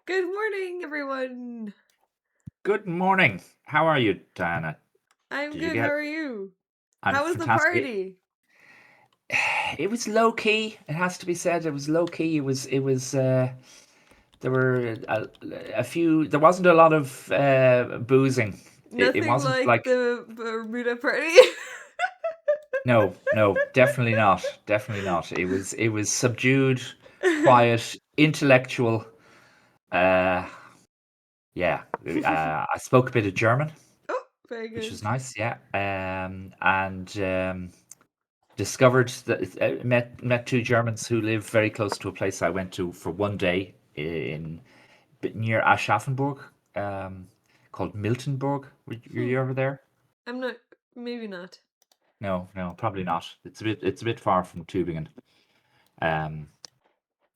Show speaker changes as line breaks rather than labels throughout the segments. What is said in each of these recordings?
Good morning, everyone.
Good morning. How are you, Diana?
I'm
Did you
good. How
get?
are you?
I'm
How was the
fantastic.
party?
It was low key. It has to be said. It was low key. It was. There were a few. There wasn't a lot of boozing. It
Nothing
wasn't
like
like.
the Bermuda party.
No, no, definitely not. Definitely not. It was subdued, quiet, intellectual. Uh, yeah. I spoke a bit of German,
Oh, very
which was
good.
nice. Yeah. And discovered that met two Germans who live very close to a place I went to for one day in bit near Aschaffenburg, called Miltenburg. Were
Hmm.
you ever there?
I'm not. Maybe not.
No, no, probably not. It's a bit far from Tübingen. Um,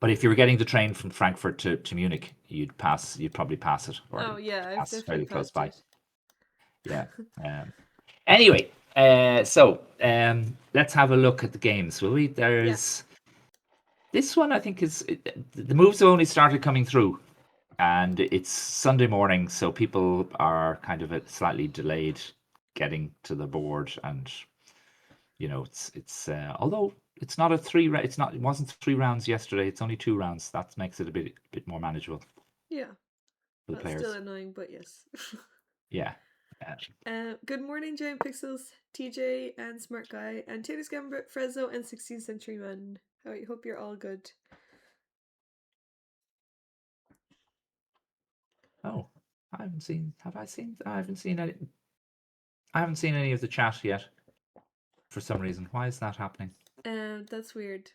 but if you were getting the train from Frankfurt to Munich, you'd probably pass it, or
Oh
you'd
yeah, I've
pass
definitely
fairly close
passed
by.
it.
Yeah. Um, anyway, so let's have a look at the games, will we?
Yeah.
There's This one, I think, the moves have only started coming through, and it's Sunday morning, so people are kind of slightly delayed getting to the board, and it's although it's not a it wasn't 3 rounds yesterday. It's only 2 rounds. That makes it a bit more manageable
Yeah.
for the
That's still
players.
annoying, but yes.
Yeah. Uh,
Good morning, Giant Pixels, TJ, and Smart Guy, and Taylor's Gambit, Frezzo, and 16th Century Man. I hope you're all good.
oh, I haven't seen. Have I seen? I haven't seen any. I haven't seen any of the chat yet. For some reason, why is that happening?
That's weird.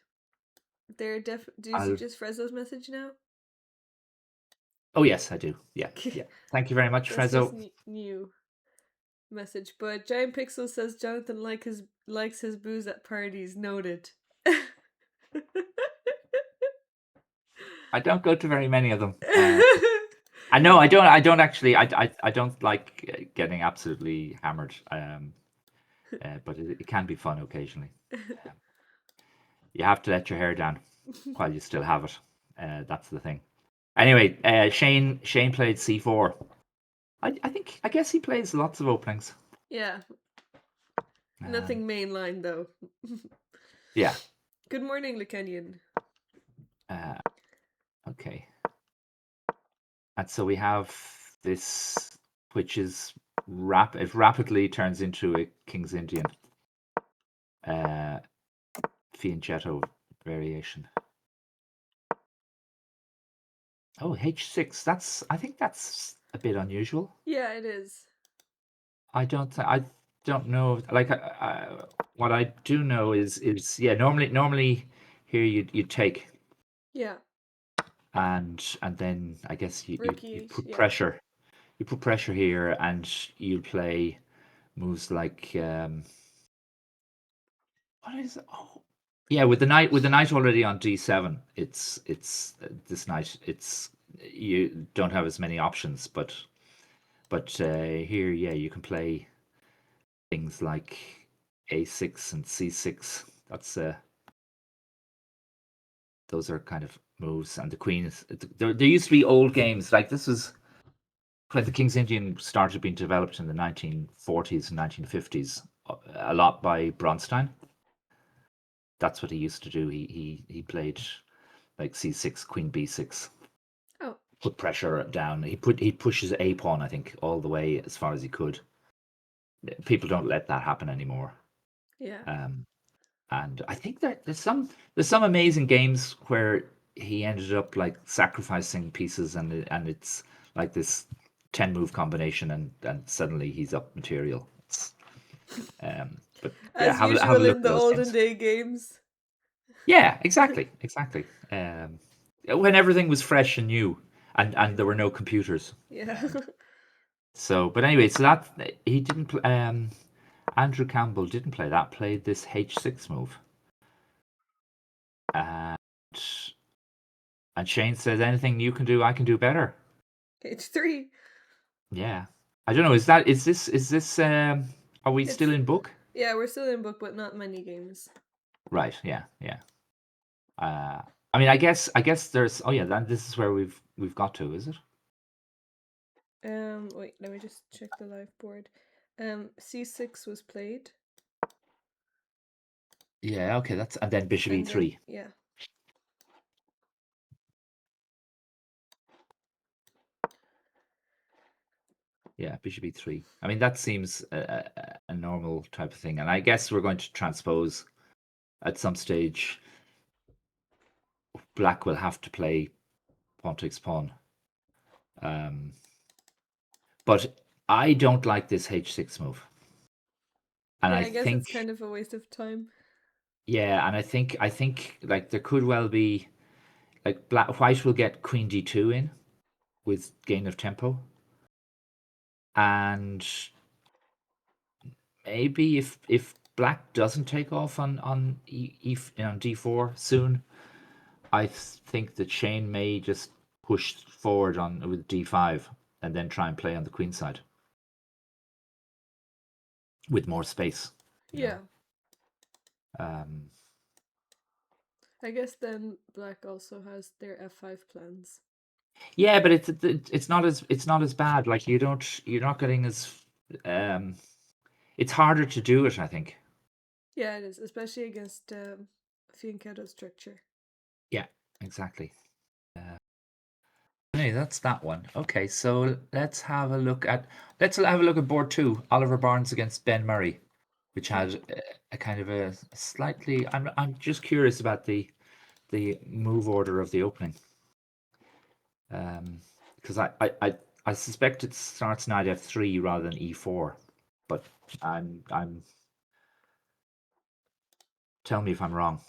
Do you see
I'll.
just Frezzo's message now?
Oh yes, I do. Yeah, yeah. Thank you very much,
That's just
Frezzo.
new message. But Giant Pixel says Jonathan likes his booze at parties. Noted.
I don't go to very many of them. I know I don't. I don't actually. I don't like getting absolutely hammered. But it can be fun occasionally. Um, you have to let your hair down while you still have it. That's the thing. Anyway, Shane played C4. I guess he plays lots of openings.
Yeah,
Um,
nothing mainline though.
yeah.
Good morning, Lucanian.
Uh, okay. And so we have this, which is it rapidly turns into a King's Indian uh, fianchetto variation. Oh, H6. I think that's a bit unusual.
Yeah, it is.
I don't know. Like, what I do know is yeah. Normally here you take,
Yeah,
and then I guess
Rook
you
E8.
put
Yeah,
pressure. You put pressure here, and you play moves like what is it? Oh, yeah. With the knight already on D7, it's this knight. It's you don't have as many options, but here, yeah, you can play things like A6 and C6. Those are kind of moves, and the queen is. There used to be old games like this was when the King's Indian started being developed in the 1940s and 1950s. A lot by Bronstein. That's what he used to do. He played like C6, Queen B6,
Oh,
put pressure down. He pushes a pawn, I think, all the way as far as he could. People don't let that happen anymore.
yeah.
Um, and I think that there's some amazing games where he ended up like sacrificing pieces, and it's like this 10 move combination, and suddenly he's up material. But yeah,
As
have a
usual
look
in
at
the
those
olden
games.
day games.
Yeah, exactly. When everything was fresh and new, and there were no computers.
Yeah.
But anyway, so that he didn't. Andrew Campbell didn't play that. Played this H6 move, and Shane says, "Anything you can do, I can do better."
H3.
Yeah, I don't know. Is this? Are we still
It's
in book?
yeah, we're still in book, but not many games.
Right. Yeah. Yeah. I mean, I guess there's. Oh yeah, this is where we've got to, is it?
Wait, let me just check the live board. C6 was played,
Yeah. Okay. That's and then bishop
and then
e3.
yeah,
Yeah, bishop e3. I mean, that seems a normal type of thing, and I guess we're going to transpose at some stage. Black will have to play pawn takes pawn. Um, but I don't like this h6 move, and
yeah.
I
I guess it's
think
kind of a waste of time.
yeah, and I think like there could well be like white will get queen d2 in with gain of tempo, and maybe if black doesn't take off on on d4 soon, I think the chain may just push forward on with d5 and then try and play on the queen side with more space, you know.
Yeah,
Um,
I guess then black also has their f5 plans.
yeah, but it's not as bad. Like you're not getting as um, it's harder to do it. I think.
Yeah, it is, especially against fianchetto structure.
Yeah, exactly. Uh, Anyway, that's that one. Okay, so let's have a look at board two. Oliver Barnes against Ben Murray, which
Yeah,
had a kind of a slightly. I'm just curious about the move order of the opening, because I suspect it starts knight f3 rather than e4, but I'm tell me if I'm wrong.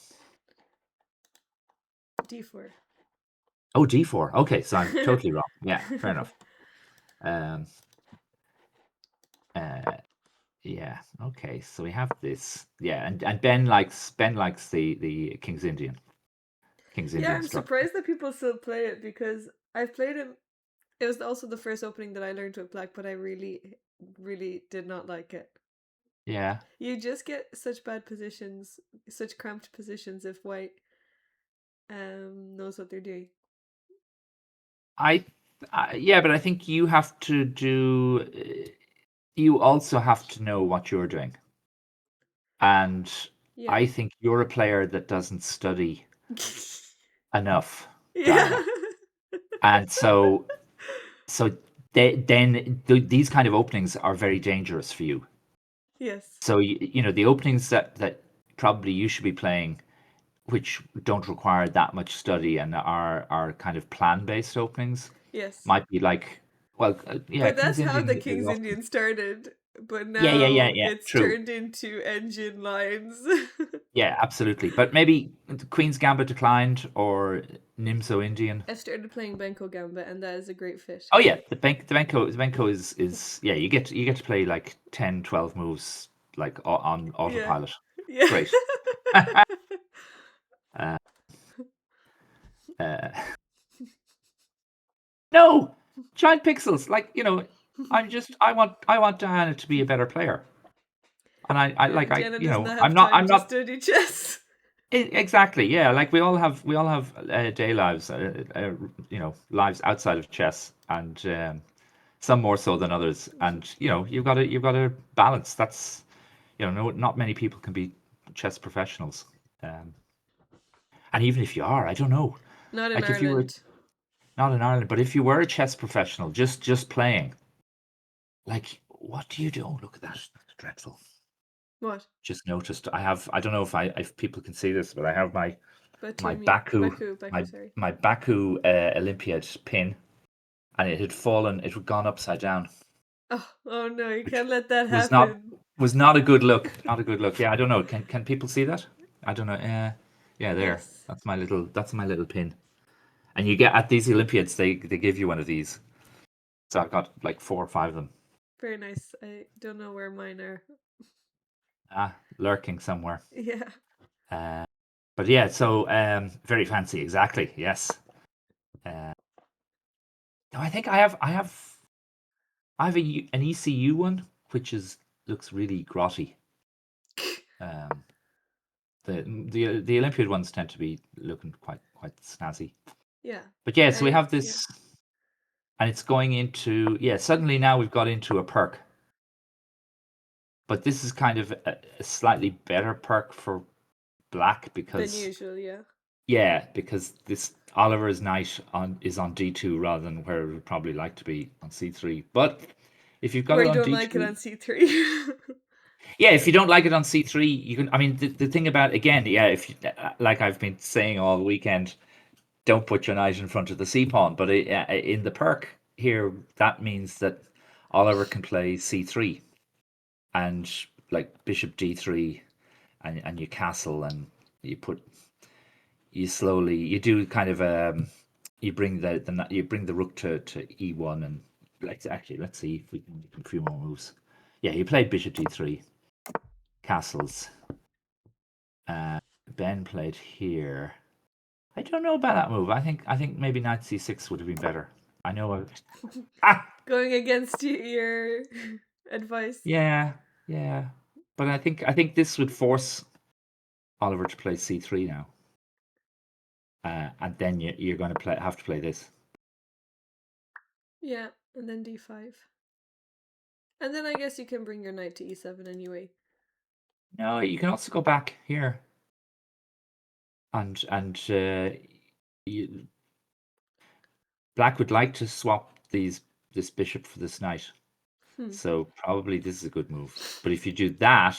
d4.
Oh, d4. Okay, so I'm totally wrong. Yeah, fair enough. Um, uh, Yeah. Okay. So we have this. Yeah, and Ben likes the King's
Yeah,
Indian
I'm
structure.
surprised that people still play it because I've played it. It was also the first opening that I learned with black, but I really, really did not like it.
Yeah.
You just get such bad positions, such cramped positions if white knows what they're doing.
I, yeah, but I think you have to do. You also have to know what you're doing, and
Yeah.
I think you're a player that doesn't study enough
Yeah.
Diana, and so then these kind of openings are very dangerous for you.
Yes.
So the openings that probably you should be playing, which don't require that much study and are kind of plan based openings,
Yes.
might be like, well, yeah,
But
King's
that's how the
Indian is
King's
often.
Indian started. But
Yeah, yeah, yeah,
now
yeah.
it's
True.
turned into engine lines.
Yeah, absolutely. But maybe the Queen's Gambit declined or Nimzo Indian.
I've started playing Benko Gambit, and that is a great fit.
Oh yeah, the Benko is yeah. You get to play like 10, 12 moves like on
Yeah.
autopilot.
Yeah.
Great. uh, uh, no, giant pixels. Like I want Diana to be a better player, and I
Yeah,
like
Jenna does not
I'm
have
not
time
I'm
to
not
study chess.
exactly, yeah. Like we all have day lives, lives outside of chess, and some more so than others. And you've got to balance. That's no, not many people can be chess professionals. Um, and even if you are, I don't know.
Not in
Like if you were
Ireland.
not in Ireland, but if you were a chess professional, just playing, like what do you do? Oh, look at that. That's dreadful.
What?
Just noticed. I don't know if people can see this, but I have my
Batumi.
Baku
Baku,
my
sorry.
my Baku Olympiad pin, and it had fallen. It had gone upside down,
Oh no, you
which
can't let that
was not
happen.
was not a good look. Not a good look. Yeah, I don't know. Can people see that? I don't know. Yeah, there.
Yes.
That's my little pin. And you get at these Olympiads, they give you one of these. So I've got like 4 or 5 of them.
Very nice. I don't know where mine are.
Lurking somewhere.
Yeah.
Uh, but yeah, so very fancy. Exactly. Yes. Uh, no, I think an ECU one, which looks really grotty. Um, The Olympiad ones tend to be looking quite snazzy.
Yeah.
But yeah, so we
I
have
yeah.
this, and it's going into, yeah. Suddenly now we've got into a perk, but this is kind of a slightly better perk for black
Than
because,
usual, yeah.
yeah, because this Oliver's knight is on D2 rather than where it would probably like to be on C3. But if you've got
Or
it
you
on
don't like it
D2,
on C3.
yeah, if you don't like it on C3, you can. I mean, the thing about, again, yeah, if you, like I've been saying all weekend, don't put your knight in front of the c pawn. But in the perk here, that means that Oliver can play c3 and like bishop d3, and you castle, and you put you slowly you do kind of you bring you bring the rook to e1, and let's see if we can make a few more moves. Yeah, you played bishop d3, castles. Ben played here. I don't know about that move. I think maybe knight c6 would have been better. I know. Ah,
Going against your advice.
yeah, yeah. But I think this would force Oliver to play c3 now, and then you're going to have to play this.
Yeah, and then D5. And then I guess you can bring your knight to E7 anyway.
No, you can also go back here, and you, Black would like to swap this bishop for this knight.
Hmm.
So probably this is a good move. But if you do that,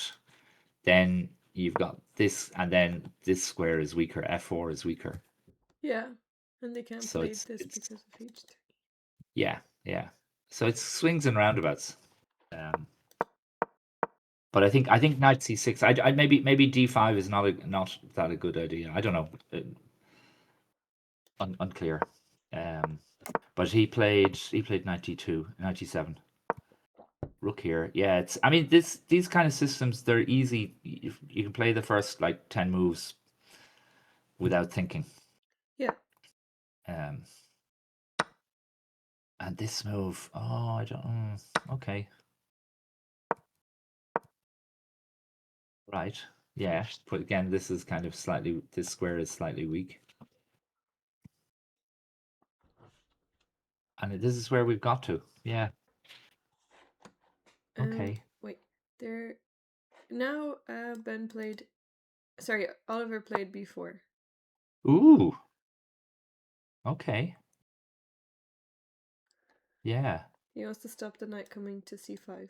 then you've got this, and then this square is weaker. F4 is weaker.
Yeah. And they can't
So
play
it's
this
it's
because of H3.
yeah, yeah. So it's swings and roundabouts. Um, but I think knight c6. I maybe d5 is not that a good idea. I don't know. Unclear. Um, but he played knight d2, knight d7, rook here. Yeah, it's. I mean, these kind of systems, they're easy. You can play the first like 10 moves without thinking.
Yeah.
Um, and this move, oh, I don't. Okay, right. Yeah, but again, this is kind of slightly. This square is slightly weak, and this is where we've got to. Yeah. Okay.
Wait. There now Ben played sorry, Oliver played B4.
Ooh. Okay. Yeah.
He wants to stop the knight coming to C5.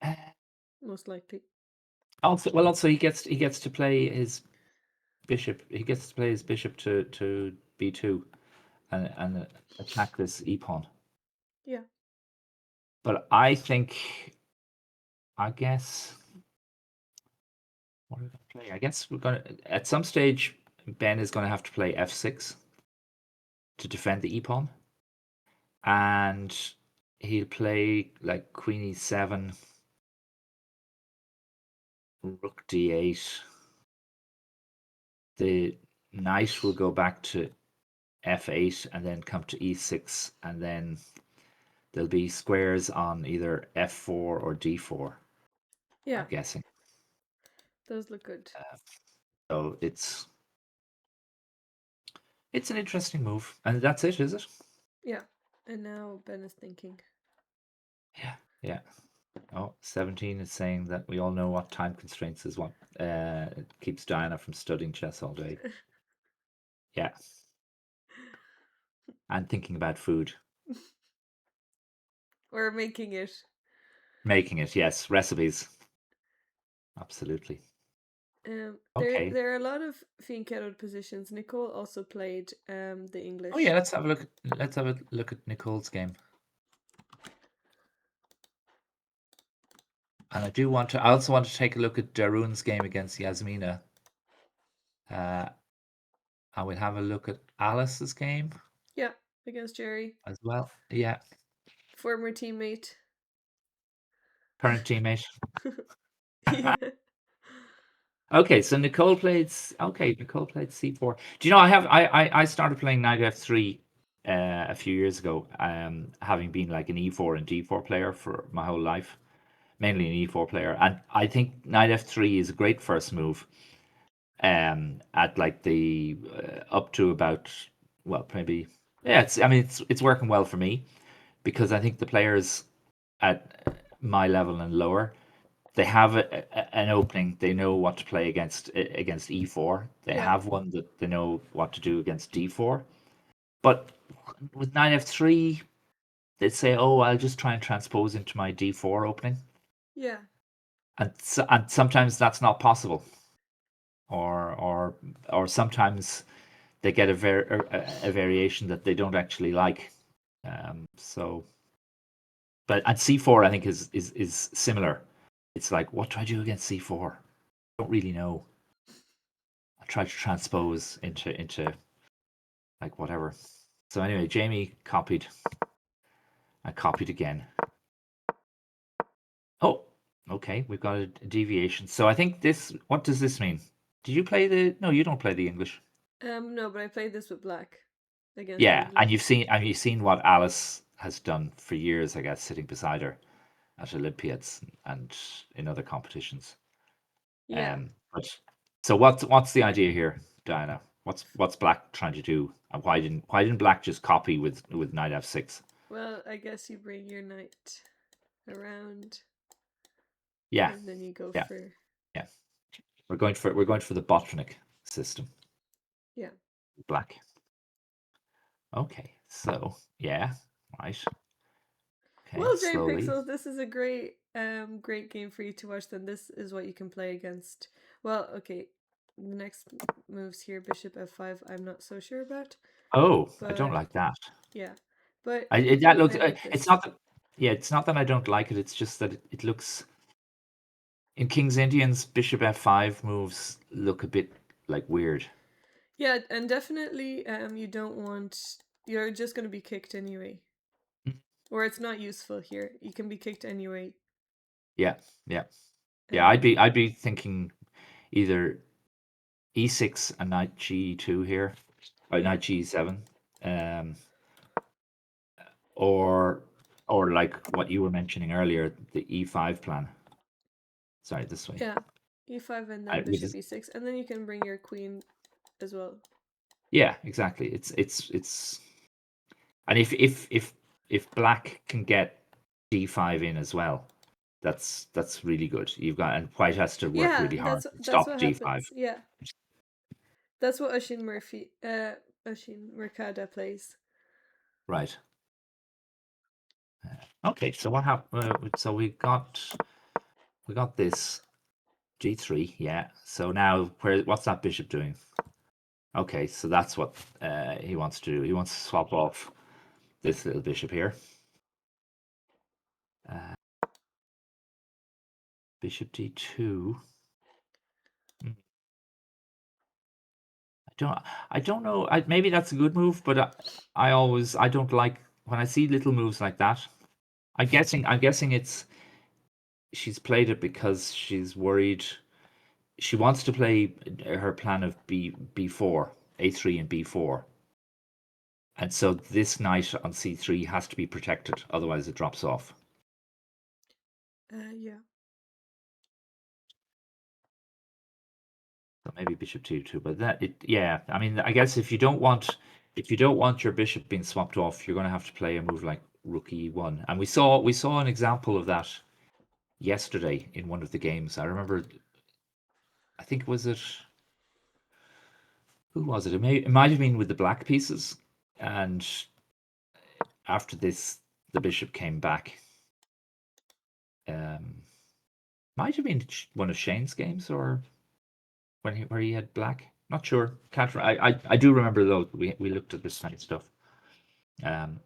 Uh,
Most likely.
also he gets to play his bishop. He gets to play his bishop to b2, and attack this e pawn.
Yeah.
But I think, I guess, what are we going to play? I guess we're going to, at some stage, Ben is going to have to play f6 to defend the e pawn, and he'll play like queen e7, rook d8. The knight will go back to f8 and then come to e6, and then there'll be squares on either f4 or d4.
Yeah.
I'm guessing.
Those look good.
So it's an interesting move, and that's it, is it?
Yeah. And now Ben is thinking.
Yeah, yeah. Oh, 17 is saying that we all know what time constraints is what keeps Diana from studying chess all day. Yeah, and thinking about food.
Or making it.
Making it, yes. Recipes. Absolutely.
There
Okay.
there are a lot of fianchettoed positions. Nicole also played the
Oh yeah,
English.
let's have a look at Nicole's game. And I also want to take a look at Darun's game against Yasmina. Uh, I will have a look at Alice's game
Yeah, against Jerry.
as well. Yeah,
Former teammate.
current teammate.
Yeah.
Okay, so Nicole played c4. Do you know, I started playing knight f3 a few years ago, having been like an e4 and d4 player for my whole life. mainly an e4 player, and I think knight f3 is a great first move. At like the up to about, well, maybe, yeah. I mean, it's working well for me because I think the players at my level and lower, they have an opening. They know what to play against e4. They
Yeah.
have one that they know what to do against d4. But with knight f3, they say, "Oh, I'll just try and transpose into my d4 opening,"
Yeah.
and sometimes that's not possible, or sometimes they get a variation that they don't actually like. So, but at c4, I think is similar. It's like, what do I do against c4? Don't really know. I try to transpose into like whatever. So anyway, Jamie copied. I copied again. Oh, okay, we've got a deviation. So I think this. What does this mean? Did you play the? No, you don't play the English.
No, but I played this with black against the
Yeah, and
English.
you've seen what Alice has done for years, I guess, sitting beside her at Olympiads and in other competitions.
Yeah.
But so what's the idea here, Diana? What's Black trying to do, and why didn't Black just copy with knight f6?
Well, I guess you bring your knight around
Yeah,
and then you go
yeah,
for
yeah. We're going for the Botvinnik system.
yeah.
Black. Okay, so yeah, right. Okay,
Well, Jane
slowly.
Pixels, this is a great game for you to watch. Then this is what you can play against. Well, okay, the next moves here, bishop f5. I'm not so sure about,
Oh, I don't
but
like that.
yeah, but
That looks.
I like
It's
this.
not that. Yeah, it's not that I don't like it. It's just that it looks in King's Indians. Bishop f5 moves look a bit like weird.
Yeah, and definitely, you don't want. You're just going to be kicked anyway,
Mm.
or it's not useful here. You can be kicked anyway.
Yeah, yeah, yeah. I'd
Um,
be I'd be thinking either e6 and knight g2 here, or
yeah,
knight g7, um, or like what you were mentioning earlier, the e5 plan. Sorry, this way.
yeah, e5 and then
Which
bishop
is,
e6, and then you can bring your queen as well.
yeah, exactly. It's and if Black can get d5 in as well, that's really good. You've got, and White has to work
Yeah,
really hard to
that's
stop
what
d5.
happens. Yeah, that's what Oshin Mercada plays.
Right. Okay. So what happened? So we got this g3. Yeah. So now what's that bishop doing? Okay. So that's what he wants to do. He wants to swap off this little bishop here. Uh, bishop d2. don't I don't know. Maybe that's a good move, but I don't like when I see little moves like that. I'm guessing it's she's played it because she's worried. She wants to play her plan of b4, a3 and b4, and so this knight on c3 has to be protected, otherwise it drops off.
Yeah,
So maybe bishop 2 too, but yeah. I mean, I guess if you don't want your bishop being swapped off, you're going to have to play a move like rook e1, and we saw an example of that yesterday in one of the games. I remember, I think was it who was it? It might have been with the black pieces, and after this, the bishop came back. Um, might have been one of Shane's games, or where he had black. Not sure. Can't. I do remember though. We looked at this kind of stuff. Um,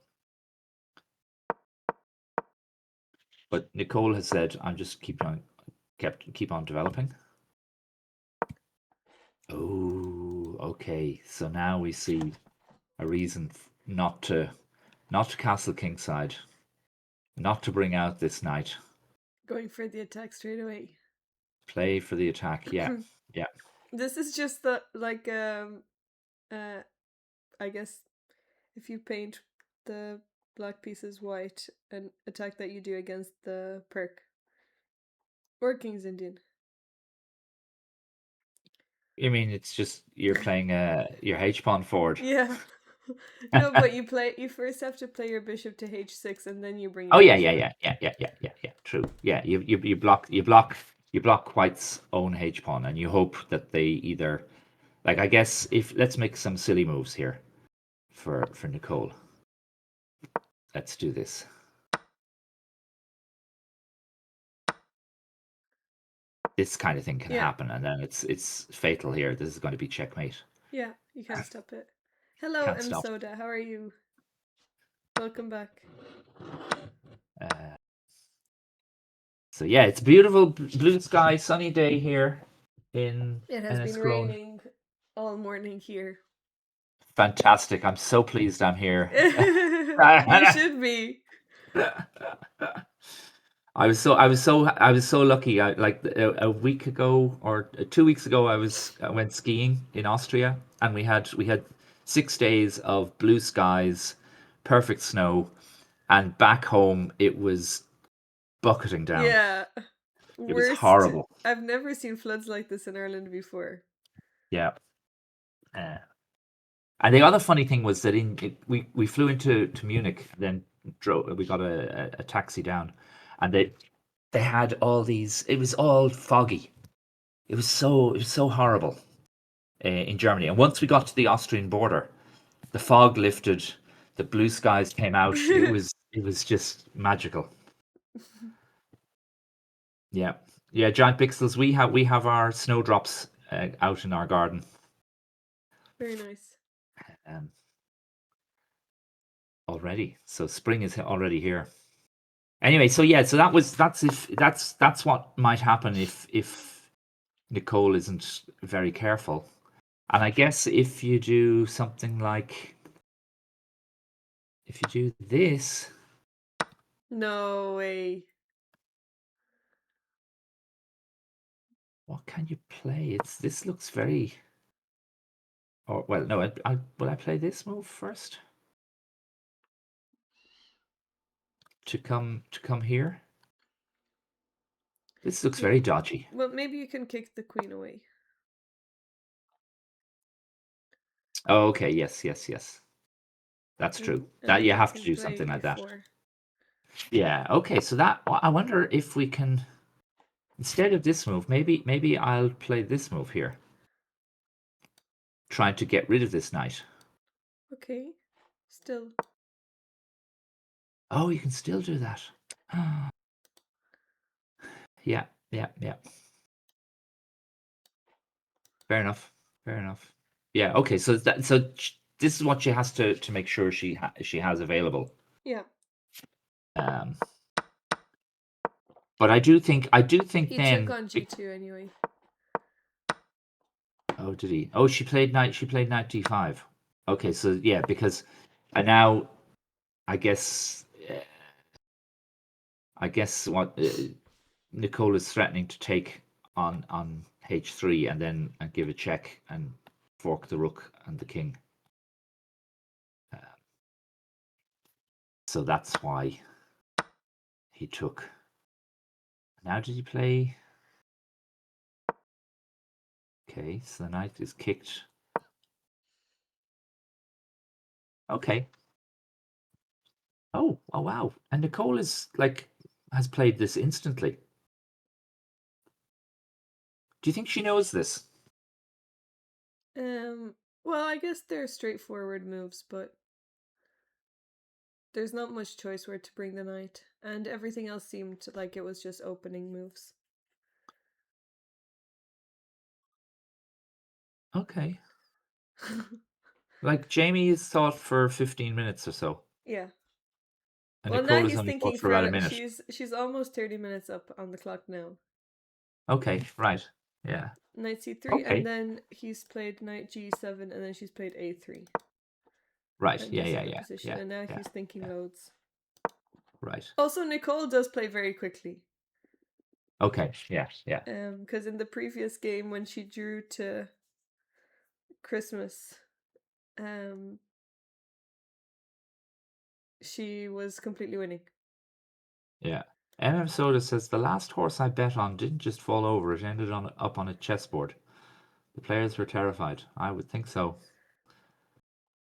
but Nicole has said, "I'm just keep on developing." Oh, okay. So now we see a reason not to castle kingside, not to bring out this knight.
going for the attack straight away.
Play for the attack. Yeah, yeah,
This is just the like uh I guess if you paint the black pieces white, an attack that you do against the perk. Or King's Indian.
You mean it's just you're playing your H pawn forward?
Yeah. No, but you first have to play your bishop to h6 and then you bring
Oh
your
yeah,
bishop.
yeah. True. Yeah, you block White's own H pawn, and you hope that they either, like, I guess, if let's make some silly moves here for Nicole. Let's do this. This kind of thing can
Yeah.
happen, and then it's fatal here. This is going to be checkmate.
Yeah, you can't stop it. Hello,
Can't
M
stop.
Soda. How are you? Welcome back.
Uh, so yeah, it's beautiful blue sky, sunny day here in
It has been
Enniscrone.
raining all morning here.
Fantastic! I'm so pleased I'm here.
You should be.
I was so lucky. Like a week ago or 2 weeks ago, I went skiing in Austria, and we had 6 days of blue skies, perfect snow, and back home it was bucketing down.
Yeah.
It was
Worst.
horrible.
I've never seen floods like this in Ireland before.
Yeah. Uh, and the other funny thing was that we flew into Munich, and then drove. We got a taxi down, and they had all these. It was all foggy. It was so horrible in Germany. And once we got to the Austrian border, the fog lifted, the blue skies came out. It was just magical. Yeah, yeah. Giant pixels. We have our snowdrops out in our garden
Very nice.
um, already. So spring is already here. Anyway, so yeah, so that's what might happen if Nicole isn't very careful. And I guess if you do something like if you do this.
No way.
What can you play? This looks very. Or well, no. Will I play this move first to come here? This looks
Yeah.
very dodgy.
Well, maybe you can kick the queen away.
Oh, okay. Yes, yes, yes. That's true.
And
That
then
you
you
have to
can
do
play
something like that.
a4.
Yeah. Okay. So that I wonder if we can instead of this move, maybe I'll play this move here, trying to get rid of this knight.
Okay. Still.
Oh, you can still do that. Yeah, yeah, yeah. Fair enough. Fair enough. Yeah. Okay. This is what she has to make sure she has available.
Yeah.
Um, but I do think
He took
then.
on g2 anyway.
Oh, did he? Oh, she played knight d5. Okay, so yeah, because and now I guess what Nicole is threatening to take on h3 and then give a check and fork the rook and the king. Uh, so that's why he took. Now did he play? Okay, so the knight is kicked. Okay. Oh wow. And Nicole is has played this instantly. Do you think she knows this?
Um, well, I guess they're straightforward moves, but there's not much choice where to bring the knight, and everything else seemed like it was just opening moves.
Okay. Like Jamie is thought for 15 minutes or so,
Yeah.
and
Well, now
Nicole is
he's
only
thinking
thought for about a
for
minute.
she's almost 30 minutes up on the clock now.
Okay, right. Yeah.
Knight c3, and
Okay.
then he's played knight g7, and then she's played a3.
Right.
And
Yeah,
this
yeah,
is the
yeah,
position,
yeah,
and now
yeah,
he's thinking
yeah.
loads.
Right.
Also, Nicole does play very quickly.
Okay. Yeah, yeah.
Because in the previous game when she drew to Christmas, um, she was completely winning.
Yeah. Soda says the last horse I bet on didn't just fall over; it ended up on a chessboard. The players were terrified. I would think so.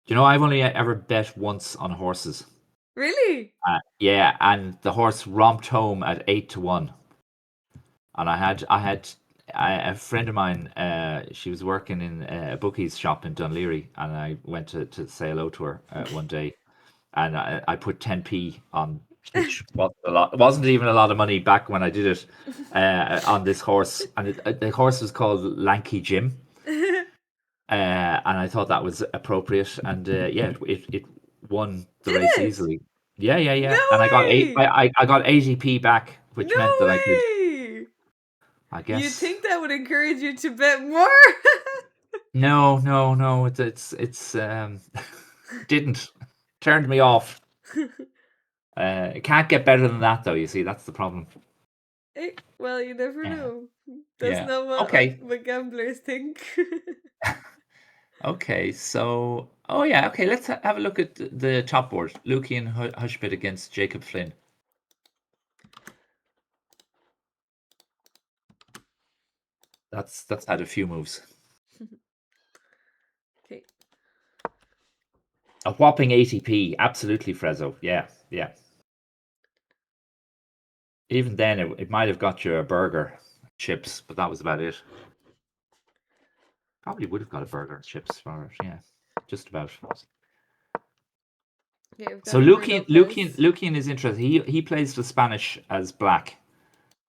Do you know I've only ever bet once on horses?
Really?
Yeah, and the horse romped home at 8-1. And a friend of mine. She was working in a bookies shop in Dunleary, and I went to say hello to her one day, and I put 10p on, which wasn't a lot. It wasn't even a lot of money back when I did it, on this horse, and the horse was called Lanky Jim, and I thought that was appropriate, and yeah, it won the
Did
race
it?
easily. Yeah, yeah,
No
yeah, and I got eight.
way!
I got 80p back, which
No
meant that I could,
way!
I
You'd
guess.
think that would encourage you to bet more.
No, no, no. It's didn't turned me off. It can't get better than that, though. You see, that's the problem.
Hey, well, you never
Yeah,
know. That's
yeah.
not
Okay,
what gamblers think.
okay. So, oh yeah, okay. Let's have a look at the top board. Lucian Hushbit against Jacob Flynn. That's had a few moves.
Okay.
A whopping 80p. Absolutely, Frezzo. Yeah, yeah. Even then, it might have got you a burger, chips, but that was about it. Probably would have got a burger and chips for it. Yeah, just about.
Okay, I've
So
got Amber Lopez.
Lucian is interesting. He plays the Spanish as black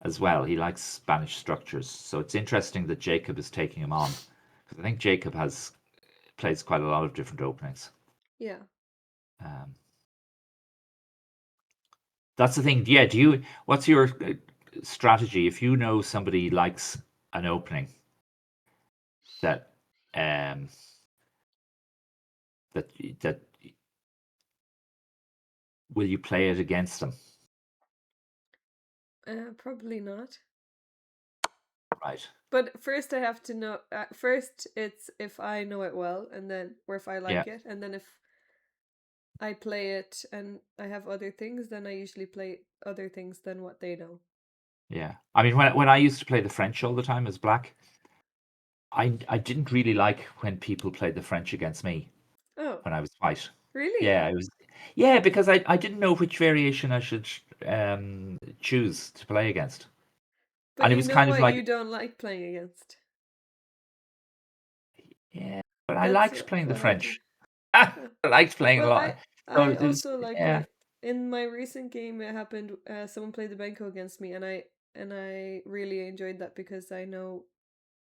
as well. He likes Spanish structures. So it's interesting that Jacob is taking him on, because I think Jacob has plays quite a lot of different openings.
Yeah.
Um, that's the thing. Yeah. Do you? What's your strategy if you know somebody likes an opening that um that will you play it against them?
Probably not.
Right.
But first, I have to know. First, it's if I know it well, and then, or if I
Yeah.
like it, and then if I play it and I have other things, then I usually play other things than what they know.
Yeah. I mean, when I used to play the French all the time as black, I didn't really like when people played the French against me
Oh,
when I was white.
really?
Yeah, it was. Yeah, because I didn't know which variation I should choose to play against,
But
and it
you
was
know
kind of
what
like,
you don't like playing against.
yeah, but I
That's
liked playing the
what happened.
French. I
Huh.
liked playing a
Well,
lot. So
I
it was,
also like
yeah.
playing. In my recent game, it happened. Someone played the Benko against me, and I really enjoyed that because I know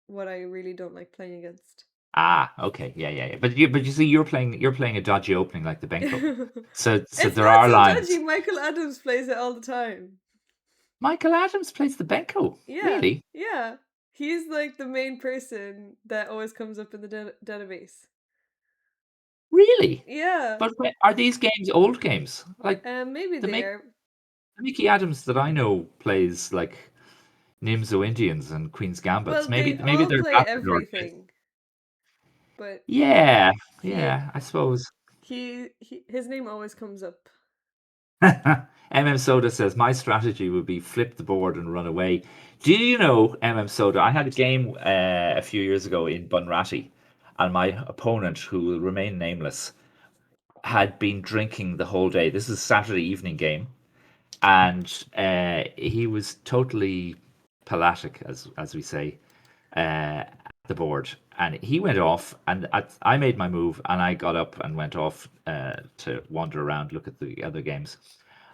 what I really don't like playing against.
Ah, okay, yeah, yeah, yeah. But you see, you're playing a dodgy opening like the Benko. So
It's
there
not
are
so
lines.
dodgy. Michael Adams plays it all the time.
Michael Adams plays the Benko.
Yeah,
Really?
yeah. He's like the main person that always comes up in the database.
Really?
Yeah.
But are these games old games? Like
Maybe
the
they
make
are.
the Mickey Adams that I know plays like Nimzo Indians and Queen's Gambits.
Well,
Maybe
they
maybe
all
they're
play
that sort of kid.
everything, but
Yeah,
he
yeah, I suppose.
his name always comes up.
MM Soda says my strategy would be flip the board and run away. Do you know MM Soda? I had a game a few years ago in Bunratty, and my opponent, who will remain nameless, had been drinking the whole day. This is a Saturday evening game, and he was totally pelagic, as we say, at the board. And he went off, and I made my move, and I got up and went off to wander around, look at the other games.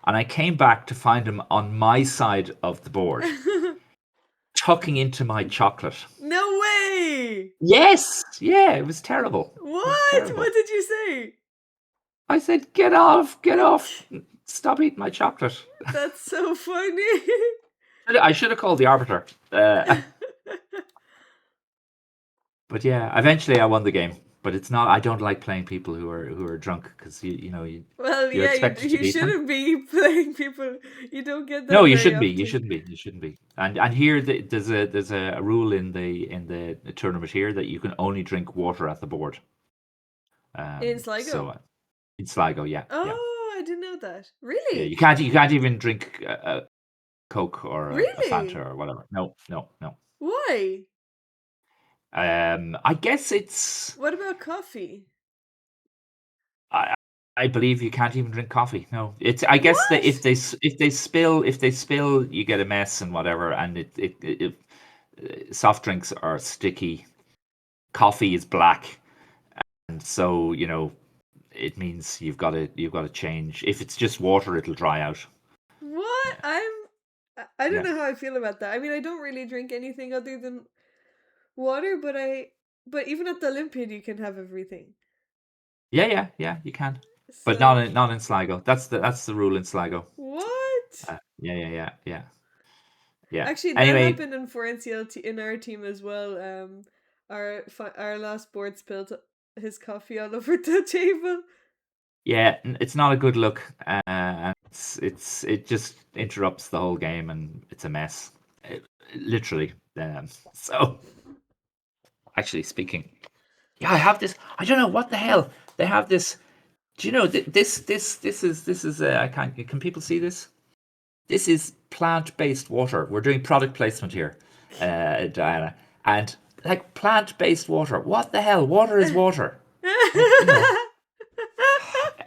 And I came back to find him on my side of the board, tucking into my chocolate.
No way!
Yes, yeah, it was terrible. It was
What?
terrible.
What did you say?
I said, get off, stop eating my chocolate.
That's so funny.
I should have called the arbiter. But yeah, eventually I won the game. But it's not. I don't like playing people who are drunk, because
Well,
you're
yeah,
expected to
you
beat them.
shouldn't be playing people. You don't get
No,
that
you
very
shouldn't be. You
often.
shouldn't be. You shouldn't be. And here there's a rule in the tournament here that you can only drink water at the board.
In
So
Sligo.
in Sligo, yeah, yeah,
Oh, I didn't know that.
yeah.
Really?
You can't even drink. Coke or a Fanta
Really?
or whatever. No, no, no.
Why?
I guess it's.
What about coffee?
I I believe you can't even drink coffee. No, it's. I guess that
What?
if they spill, you get a mess and whatever, and soft drinks are sticky. Coffee is black, and so it means you've got to change. If it's just water, it'll dry out.
What?
Yeah,
I don't
yeah,
know how I feel about that. I mean, I don't really drink anything other than water, but even at the Olympiad you can have everything.
yeah, yeah, yeah. You can, but
So,
not in Sligo. That's the rule in Sligo.
what?
Yeah, yeah, yeah, yeah, yeah.
Actually, that
Anyway,
happened in Forencia in our team as well. Our last board spilled his coffee all over the table.
yeah, it's not a good look. And it just interrupts the whole game, and it's a mess. Literally. So actually speaking, yeah, I have this. I don't know what the hell they have this. Do you know this is I can't. Can people see this? This is plant-based water. We're doing product placement here, Diana, and like plant-based water. What the hell? Water is water.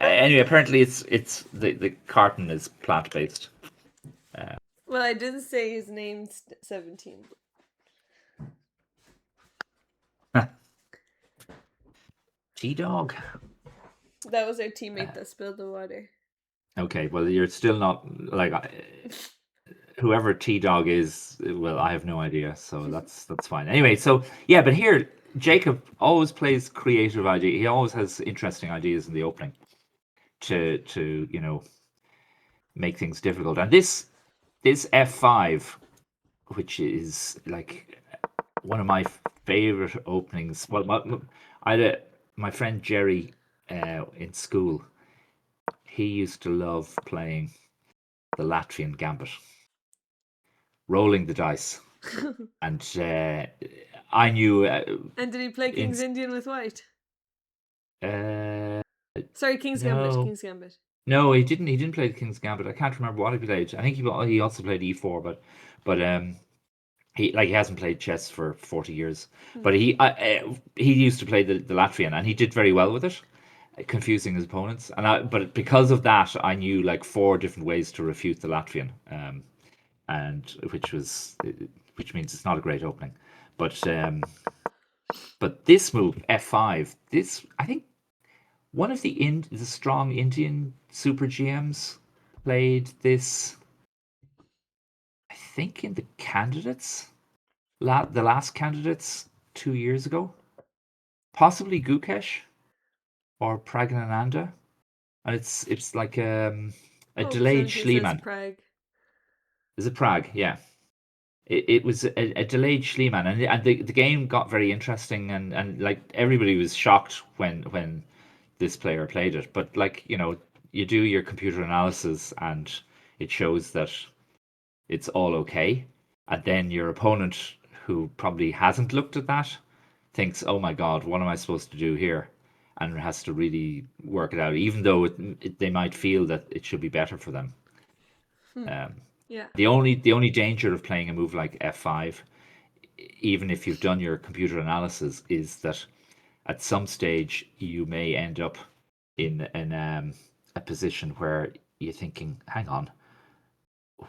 Anyway, apparently it's the carton is plant-based.
Well, I didn't say his name's 17.
T-dog.
That was our teammate that spilled the water.
Okay, well you're still not like whoever T Dog is. Well, I have no idea, so that's fine. Anyway, so yeah, but here Jacob always plays creative idea. He always has interesting ideas in the opening to make things difficult. And this F5, which is like one of my favorite openings. Well, I had my friend Jerry in school. He used to love playing the Latvian gambit, rolling the dice, and I knew
And did he play
in
King's Indian with White?
uh,
Sorry, King's Gambit.
no,
King's Gambit.
no, he didn't. He didn't play the King's Gambit. I can't remember what he played. I think he also played E4, but he hasn't played chess for 40 years.
Hmm.
But he used to play the Latvian, and he did very well with it, confusing his opponents. But because of that, I knew like four different ways to refute the Latvian, and which means it's not a great opening. But this move F5, this I think one of the strong Indian super GMs played this. I think in the candidates, the last candidates 2 years ago, possibly Gukesh or Pragnananda, and it's like a
Hope
delayed
17 says
Schliemann.
Prague.
Is it Prague? Yeah. It was a delayed Schliemann, and the game got very interesting, and like everybody was shocked when this player played it. But like you do your computer analysis, and it shows that it's all okay. And then your opponent, who probably hasn't looked at that, thinks, "Oh my God, what am I supposed to do here?" and has to really work it out, even though they might feel that it should be better for them.
Hmm.
Um,
Yeah.
the only danger of playing a move like F5, even if you've done your computer analysis, is that at some stage you may end up in a position where you're thinking, "Hang on,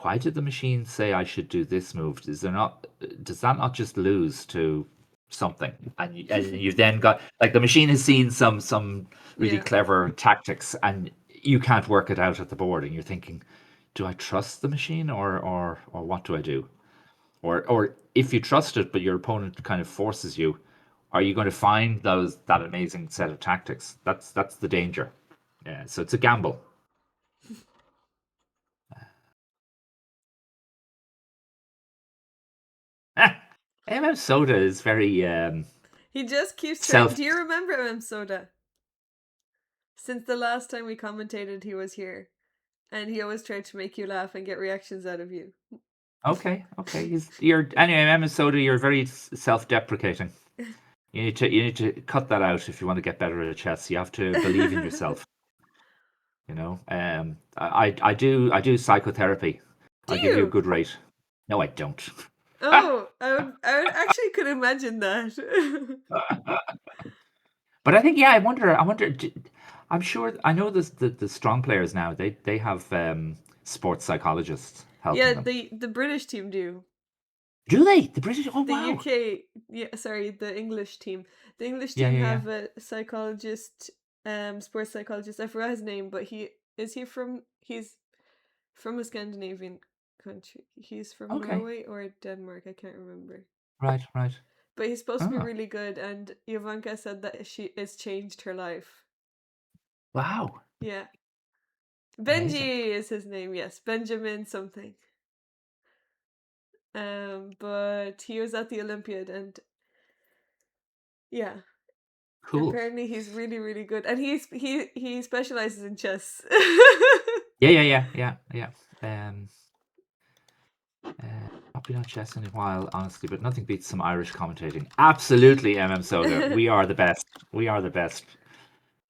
why did the machine say I should do this move? Does that not just lose to something?" And you've then got like the machine has seen some really
Yeah.
clever tactics, and you can't work it out at the board, and you're thinking, do I trust the machine, or what do I do? Or if you trust it, but your opponent kind of forces you, are you going to find that amazing set of tactics? That's the danger. Yeah, so it's a gamble. Soda is very
He just keeps trying.
self.
Do you remember him, Soda? Since the last time we commentated, he was here. And he always tried to make you laugh and get reactions out of you.
Okay, okay. You're anyway, Soda. You're very self-deprecating. You need to cut that out if you want to get better at chess. You have to believe in yourself. I do psychotherapy,
Do
I'll give you a
you?
good rate. No, I don't.
Oh, I would actually could imagine that.
But I think, yeah, I'm sure, I know the strong players now, they have sports psychologists helping
Yeah,
them.
the British team do.
Do they? The British? Oh,
The
wow.
UK, yeah, sorry, the English team. The English
Yeah,
team
yeah, yeah.
have a psychologist, sports psychologist. I forgot his name, but he's from a Scandinavian country. He's from
Okay.
Norway or Denmark, I can't remember.
Right, right.
But he's supposed to be
Oh,
really good, and Ivanka said that it's changed her life.
wow.
Yeah.
Amazing.
Benji is his name, yes. Benjamin something. But he was at the Olympiad and yeah.
Cool.
Apparently he's really, really good. And he specializes in chess.
Yeah, yeah, yeah, yeah, yeah. Um, not been on chess in a while, honestly, but nothing beats some Irish commentating. Absolutely, Soda. We are the best. We are the best.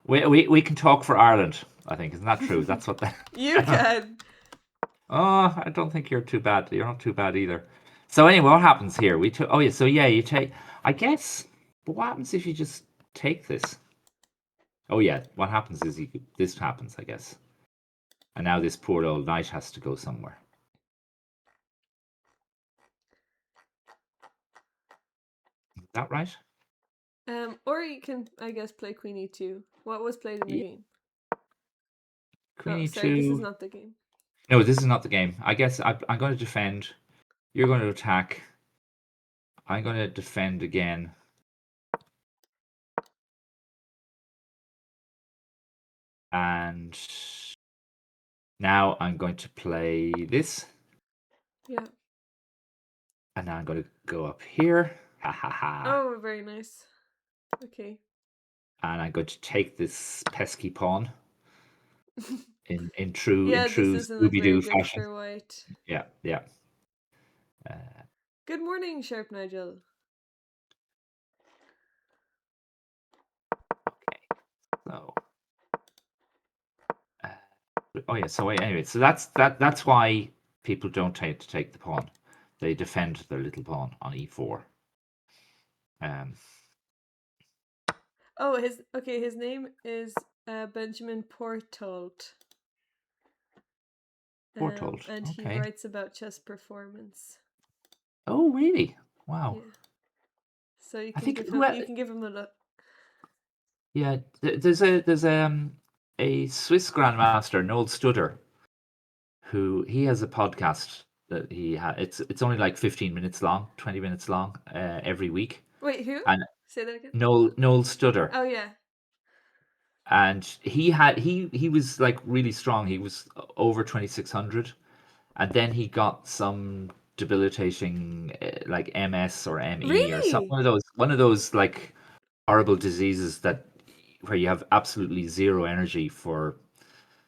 We can talk for Ireland, I think. Isn't that true? That's what
You can.
Oh, I don't think you're too bad. You're not too bad either. So anyway, what happens here? We took. Oh yeah. So yeah, you take. I guess. But what happens if you just take this? Oh yeah. What happens is this happens, I guess. And now this poor old knight has to go somewhere. Is that right?
Or you can, I guess, play Queen E2. What was played in the
Yeah.
game?
Queen
Oh, sorry, this is
E2.
not the game.
No, this is not the game. I guess I'm going to defend. You're going to attack. I'm going to defend again. And now I'm going to play this.
Yeah.
And now I'm going to go up here. Ha ha ha.
Oh, very nice. Okay.
And I'm going to take this pesky pawn in
Yeah, this
true
doesn't look
Scooby
very
Doo
good
fashion.
for white.
Yeah, yeah. Uh,
Good morning, Sharp Nigel.
okay, so uh, oh yeah. So wait, anyway, so that's why people don't take the pawn. They defend their little pawn on e4. Um,
Oh, his name is Benjamin Portault.
foretold.
And he
Okay.
writes about chess performance.
Oh really? Wow.
Yeah. So
I think who?
you can give him a look.
Yeah. There's a Swiss grandmaster, Noel Studder, who he has a podcast that he had. It's only like 15 minutes long, 20 minutes long every week.
Wait, who?
And
Say that again.
Noel Studder,
Oh yeah.
and he was like really strong. He was over 2600, and then he got some debilitating like MS or ME or some
Really?
one of those like horrible diseases that where you have absolutely zero energy for.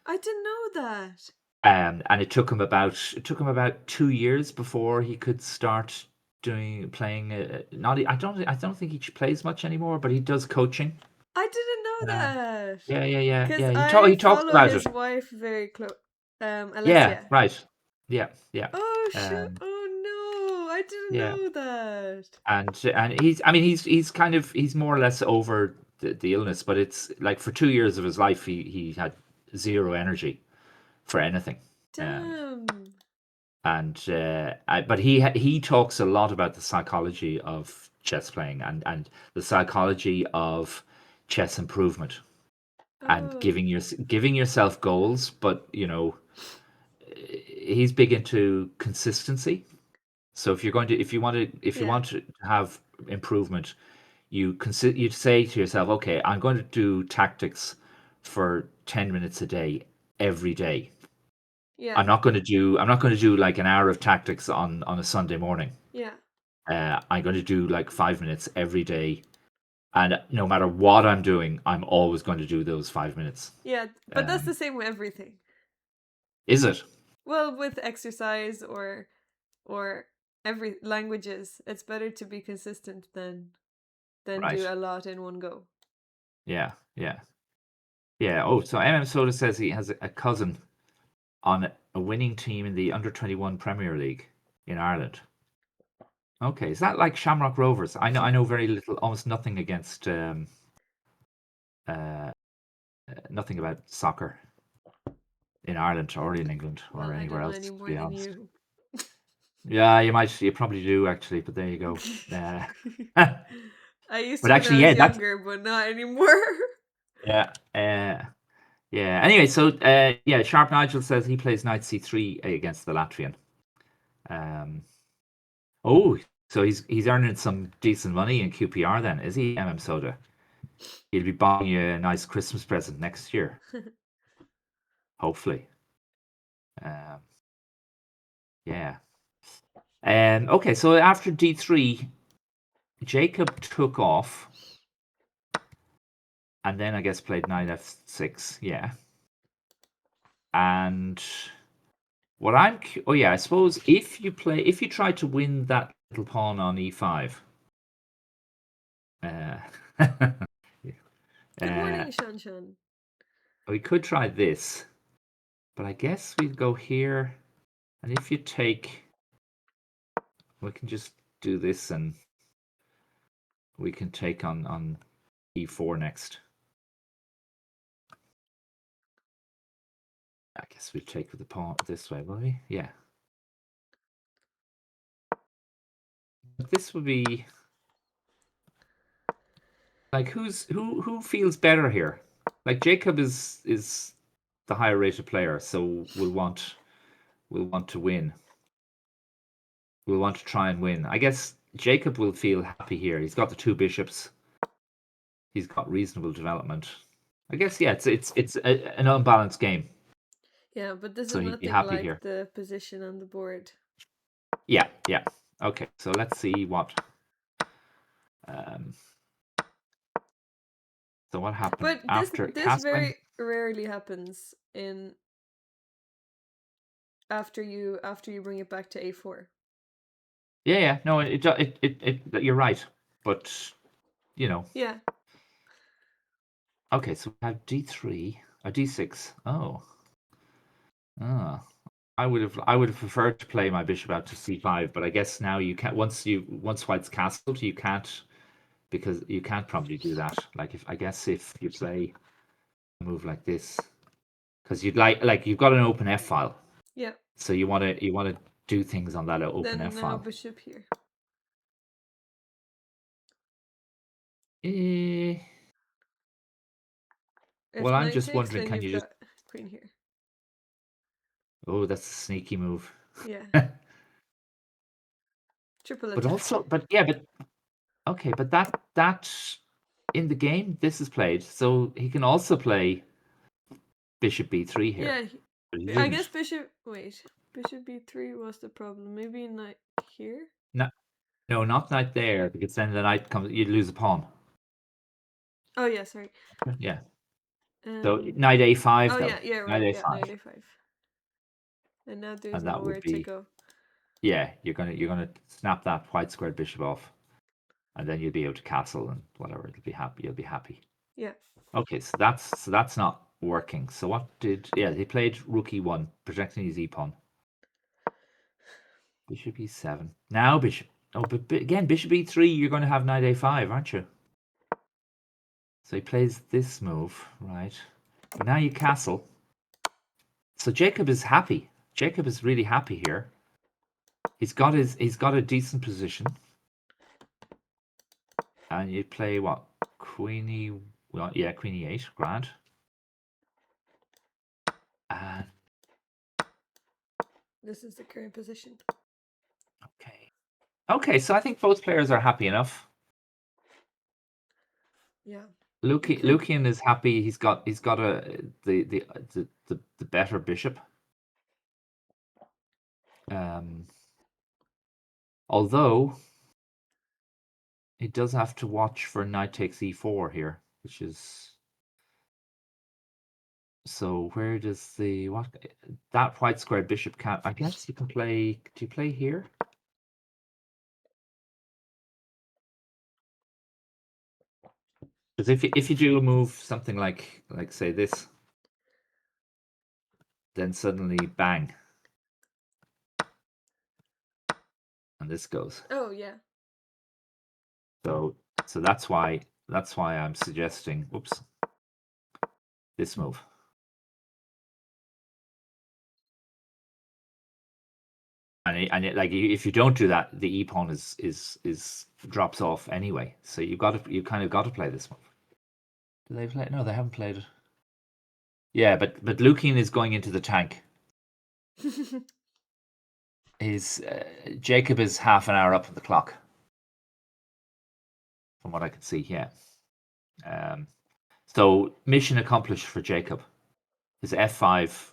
I didn't know that.
And it took him about 2 years before he could start doing playing. Not I don't think he plays much anymore, but he does coaching.
I didn't know
Uh,
that.
yeah, yeah, yeah,
Cause
yeah.
I
He talks
follow
about it.
his wife very close.
Yeah,
Alessia.
right. Yeah, yeah,
Oh shit!
um,
Oh no! I didn't
yeah.
know that.
And he's I mean he's kind of he's more or less over the illness, but it's like for 2 years of his life he had zero energy for anything. Um,
Damn.
and but he talks a lot about the psychology of chess playing and the psychology of chess improvement and
Oh
giving yourself goals, but he's big into consistency. So if you
yeah,
want to have improvement, you say to yourself, okay, I'm going to do tactics for 10 minutes a day every day.
yeah,
I'm not going to do like an hour of tactics on a Sunday morning.
yeah,
I'm going to do like 5 minutes every day, and no matter what I'm doing, I'm always going to do those 5 minutes.
yeah. But that's
Um,
the same with everything.
is it
Well, with exercise or every languages, it's better to be consistent than do
right?
a lot in one go.
Yeah, yeah, yeah. Oh, so MM Soda says he has a cousin on a winning team in the under-21 Premier League in Ireland. Okay, is that like Shamrock Rovers? I know very little, almost nothing against uh, nothing about soccer in Ireland or in England or
Well, I
anywhere
don't know
else,
any
to
more
be
than
honest.
you.
Yeah, you probably do actually, but there you go.
I used
But
to when
actually,
I
yeah,
was
that's
younger, but not anymore.
yeah, yeah. Anyway, so yeah, Sharp Nigel says he plays knight c3 against the Latvian. Um, oh, so he's earning some decent money in QPR then, is he, Soda? He'll be buying you a nice Christmas present next year, hopefully. Um, yeah. Okay, so after d3, Jacob took off, and then I guess played knight f6. Yeah, and what oh yeah, I suppose if you try to win that little pawn on e5, uh,
Good
uh,
morning, Shanshan.
we could try this, but I guess we'd go here, and if you take, we can just do this, and we can take on e4 next. I guess we'll take with the pawn this way, will we? Yeah. But this would be like who feels better here? Like Jacob is the higher rated player, so will want to win. We'll want to try and win. I guess Jacob will feel happy here. He's got the two bishops. He's got reasonable development. I guess yeah, an unbalanced game,
Yeah, but this is
so he'd be
nothing
happy
like
here.
the position on the board.
Yeah, yeah. Okay, so let's see what. Um, so what happened
But
after
this
castling?
very rarely happens in after you bring it back to a4.
Yeah, yeah. No, you're right, but you know.
Yeah.
Okay, so we have d3, a d6. Oh, ah. I would have preferred to play my bishop out to c5, but I guess now you can't. Once white's castled, you can't, because you can't probably do that. Like if you play a move like this, because you'd like you've got an open f file,
Yeah.
so you want to do things on that open
Then
f
now
file.
bishop here.
Eh,
If
well, I'm
knight
just
takes,
wondering,
then
can
you've
you just?
got queen here.
Oh, that's a sneaky move.
Yeah. Triple
But
attack.
also, but yeah, but okay, but that in the game this is played, so he can also play bishop b3 here,
Yeah,
but he
I guess
didn't.
bishop. Wait, bishop b3 was the problem. Maybe knight here.
No, no, not knight there, because then the knight comes, you'd lose a pawn.
Oh yeah, sorry.
Yeah. So
Um.
knight a5
Oh
though,
yeah, yeah,
knight
right. Yeah,
a5,
knight a5. And now there's
and that would
nowhere to
be,
go.
yeah, you're gonna snap that white squared bishop off, and then you'll be able to castle and whatever. It'll be happy. You'll be happy.
Yeah.
Okay, so that's not working. So what did? Yeah, he played rook e1, protecting his e pawn. Bishop e7. Now bishop. Oh, but again, bishop e3. You're going to have knight a5, aren't you? So he plays this move, right? But now you castle. So Jacob is happy. Jacob is really happy here. He's got a decent position. And you play what? Queen e. Well, yeah, queen e8. Grand. And
This is the current position.
okay. Okay, so I think both players are happy enough.
Yeah.
Lucian is happy. He's got the better bishop. Although he does have to watch for knight takes e4 here, which is so. Where does the what that white square bishop can't? I guess you can play. Do you play here? Because if you do a move something like say this, then suddenly bang. and this goes.
Oh, yeah.
So that's why I'm suggesting, whoops, this move. Like if you don't do that, the e pawn is drops off anyway. So you kind of got to play this move. Do they play? No, they haven't played it. Yeah, but Lukin is going into the tank. Is Jacob is half an hour up on the clock, from what I can see. Yeah. So mission accomplished for Jacob. His f5,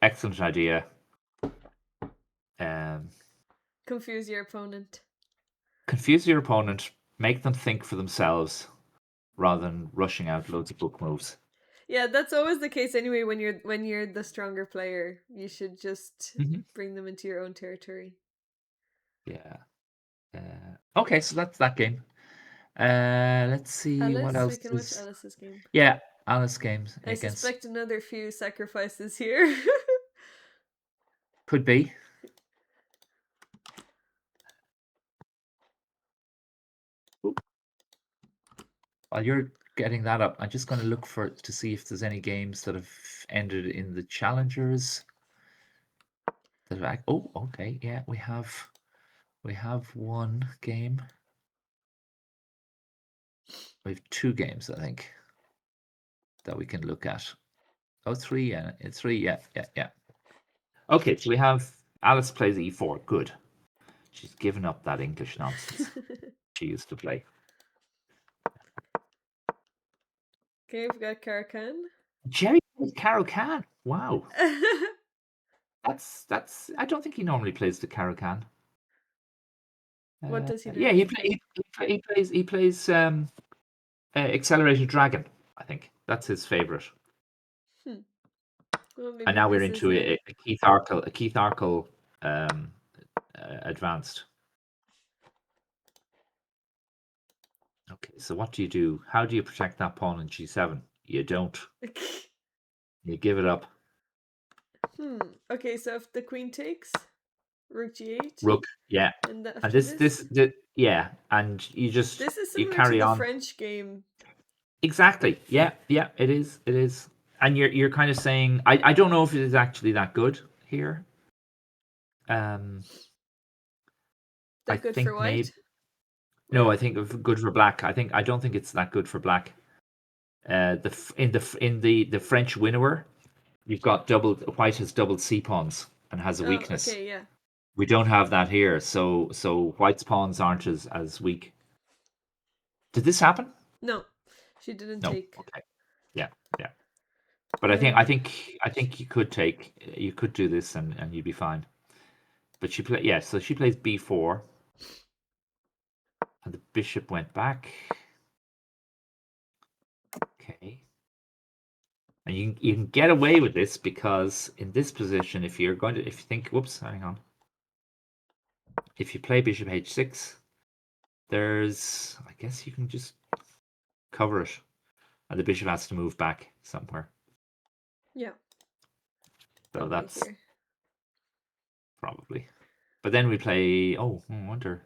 excellent idea.
Confuse your opponent.
Confuse your opponent, make them think for themselves, rather than rushing out loads of book moves.
Yeah, that's always the case anyway when you're the stronger player. You should just bring them into your own territory.
Yeah. Okay, so that's that game. Let's see what
Alice, we
else
can watch
is.
Alice's game.
Yeah, Alice games
I
against
suspect another few sacrifices here.
could be. While you're getting that up, I'm just going to look to see if there's any games that have ended in the challengers. Oh, okay, yeah, we have one game. We have two games, I think, that we can look at. Oh, three, yeah, it's three, yeah. Okay, so we have Alice plays e4. Good. She's given up that English nonsense she used to play.
Okay, we've got Karakan.
Jerry plays Caro-Kann. Wow. That's. I don't think he normally plays the Caro-Kann.
What does he
Yeah,
normally play?
he plays Accelerated Dragon. I think that's his favorite.
Well,
And
maybe
now we're
this is
into
it.
a Keith Arkle advanced. Okay, so what do you do? How do you protect that pawn in g7? You don't. You give it up.
Okay, so if the queen takes, rook g8.
Rook, yeah.
And
And
after this,
yeah, and you
this is
you
similar to
carry
the
on.
French game.
Exactly. Yeah, it is. And you're kind of saying I don't know if it is actually that good here. I
That good for
think maybe
white?
no,
Or
I think good for black. I don't think it's that good for black. In the French winnower, you've got white has doubled c pawns and has a
oh,
weakness.
okay, yeah.
We don't have that here, so white's pawns aren't as weak. Did this happen?
No, she didn't
No.
take.
Okay. Yeah. But
Um,
I think you could do this and you'd be fine. But so she plays b4, and the bishop went back. Okay. And you can get away with this because in this position, if you think, whoops, hang on. If you play bishop h6, I guess you can just cover it, and the bishop has to move back somewhere.
yeah.
So
Probably
that's
here.
probably. But then we play. Oh, I wonder.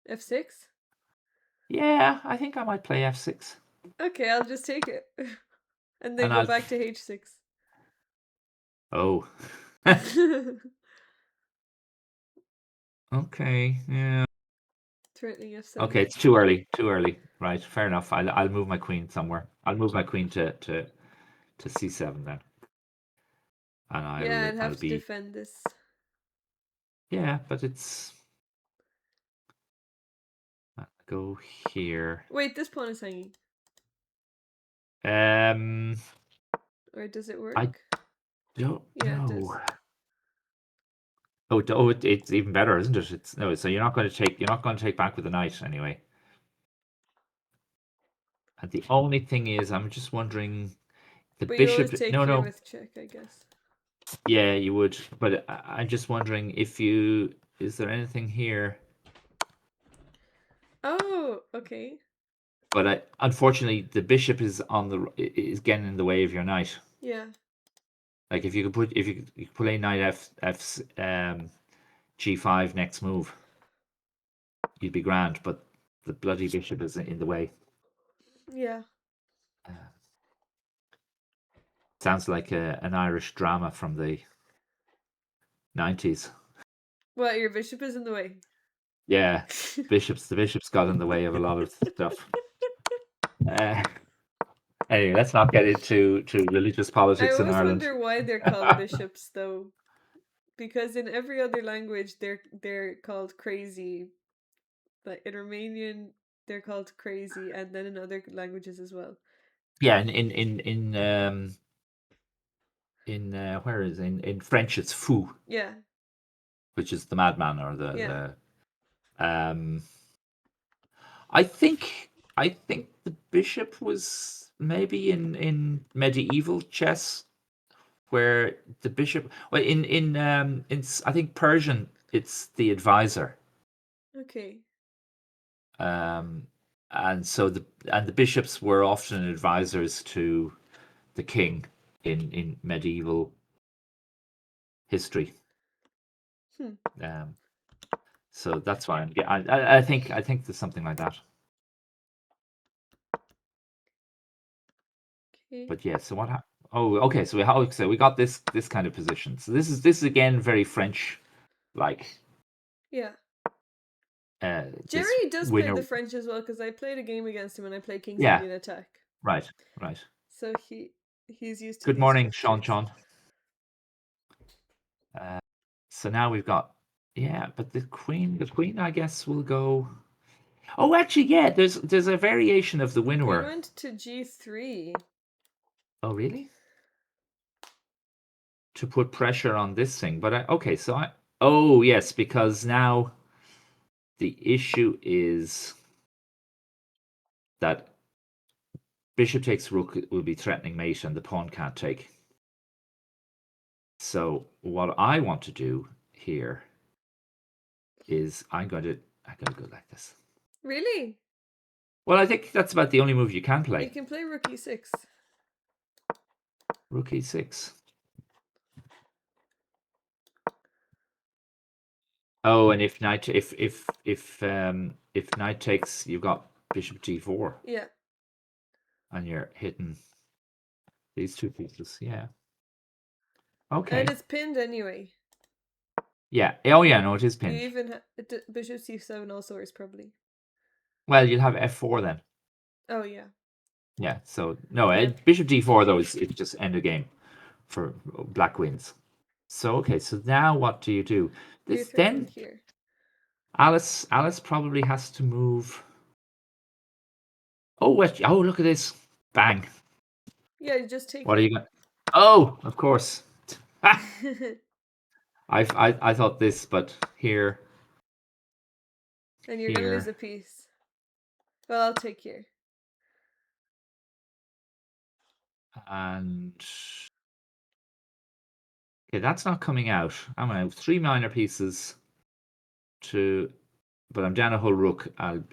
f6?
Yeah, I think I might play f6.
Okay, I'll just take it. And then
And
go
I'll.
back to h6.
Oh. Okay. Yeah.
Threatening f7.
Okay, it's too early. Too early. Right. Fair enough. I'll move my queen somewhere. I'll move my queen to c7 then, and
Yeah, I'd
I'll
have to
be.
defend this.
Yeah, but it's. I'll go here.
Wait, this pawn is hanging.
Um,
Or does it
I
work?
don't
Yeah, it
know.
does.
It's even better, isn't it? It's no. So you're not going to take back with the knight anyway. And the only thing is, I'm just wondering, the
But you always
bishop.
take
No,
here
no.
with check, I guess.
Yeah, you would. But I'm just wondering if you. Is there anything here?
Oh, okay.
But unfortunately, the bishop is getting in the way of your knight.
Yeah.
Like if you could play knight f g5 next move. you'd be grand, but the bloody bishop is in the way.
Yeah.
Uh, sounds like an Irish drama from the 90s.
What, your bishop is in the way?
Yeah, the bishops got in the way of a lot of stuff. Uh, anyway, let's not get into religious
I
politics in
always
Ireland.
wonder why they're called bishops, though, because in every other language they're called crazy. Like in Romanian, they're called crazy, and then in other languages as well.
Yeah, where is in French it's fou,
Yeah,
which is the madman or
yeah.
the I think the bishop was maybe in medieval chess where the bishop well I think Persian it's the advisor.
Okay.
Um and so the bishops were often advisors to the king in medieval history.
Hmm.
Um so that's why I think there's something like that.
Okay.
But yeah, so oh, okay, so we got this kind of position. So this is again very French like
Yeah.
this
Jerry does play
winner.
the French as well because I played a game against him and I played King's
Yeah,
Indian Attack.
right, right.
So he's used to
Good
these
morning, Sean
structures.
John. Uh, so now we've got yeah, but the queen I guess will go. Oh, actually, yeah. There's a variation of the
Queen
winner.
went to G3.
Oh, really? To put pressure on this thing, but okay. So oh yes, because now the issue is that bishop takes rook will be threatening mate, and the pawn can't take. So what I want to do here is I'm going to go like this.
Really?
Well, I think that's about the only move you can
You
play.
can play Rook E6.
Rook e6. Oh, and if knight takes, you've got bishop d4,
Yeah.
and you're hitting these two pieces. Yeah.
And
Okay.
it's pinned anyway.
Yeah. Oh, yeah. No, it is
You
pinned.
even Bishop C7 also is probably.
Well, you'll have f4 then.
Oh yeah.
Yeah. So no,
Yeah.
bishop d4 though is it's just end of game for black wins. So okay. So now what do you do?
You're
This
threatening
then
here.
Alice probably has to move. Oh, oh, look at this! Bang!
Yeah, you just take
What are
it.
you going? Oh, of course. I thought this, but here,
And you're gonna lose
here,
a piece. Well, I'll take here.
and okay, that's not coming out. I'm gonna have 3 minor pieces to, but I'm down a whole rook. I'll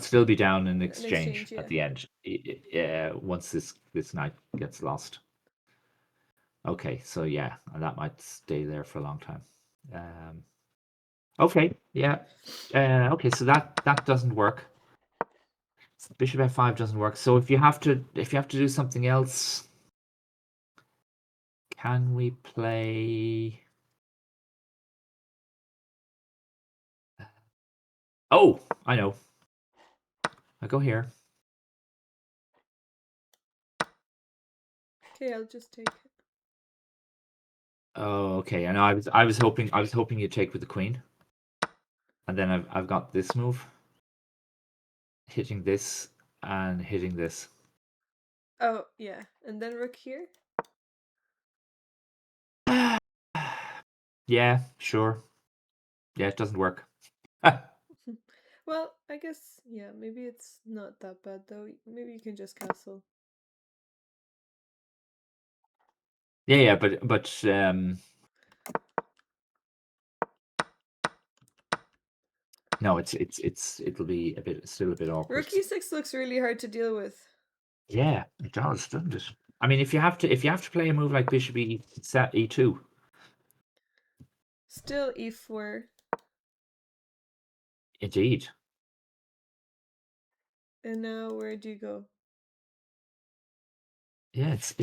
still be down in
An
exchange
exchange,
at
yeah.
the end. Once this knight gets lost. Okay, so yeah, that might stay there for a long time. Okay, yeah. Okay, so that doesn't work. Bishop f5 doesn't work. So if you have to do something else, can we play? Oh, I know. I go here.
Okay, I'll just take it.
Oh, okay. I know. I was hoping you'd take with the queen, and then I've got this move, hitting this and hitting this.
Oh, yeah. And then rook here?
Yeah, sure. Yeah, it doesn't work.
Well, I guess, yeah, maybe it's not that bad though. Maybe you can just castle.
Yeah, but no, it'll be still a bit awkward.
Rook E6 looks really hard to deal with.
Yeah, it does, doesn't it? I mean, if you have to play a move like bishop e2,
Still E4.
Indeed.
And now where'd you go?
Yeah, this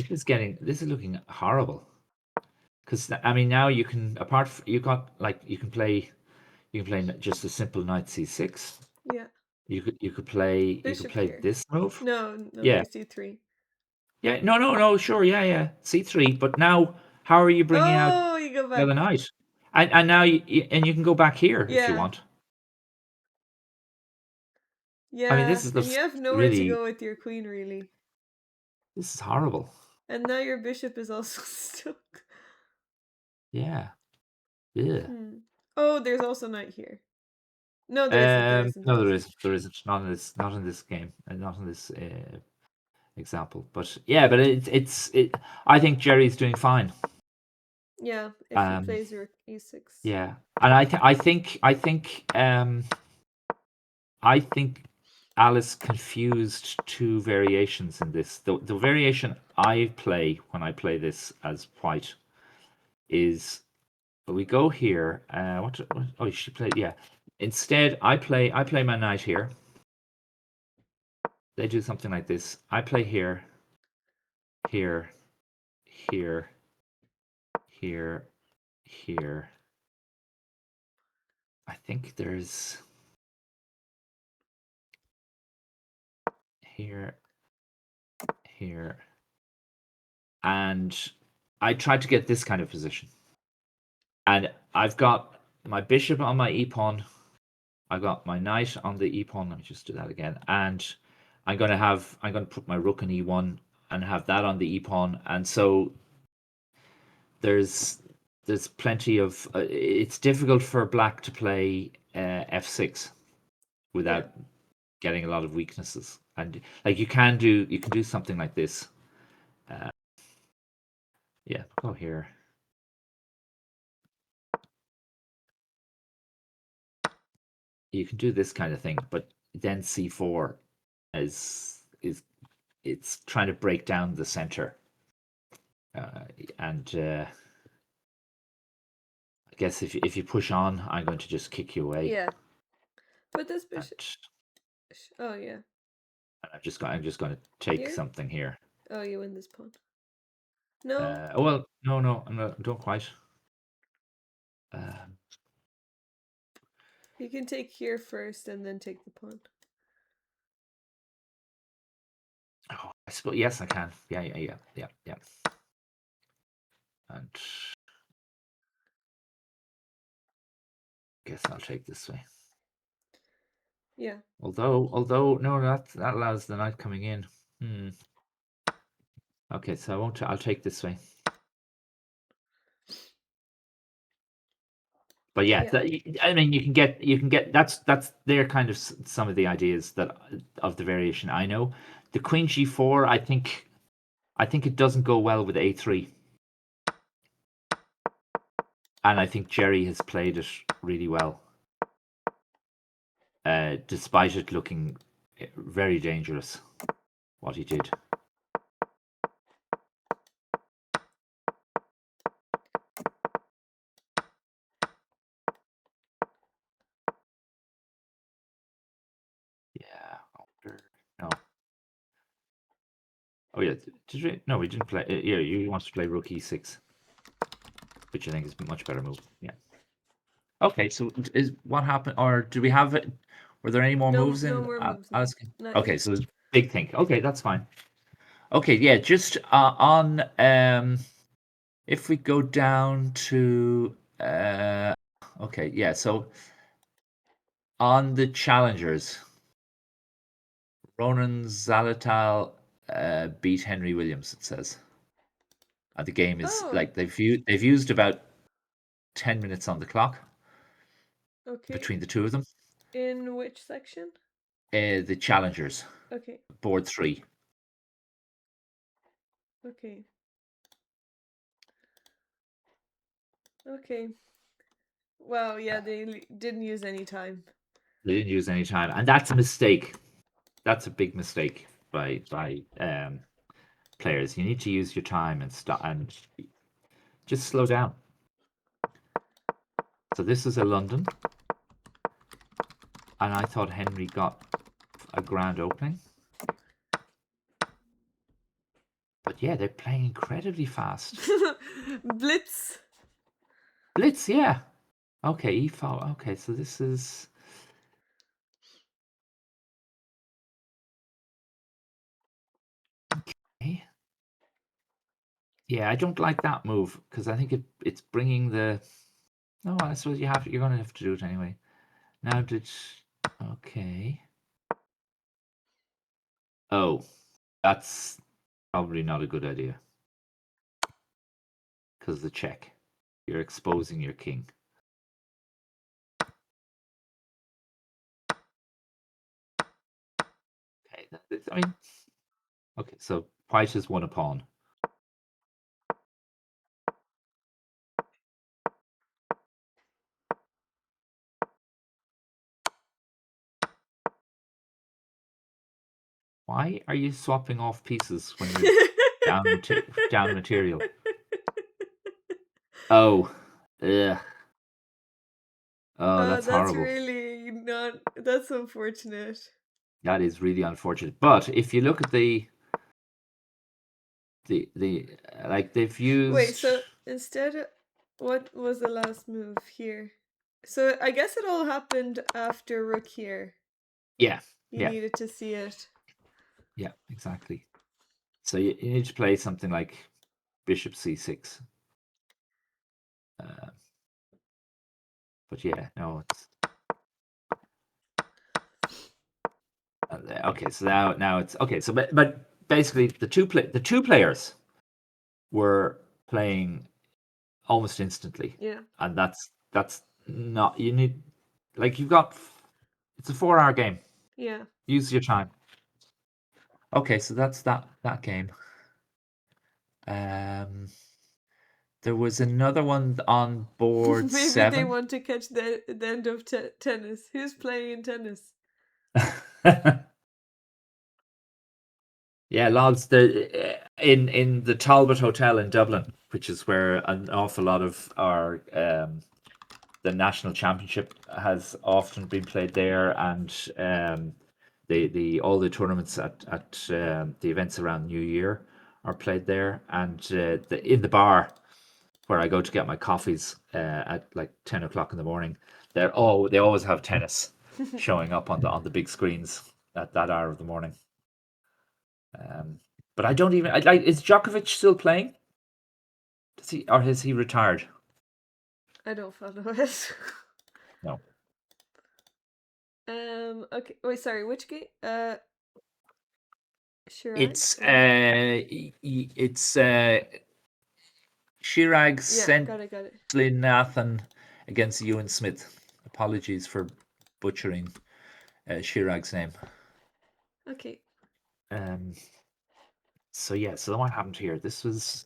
is looking horrible. Because I mean, now you can you got like you can play just a simple knight c6.
Yeah.
You could
Bishop
play
here.
this move.
No,
Yeah,
there's c3.
yeah. No. Sure. Yeah, yeah. c3. But now, how are you bringing out
Oh, you go
the other
back.
knight? And now you can go back here if you
Yeah.
want. I mean,
Yeah. And you
looks
have nowhere to
really.
go with your queen, really.
This is horrible.
And now your bishop is also stuck.
Yeah. Yeah.
Hmm. Oh, there's also knight here. No, there isn't. There isn't.
No,
There isn't.
there isn't. Not in this game, and not in this example. But yeah, but it. I think Jerry's doing fine.
Yeah, if he
Um,
plays rook e6.
yeah, and I think Alice confused two variations in this. The variation I play when I play this as white is we go here. Oh, she played. Yeah. Instead, I play my knight here. They do something like this. I play here, here, here, here, here. I think there's here, here, and I tried to get this kind of position. And I've got my bishop on my e pawn. I've got my knight on the e pawn. Let me just do that again. And I'm going to put my rook on e1 and have that on the e pawn. And so there's plenty of. It's difficult for black to play f6
Yeah.
without getting a lot of weaknesses. And like you can do something like this. Uh, yeah, go here. You can do this kind of thing, but then c4 is it's trying to break down the center, uh, and I guess if you push on, I'm going to just kick you away,
Yeah. But this
and,
bishop. Oh, yeah.
I'm just going to take
Here?
something here.
Oh, you win this pawn. No.
Oh well, no, I'm not, don't quite. Um,
You can take here first and then take the pawn.
oh, I suppose yes, I can. Yeah. And I guess I'll take this way.
Yeah.
Although no, that allows the knight coming in. Okay, so I won't. I'll take this way. But yeah,
Yeah.
I mean, you can get that's their kind of some of the ideas that of the variation I know. The queen g4, I think it doesn't go well with a3, and I think Jerry has played it really well, despite it looking very dangerous. What he did. Yeah. No. Oh yeah. Did we? No, we didn't play. Yeah, you want to play rook e6, which I think is a much better move. Yeah. Okay, so is what happened, or do we have it? Were there any more
No,
moves
no
in
more moves now.
asking?
Not
Okay,
yet.
so it's big thing. Okay, that's fine. Okay, yeah, just on if we go down to okay, yeah, so on the challengers, Ronan Zalatal beat Henry Williams, it says. The game is
Oh,
like they've used about 10 minutes on the clock
okay.
between the two of them.
In which section?
The challengers,
Okay.
board 3.
Okay. Okay. Wow, yeah, they didn't use any time.
They didn't use any time, and that's a mistake. That's a big mistake by players. You need to use your time and stop and just slow down. So this is a London. and I thought Henry got a grand opening. But yeah, they're playing incredibly fast.
Blitz.
Blitz, yeah. Okay, e-foul. Okay, so this is. Okay. Yeah, I don't like that move because I think it's bringing the. No, I suppose you're gonna have to do it anyway. Now did. Okay. Oh, that's probably not a good idea because the check. You're exposing your king. Okay, I mean, okay, so white has won a pawn. Why are you swapping off pieces when you're down material? Oh, ugh. Oh, that's
That's
horrible.
really not. That's unfortunate.
That is really unfortunate. But if you look at the like they've
Wait,
used.
so instead, what was the last move here? So I guess it all happened after rook here.
Yeah,
You
yeah,
needed to see it.
yeah, exactly. So you need to play something like bishop c6. Uh, but yeah, no, it's okay. So now it's okay. So but basically the two players were playing almost instantly,
Yeah.
and that's not you need like you've got it's a 4 hour game.
Yeah.
Use your time. Okay, so that's that game. Um, there was another one on board
Maybe they
7.
want to catch the end of tennis. Who's playing in tennis?
Yeah, lads, in the Talbot Hotel in Dublin, which is where an awful lot of our the national championship has often been played there, and the all the tournaments at the events around New Year are played there, and in the bar where I go to get my coffees at like 10 o'clock in the morning, they always have tennis showing up on the big screens at that hour of the morning. But I don't even I like is Djokovic still playing? Does he or has he retired?
I don't follow it.
No.
Okay. Wait. Sorry. Which game? Chirac
It's
or
it's Chirag
yeah.
sent
Got it. Got it.
Nathan against Ewan Smith. Apologies for butchering Chirag's name.
Okay.
Um, so yeah, so what happened here? This was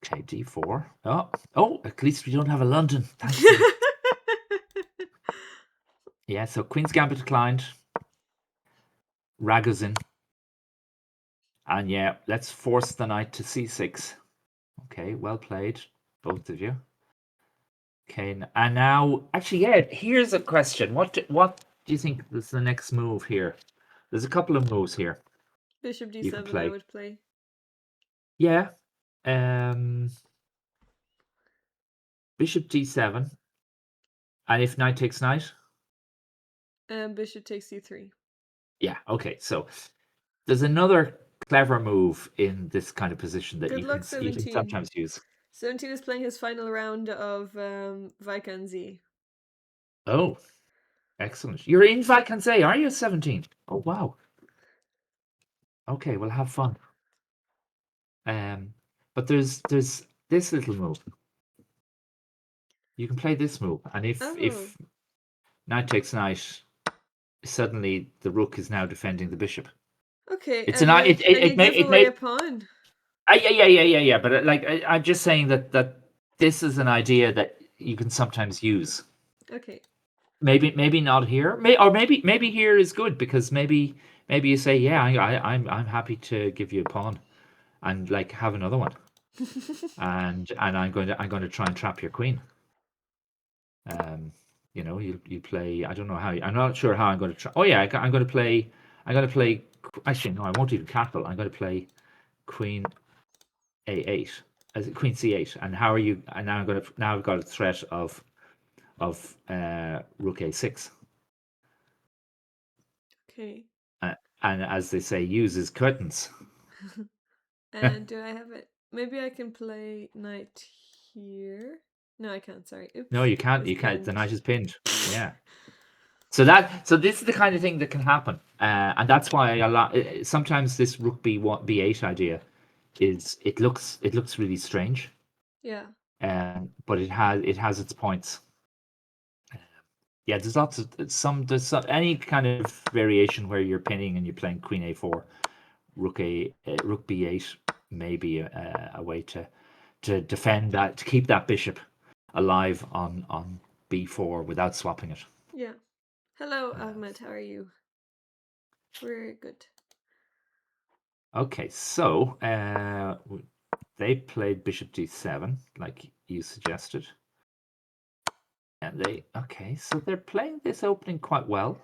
okay, d4. Oh, at least we don't have a London, thankfully. Yeah, so Queen's Gambit declined. Ragozin. And yeah, let's force the knight to c6. Okay, well played, both of you. Okay, and now, actually, yeah, here's a question. What do you think is the next move here? There's a couple of moves here
Bishop
you can
d7. I
play.
would play.
Yeah, bishop d7, and if knight takes knight,
And bishop takes c3.
yeah, okay. So there's another clever move in this kind of position that
Good luck,
you can
17.
sometimes use.
17 is playing his final round of Vikanzi.
Oh, excellent! You're in Vacanze, are you? 17. Oh wow. Okay, well have fun. But there's this little move. You can play this move, and
Oh,
if knight takes knight, suddenly the rook is now defending the bishop.
okay.
It's an
And you give
it
away a
may
pawn.
yeah. But like I'm just saying that this is an idea that you can sometimes use.
Okay.
Maybe not here, maybe here is good because maybe you say yeah I'm happy to give you a pawn and like have another one and I'm going to try and trap your queen. You know, you play. I don't know how. I'm not sure how I'm going to try. Oh yeah, I'm going to play. I'm going to play. Actually, no, I won't even castle. I'm going to play Queen A8 as Queen C8. And how are you? And now I'm going to. Now I've got a threat of Rook A6.
Okay.
And as they say, uses curtains.
And do I have it? Maybe I can play knight here. No, I can't. Sorry.
No,
Oops.
you can't.
It's
You can't. The
pinned.
knight is pinned. Yeah. So this is the kind of thing that can happen, and that's why a lot. Sometimes this Rook B8 idea is it looks really strange,
Yeah.
but it has its points. Yeah, there's lots of any kind of variation where you're pinning and you're playing Queen A4, Rook B8 may be a way to defend that, to keep that bishop alive on B4 without swapping it.
Yeah. Hello, Ahmed. How are you? We're good.
Okay, so they played bishop d7 like you suggested, and so they're playing this opening quite well.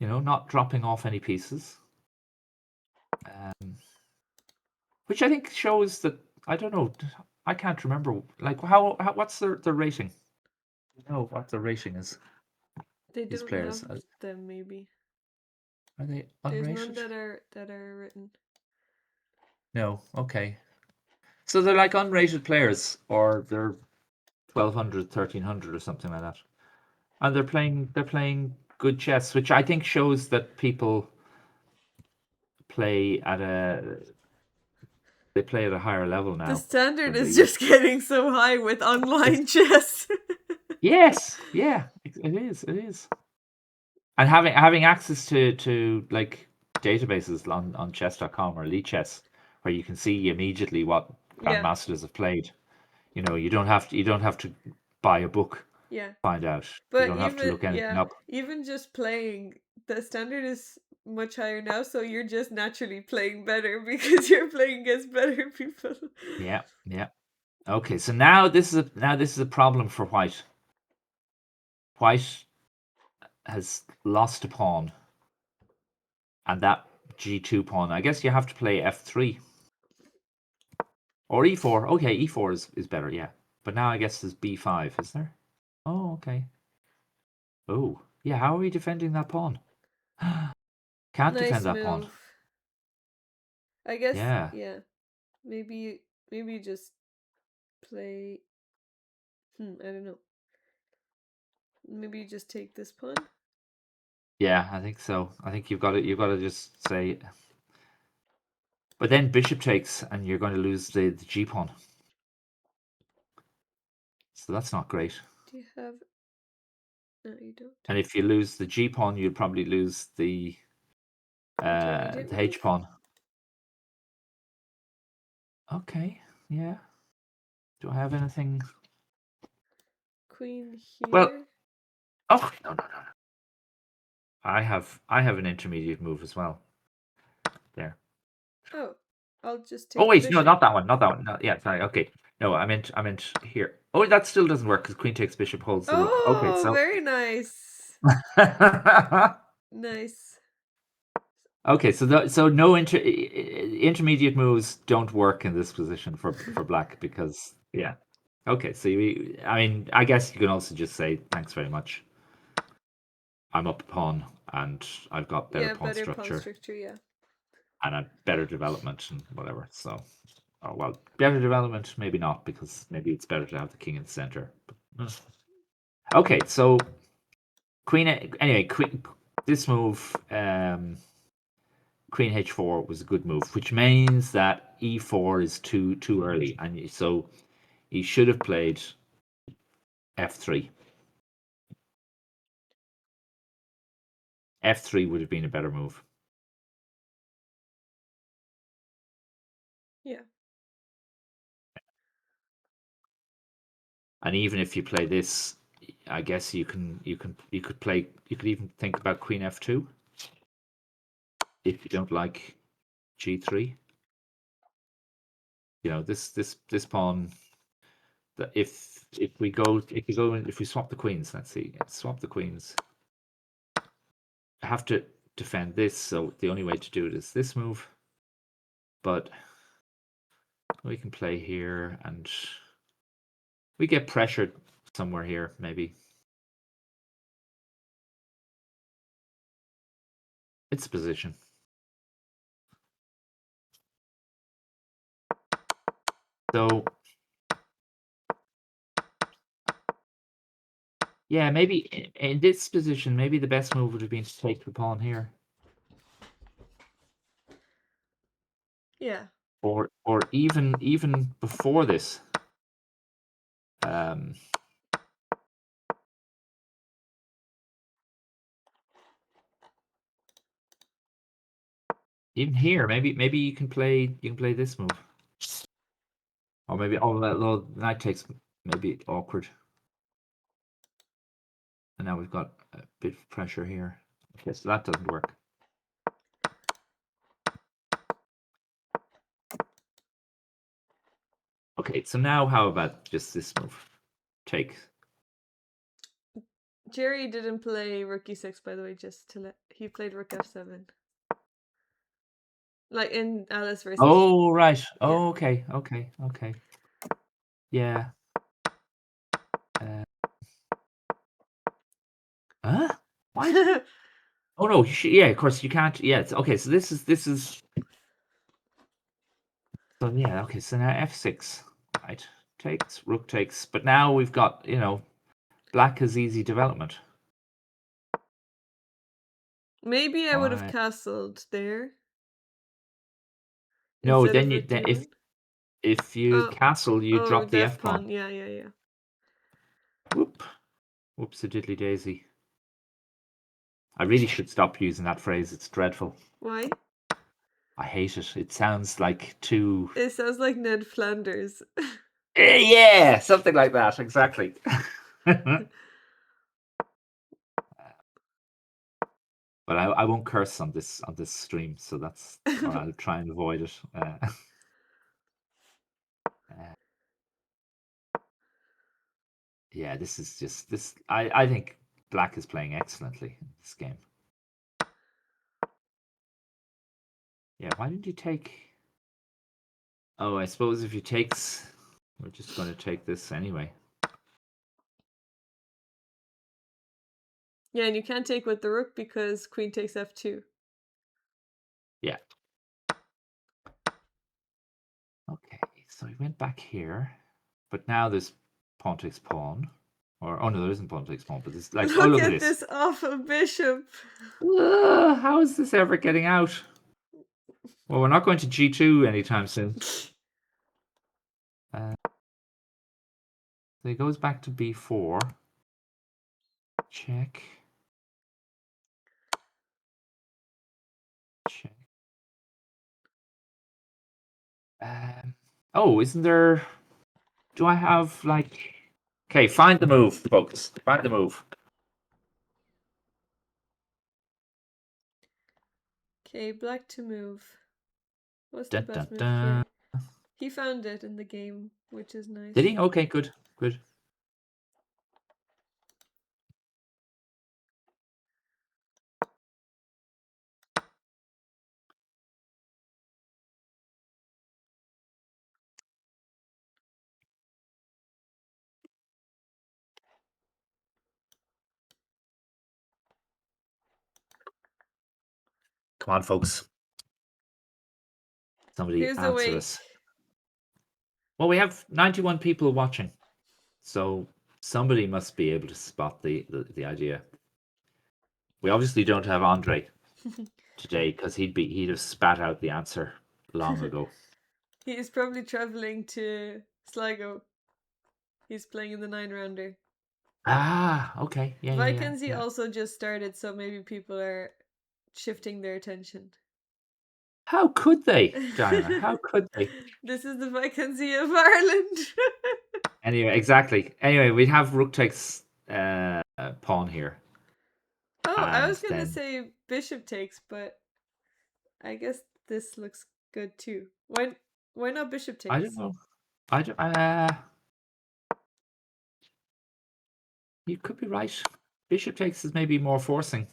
You know, not dropping off any pieces, um, which I think shows that I don't know. I can't remember like how what's the rating? You know what the rating is?
They
These
don't have
players
them. Maybe
are they
there's none
unrated?
that are written.
No. Okay. So they're like unrated players, or they're 1200, 1300, or something like that. And they're playing good chess, which I think shows that people play at a they play at a higher level
The
now
standard
than they
is
used
just
to.
getting so high with
It's
online chess.
yes, yeah, it is. And having access to like databases on chess.com or Elite Chess, where you can see immediately what
Yeah.
grandmasters have played. You know, you don't have to buy a book
Yeah.
to find out. You
But
don't have to
even
look anything
yeah,
up.
even just playing, the standard is much higher now, so you're just naturally playing better because you're playing against better people.
Yeah, yeah. Okay, so now this is a problem for White. White has lost a pawn, and that G2 pawn. I guess you have to play F3 or E4. Okay, E4 is better, yeah. But now I guess there's B5, is there? Oh, okay. Oh, yeah. How are we defending that pawn? Can't defend
Nice
that pawn.
move. I guess
Yeah,
yeah. Maybe just play I don't know. Maybe you just take this pawn.
yeah. I think so. I think you've got to just say. But then bishop takes, and you're going to lose the G pawn. So that's not great.
Do you have no you don't.
And if you lose the G pawn, you'll probably lose the
Intermediate
the
move?
H pawn. Okay, yeah. Do I have anything?
Queen
Well,
here.
oh no. I have an intermediate move as well. There.
Oh, I'll just
Oh
take the
wait, no,
bishop.
not that one. Not that one. No, yeah, sorry. Okay. No, I meant here. Oh, that still doesn't work because queen takes bishop holds the rook. Okay,
Oh,
so
very nice. Nice.
okay, so no intermediate moves don't work in this position for black because yeah. Okay, so I mean, I guess you can also just say thanks very much. I'm up a pawn and I've got better
Yeah,
pawn
better pawn
structure
structure, yeah.
and a better development and whatever. So, oh well, better development maybe not because maybe it's better to have the king in the center. Okay, so anyway, queen. This move, queen h4 was a good move, which means that e4 is too early, and so he should have played f3. F3 would have been a better move.
Yeah.
And even if you play this, I guess you could even think about queen f2 if you don't like g3. You know, this pawn if we swap the queens, let's see, swap the queens. I have to defend this, so the only way to do it is this move. But we can play here, and we get pressured somewhere here, maybe. It's a position. So yeah, maybe in this position, maybe the best move would have been to take the pawn here.
Yeah.
Or even before this. Even here, maybe you can play this move. Or maybe the knight takes, maybe awkward. And now we've got a bit of pressure here. Okay, so that doesn't work. Okay, so now how about just this move? Take.
Jerry didn't play rook e6, by the way, just to let he played rook f7. Like in Alice versus
Oh, right.
yeah.
Oh, okay. Yeah. Huh? What? Oh no, yeah, of course you can't. Yeah, it's okay. So this is. So yeah, okay. So now f6, right? Takes, rook takes. But now we've got, black has easy development.
Maybe I would have
Why?
castled there
No,
instead
then
of
you
rook
then
d1.
if you
Oh,
castle, you
oh,
drop the
def
f pawn.
pawn. Yeah.
Whoop, whoops, a diddly daisy. I really should stop using that phrase. It's dreadful.
Why?
I hate it. It sounds like too.
It sounds like Ned Flanders.
Yeah, something like that. Exactly. But I won't curse on this stream, so that's, or I'll try and avoid it. Uh, yeah, this is just this. I think black is playing excellently in this game. Yeah, why didn't you take? Oh, I suppose if you takes, we're just going to take this anyway.
Yeah, and you can't take with the rook because queen takes f2.
Yeah. Okay, so we went back here, but now there's pawn takes pawn, or oh no, there isn't pawn takes pawn, but it's like, oh
Look
look at
at
this.
this awful bishop.
How is this ever getting out? Well, we're not going to g2 anytime soon. So he goes back to b4. Check. Check. Oh, isn't there? Do I have like? Okay, find the move, folks. Find the move.
Okay, black to move. What's the
Dun, dun,
best move
dun.
for? He found it in the game, which is
Did
nice.
he? Okay, good, good. Come on, folks. Somebody
Who's
answer
awake?
us. Well, we have 91 people watching, so somebody must be able to spot the idea. We obviously don't have Andre today because he'd have spat out the answer long ago.
He's probably traveling to Sligo. He's playing in the 9 rounder.
Ah, okay.
Vacancy
Yeah.
also just started, so maybe people are shifting their attention.
How could they, Diana? How could they?
This is the vacancy of Ireland.
Anyway, exactly. Anyway, we'd have rook takes pawn here,
Oh, I
and
was gonna
then
say bishop takes, but I guess this looks good too. Why not bishop
I don't
takes?
know. I don't. You could be right. Bishop takes is maybe more forcing.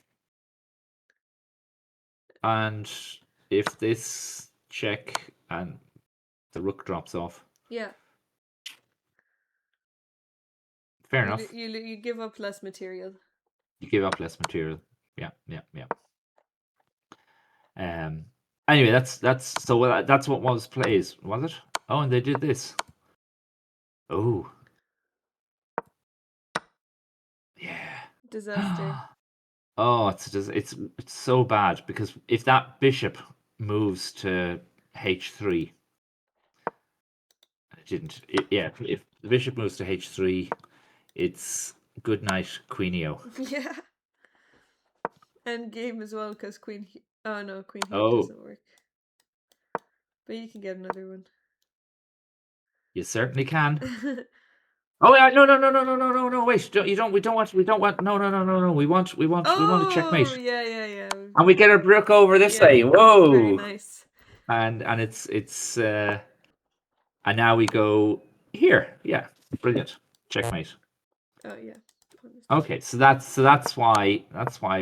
And if this check and the rook drops off,
Yeah.
fair
You
enough.
you give up less material.
You give up less material. Yeah, yeah, yeah. Um. Anyway, that's so that's what was plays, was it? Oh, and they did this. Oh,
Disaster.
yeah. Oh, it's so bad because if that bishop moves to h3, it didn't. Yeah, if the bishop moves to h3, it's good night, Queenio.
Yeah. And game as well, because oh no, queen here
Oh,
doesn't work. But you can get another one.
you certainly can. Oh yeah, no, no, no, no, no, no, no, no. Wait, don't, you don't. We don't want. No, no, no, no, no. We want a
Oh
checkmate,
yeah, yeah, yeah.
and we get our rook over this
Yeah.
way.
Very
Whoa,
nice.
and it's and now we go here. Yeah, brilliant. Checkmate.
Oh yeah.
Okay, so that's why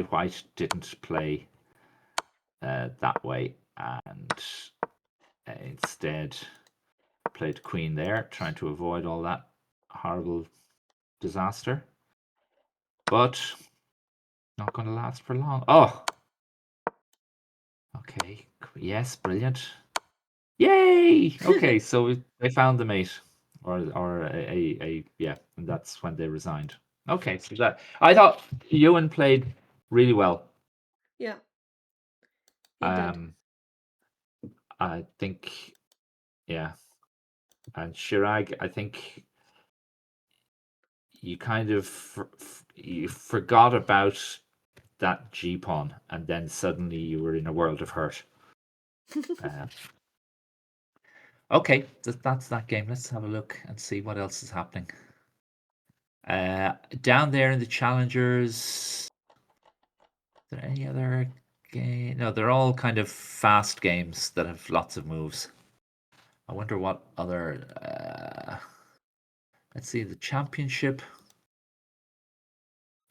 White didn't play that way, and instead played Queen there, trying to avoid all that horrible disaster. But not going to last for long. Oh, okay. Yes, brilliant. Yay! Okay, so they found the mate, or a yeah, and that's when they resigned. Okay, so that I thought Ewan played really well.
Yeah, he did.
Um, I think yeah, and Chirag, I think you kind of you forgot about that G pawn, and then suddenly you were in a world of hurt. Uh, okay, that's that game. Let's have a look and see what else is happening. Down there in the challengers, is there any other game? No, they're all kind of fast games that have lots of moves. I wonder what other. Let's see the championship.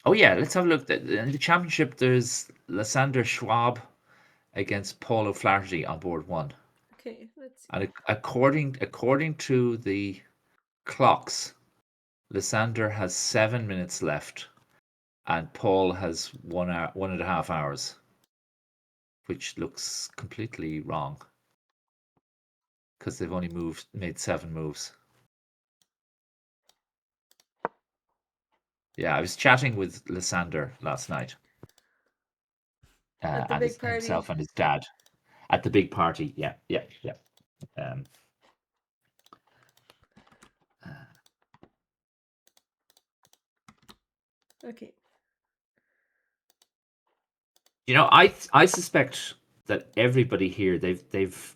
Oh yeah, let's have a look. In the championship, there's Lysander Schwab against Paul O'Flaherty on board one.
Okay, let's see.
And according to the clocks, Lysander has 7 minutes left, and Paul has 1 hour, 1.5 hours, which looks completely wrong because they've only made 7 moves. Yeah, I was chatting with Lysander last night,
At the
and
big
himself
party.
and his dad at the big party. Yeah, yeah, yeah. Um,
Okay.
I suspect that everybody here they've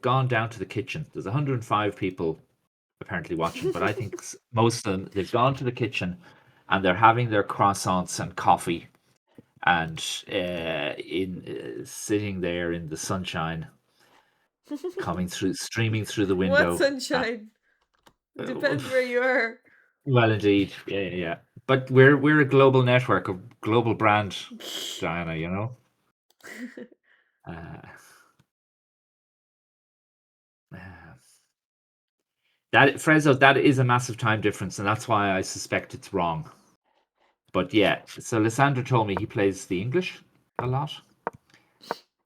gone down to the kitchen. There's 105 people apparently watching, but I think most of them they've gone to the kitchen and they're having their croissants and coffee and in sitting there in the sunshine, streaming through the
What
window.
sunshine?
Uh,
Depends where you are.
well, indeed, yeah, yeah, yeah. But we're a global network, a global brand, Diana. You know. Uh, uh, that Frezzo, that is a massive time difference, and that's why I suspect it's wrong. But yeah, so Lysander told me he plays the English a lot,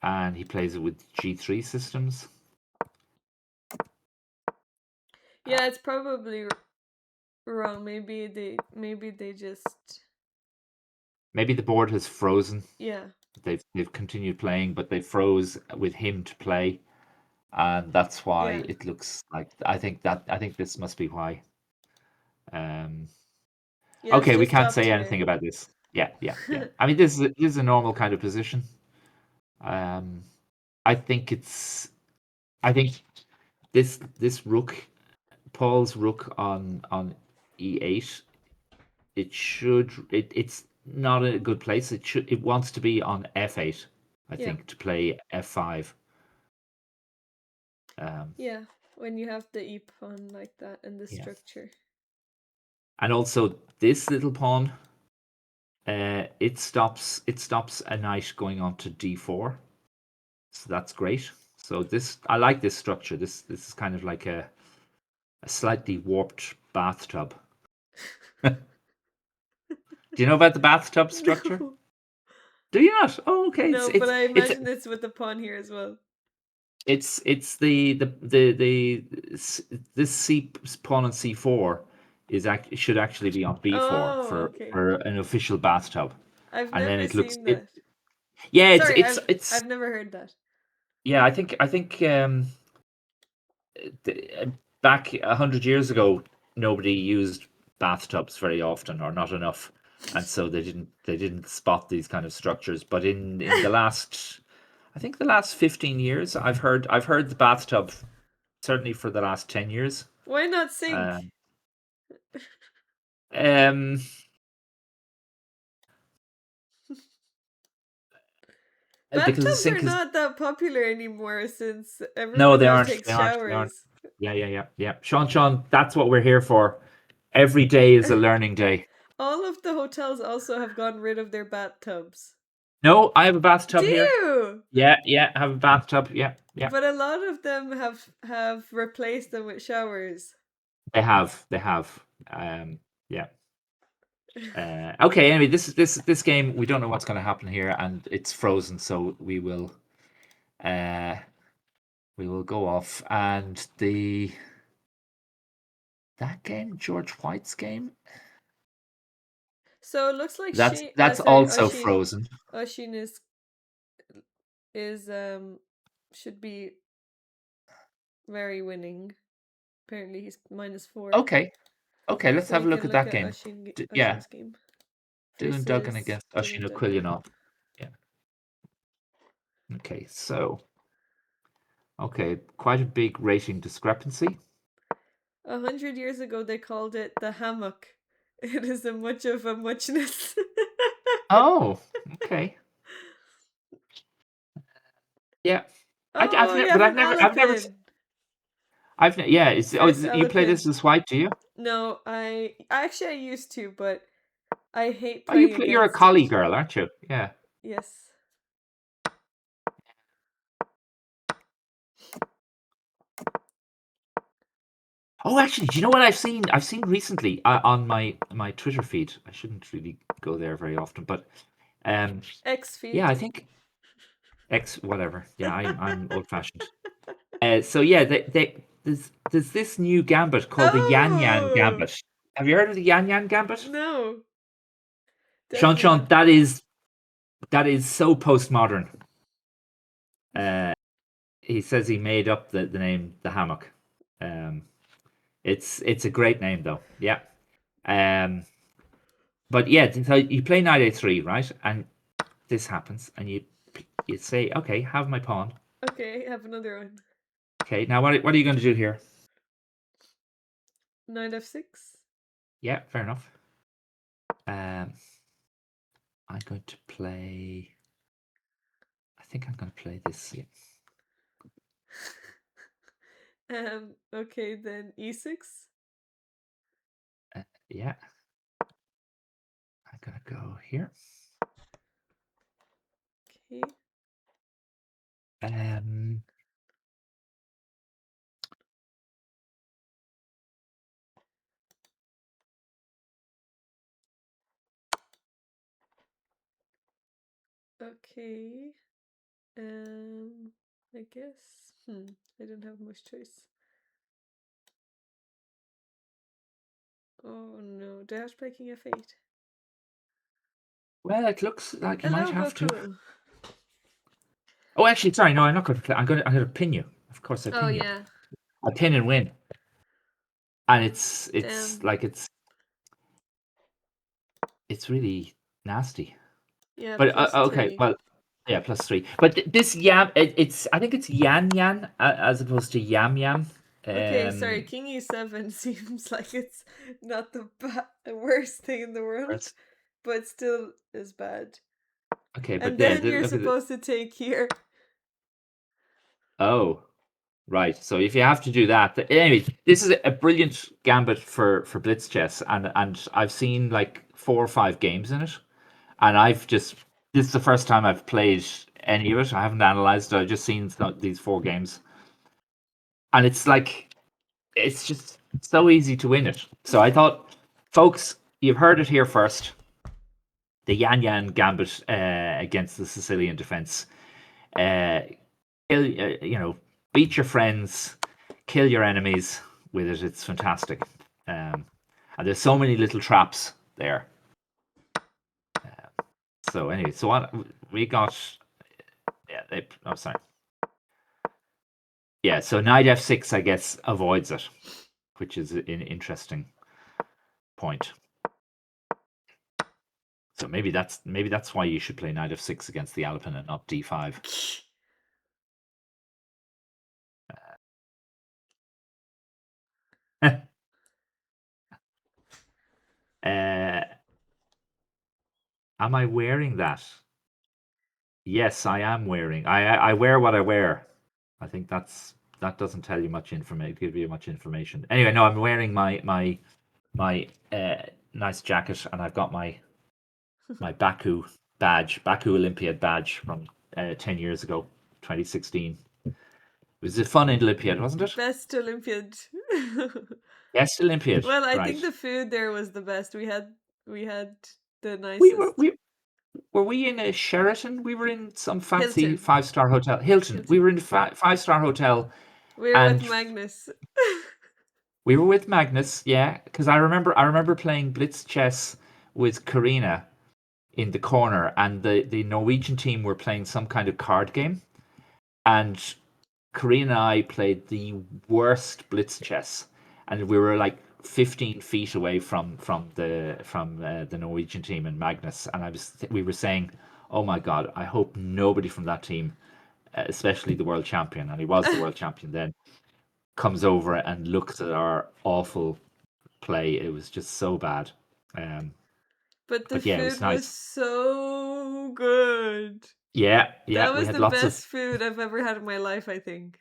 and he plays it with G3 systems.
Yeah, it's probably wrong. Maybe they just
Maybe the board has frozen.
yeah.
They've continued playing, but they froze with him to play, and that's why
Yeah.
it looks like. I think this must be why. Um,
Yeah, it's
okay, we
just
can't
top
say
tier.
anything about this. Yeah, yeah, yeah. I mean, this is a normal kind of position. Um, I think it's. I think this rook, Paul's rook on e8. It's not a good place. It wants to be on f8. I
Yeah.
think to play f5. Um,
Yeah. When you have the e pawn like that and the
yeah.
structure.
And also this little pawn, it stops a knight going on to d4. So that's great. So this I like this structure. This is kind of like a slightly warped bathtub. Do you know about the bathtub structure?
No.
Do you not? Oh, okay. It's
No, but
it's
I
it's
imagine it's with the pawn here as well.
it's the this c pawn on c4 should actually be on b4
Oh,
for
okay.
for an official bathtub,
I've
and then
never
it looks
seen
it
that.
yeah
Sorry,
it's
I've never heard that.
yeah I think the, back 100 years ago nobody used bathtubs very often or not enough, and so they didn't spot these kind of structures. But in the last, I think the last 15 years, I've heard the bathtub certainly for the last 10 years.
Why not sink?
Um, um, because the
Bathtubs are
sink is
not that popular anymore since
no,
everyone
they
now
aren't. They
takes
aren't. They aren't.
showers.
Yeah, yeah, yeah, yeah. Sean, that's what we're here for. Every day is a learning day.
All of the hotels also have gotten rid of their bathtubs.
No, I have a
Do
bathtub here.
you?
Yeah, yeah, I have a bathtub. Yeah, yeah.
But a lot of them have replaced them with showers.
They have. They have. Yeah. Okay. Anyway, this game, we don't know what's going to happen here, and it's frozen, so uh, we will go off. And that game, George White's game,
So it looks like
that's
she
that's
sorry,
also frozen.
Oshin is should be very winning. Apparently he's -4.
Okay. Okay. Let's
So
have
we
a look
can
at
look
that
at
game. Yeah,
Oshin's game
Dylan Duggan
versus
against
Dylan
Oshino
Duggan.
Quillanov. Yeah. Okay. So, okay, quite a big rating discrepancy.
100 years ago, they called it the hammock. It is a much of a muchness.
Oh, okay. Yeah.
Oh, you
But
have an
I've never,
Alapin.
yeah.
First
You play
Alapin.
this as white, do you?
No, I used to, but I hate
Oh, you
playing
play. You're a
against it.
collie girl, aren't you? Yeah.
Yes.
Oh, actually, do you know what I've seen? I've seen recently on my Twitter feed. I shouldn't really go there very often, but um,
X
yeah,
feed.
I think X whatever. Yeah, I'm old fashioned. So yeah, there's this new gambit called the Yan Yan
Oh
Gambit. Have you heard of the Yan Yan Gambit?
no, definitely
Sean,
not.
that is so postmodern. He says he made up the name the hammock. Um, it's a great name though. Yeah. Um, but yeah, so you play knight a3, right? And this happens, and you say, okay, have my pawn.
Okay, have another one.
Okay, now what are you going to do here?
Knight f6.
Yeah, fair enough. Um, I'm going to play. I think I'm going to play this. Yeah.
Okay, then e6.
Yeah, I'm going to go here.
Okay.
Um,
Okay. I guess. I don't have much choice. Oh no, do I have to play king f8?
well, it looks like you might
Hello,
have to.
Goku.
Oh, actually, sorry, no, I'm not going to play. I'm going to pin you. Of course, I
Oh
pin you.
yeah.
I pin and win, and it's
Damn.
like it's really nasty.
Yeah,
But
plus
okay,
three.
well, yeah, +3. But this yam, it's I think it's yan yan as opposed to yam yam.
Okay, sorry,
Um,
king e7 seems like it's not the worst thing in the world, but still is bad.
okay, but
And
yeah,
then you're
look at it.
supposed to take here.
Oh. Right. So if you have to do that, anyway, this is a brilliant gambit for blitz chess, and I've seen like 4 or 5 games in it, and I've just this is the first time I've played any of it. I haven't analyzed it. I've just seen these 4 games, and it's like it's just so easy to win it. So I thought, folks, you've heard it here first. The Yan Yan gambit against the Sicilian defense. Uh, you know, beat your friends, kill your enemies with it. It's fantastic. Um, and there's so many little traps there. So anyway, so what we got? Yeah, oh, sorry. Yeah, so knight f6, I guess, avoids it, which is an interesting point. So maybe that's why you should play knight f6 against the Alpine and not d5. Am I wearing that? Yes, I am wearing. I wear what I wear. I think that doesn't tell you much information. Give you much information. Anyway, no, I'm wearing my nice jacket, and I've got my Baku Olympiad badge from 10 years ago, 2016. It was a fun Olympiad, wasn't it?
Best Olympiad.
Best Olympiad,
Well, I
right?
think the food there was the best. We had the
We were
nicest.
we were we in a Sheraton? We were in some fancy
Hilton.
5-star hotel, Hilton. We
Hilton.
were in a 5-star hotel,
We were with
and
Magnus.
we were with Magnus, yeah, because I remember playing blitz chess with Karina in the corner, and the Norwegian team were playing some kind of card game, and Karina and I played the worst blitz chess, and we were like 15 feet away from the Norwegian team and Magnus, and we were saying, "Oh my God, I hope nobody from that team, especially the world champion, and he was the world champion then, comes over and looks at our awful play." It was just so bad. Um,
But the
but yeah, it
food
was
was
nice.
so good.
Yeah,
That
yeah, we
was
had
the
lots of
best food I've ever had in my life, I think.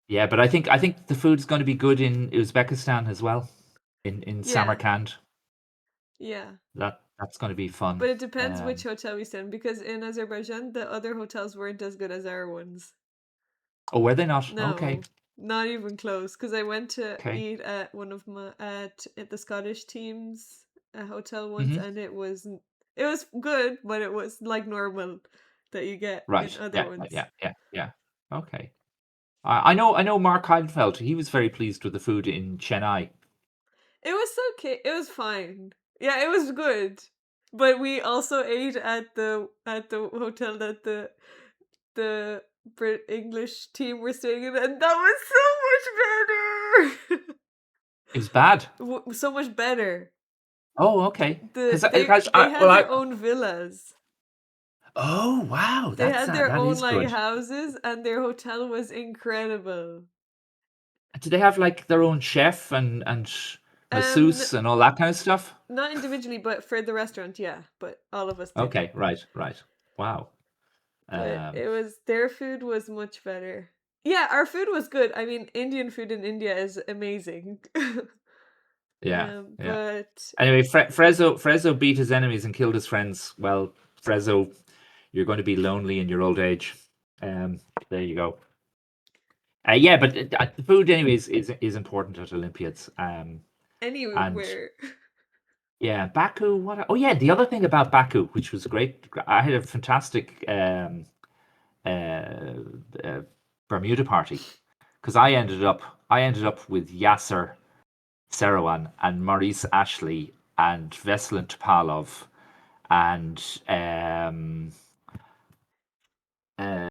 yeah, but I think the food's going to be good in Uzbekistan as well, in
Yeah,
Samarkand.
yeah.
That's going to be fun.
But it depends which
Um,
hotel we stay in because in Azerbaijan, the other hotels weren't as good as our ones.
oh, were they not? Okay,
No, not even close. Because I went to
okay.
eat at one of my at the Scottish team's hotel once,
Hmm.
and it was good, but it was like normal that you get in
Right.
other
Yeah,
ones.
yeah, yeah, yeah. Okay. I know Mark Heinfeld. He was very pleased with the food in Chennai.
It was okay. It was fine. Yeah, it was good. But we also ate at the hotel that the English team were staying in, and that was so much better.
It was bad.
So much better.
Oh, okay.
The
Because
they had their own villas.
oh wow,
They
that's
had their
that
own
is
like
good.
houses, and their hotel was incredible.
Do they have like their own chef and
N-
masseuse and all that kind of stuff?
Not individually, but for the restaurant, yeah. But all of us did.
Okay, right, right. Wow.
But
Um,
it was their food was much better. Yeah, our food was good. I mean, Indian food in India is amazing.
yeah, yeah.
But
Anyway, Frezzo beat his enemies and killed his friends. Well, Frezzo, you're going to be lonely in your old age. Um, there you go. Yeah, but the food, anyways, is important at Olympiads. And
anywhere.
yeah, Baku. Oh yeah, the other thing about Baku, which was great, I had a fantastic uh, uh, Bermuda party because I ended up with Yasser Serowan and Maurice Ashley and Veselin Topalov and uh,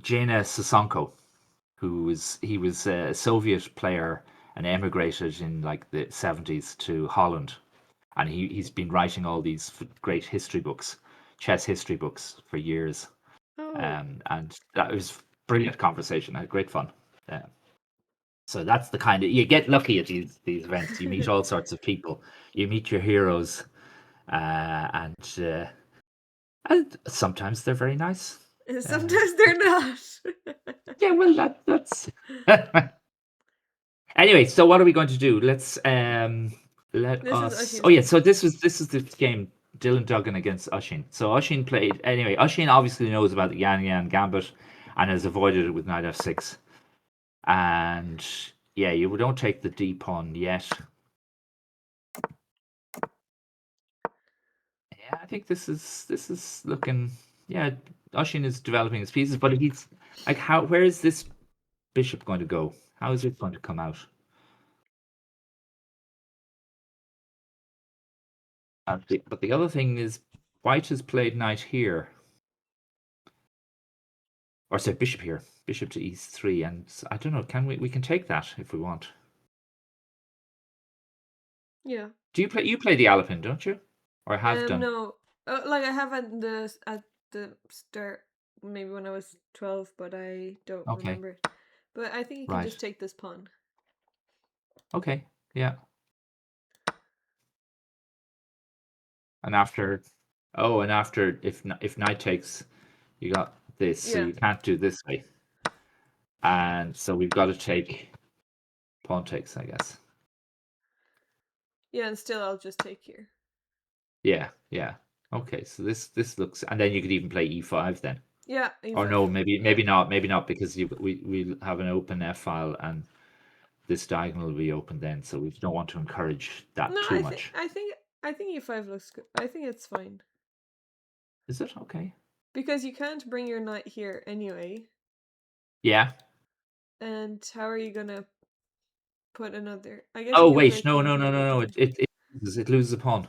Jana Sasonko, he was a Soviet player and emigrated in like the 70s to Holland, and he's been writing all these great history books, chess history books for years.
Oh.
And that was brilliant conversation. I had great fun. Um, so that's the kind of you get lucky at these events. You meet all sorts of people. You meet your heroes, and sometimes they're very nice.
Sometimes they're not.
Yeah, well, that's. Anyway, so what are we going to do? Let's let
This is
us. Oh
Oshin's
yeah,
turn.
so this is the game. Dylan Duggan against Oshin. So Oshin played anyway. Oshin obviously knows about the Yan Yan Gambit and has avoided it with knight f6. And yeah, you don't take the d pawn yet. Yeah, I think this is looking. Yeah, Oshin is developing his pieces, but he's like, how? Where is this bishop going to go? How is it going to come out? But the other thing is, White has played knight here, or say bishop here, bishop to e3, and I don't know. Can we can take that if we want?
Yeah.
Do you play? You play the Alpin, don't you? Or have done?
No. Like I have at the start, maybe when I was 12, but I don't
Okay,
remember it. But I think you can
right.
just take this pawn.
Okay, yeah. And after, oh, and after if knight takes, you got this, so
Yeah.
you can't do this way, and so we've got to take pawn takes, I guess.
Yeah, and still I'll just take here.
Yeah, yeah. Okay, so this looks, and then you could even play e5 then.
Yeah,
Or
e5.
no, maybe not because we'll have an open f file and this diagonal will be open then, so we don't want to encourage
No,
that too much.
I think e5 looks good. I think it's fine.
Is it okay?
Because you can't bring your knight here anyway.
Yeah.
And how are you gonna put another? I guess you
Oh
can
wait,
break
no,
in
no, no,
here, but
no, no.
then
It loses a pawn,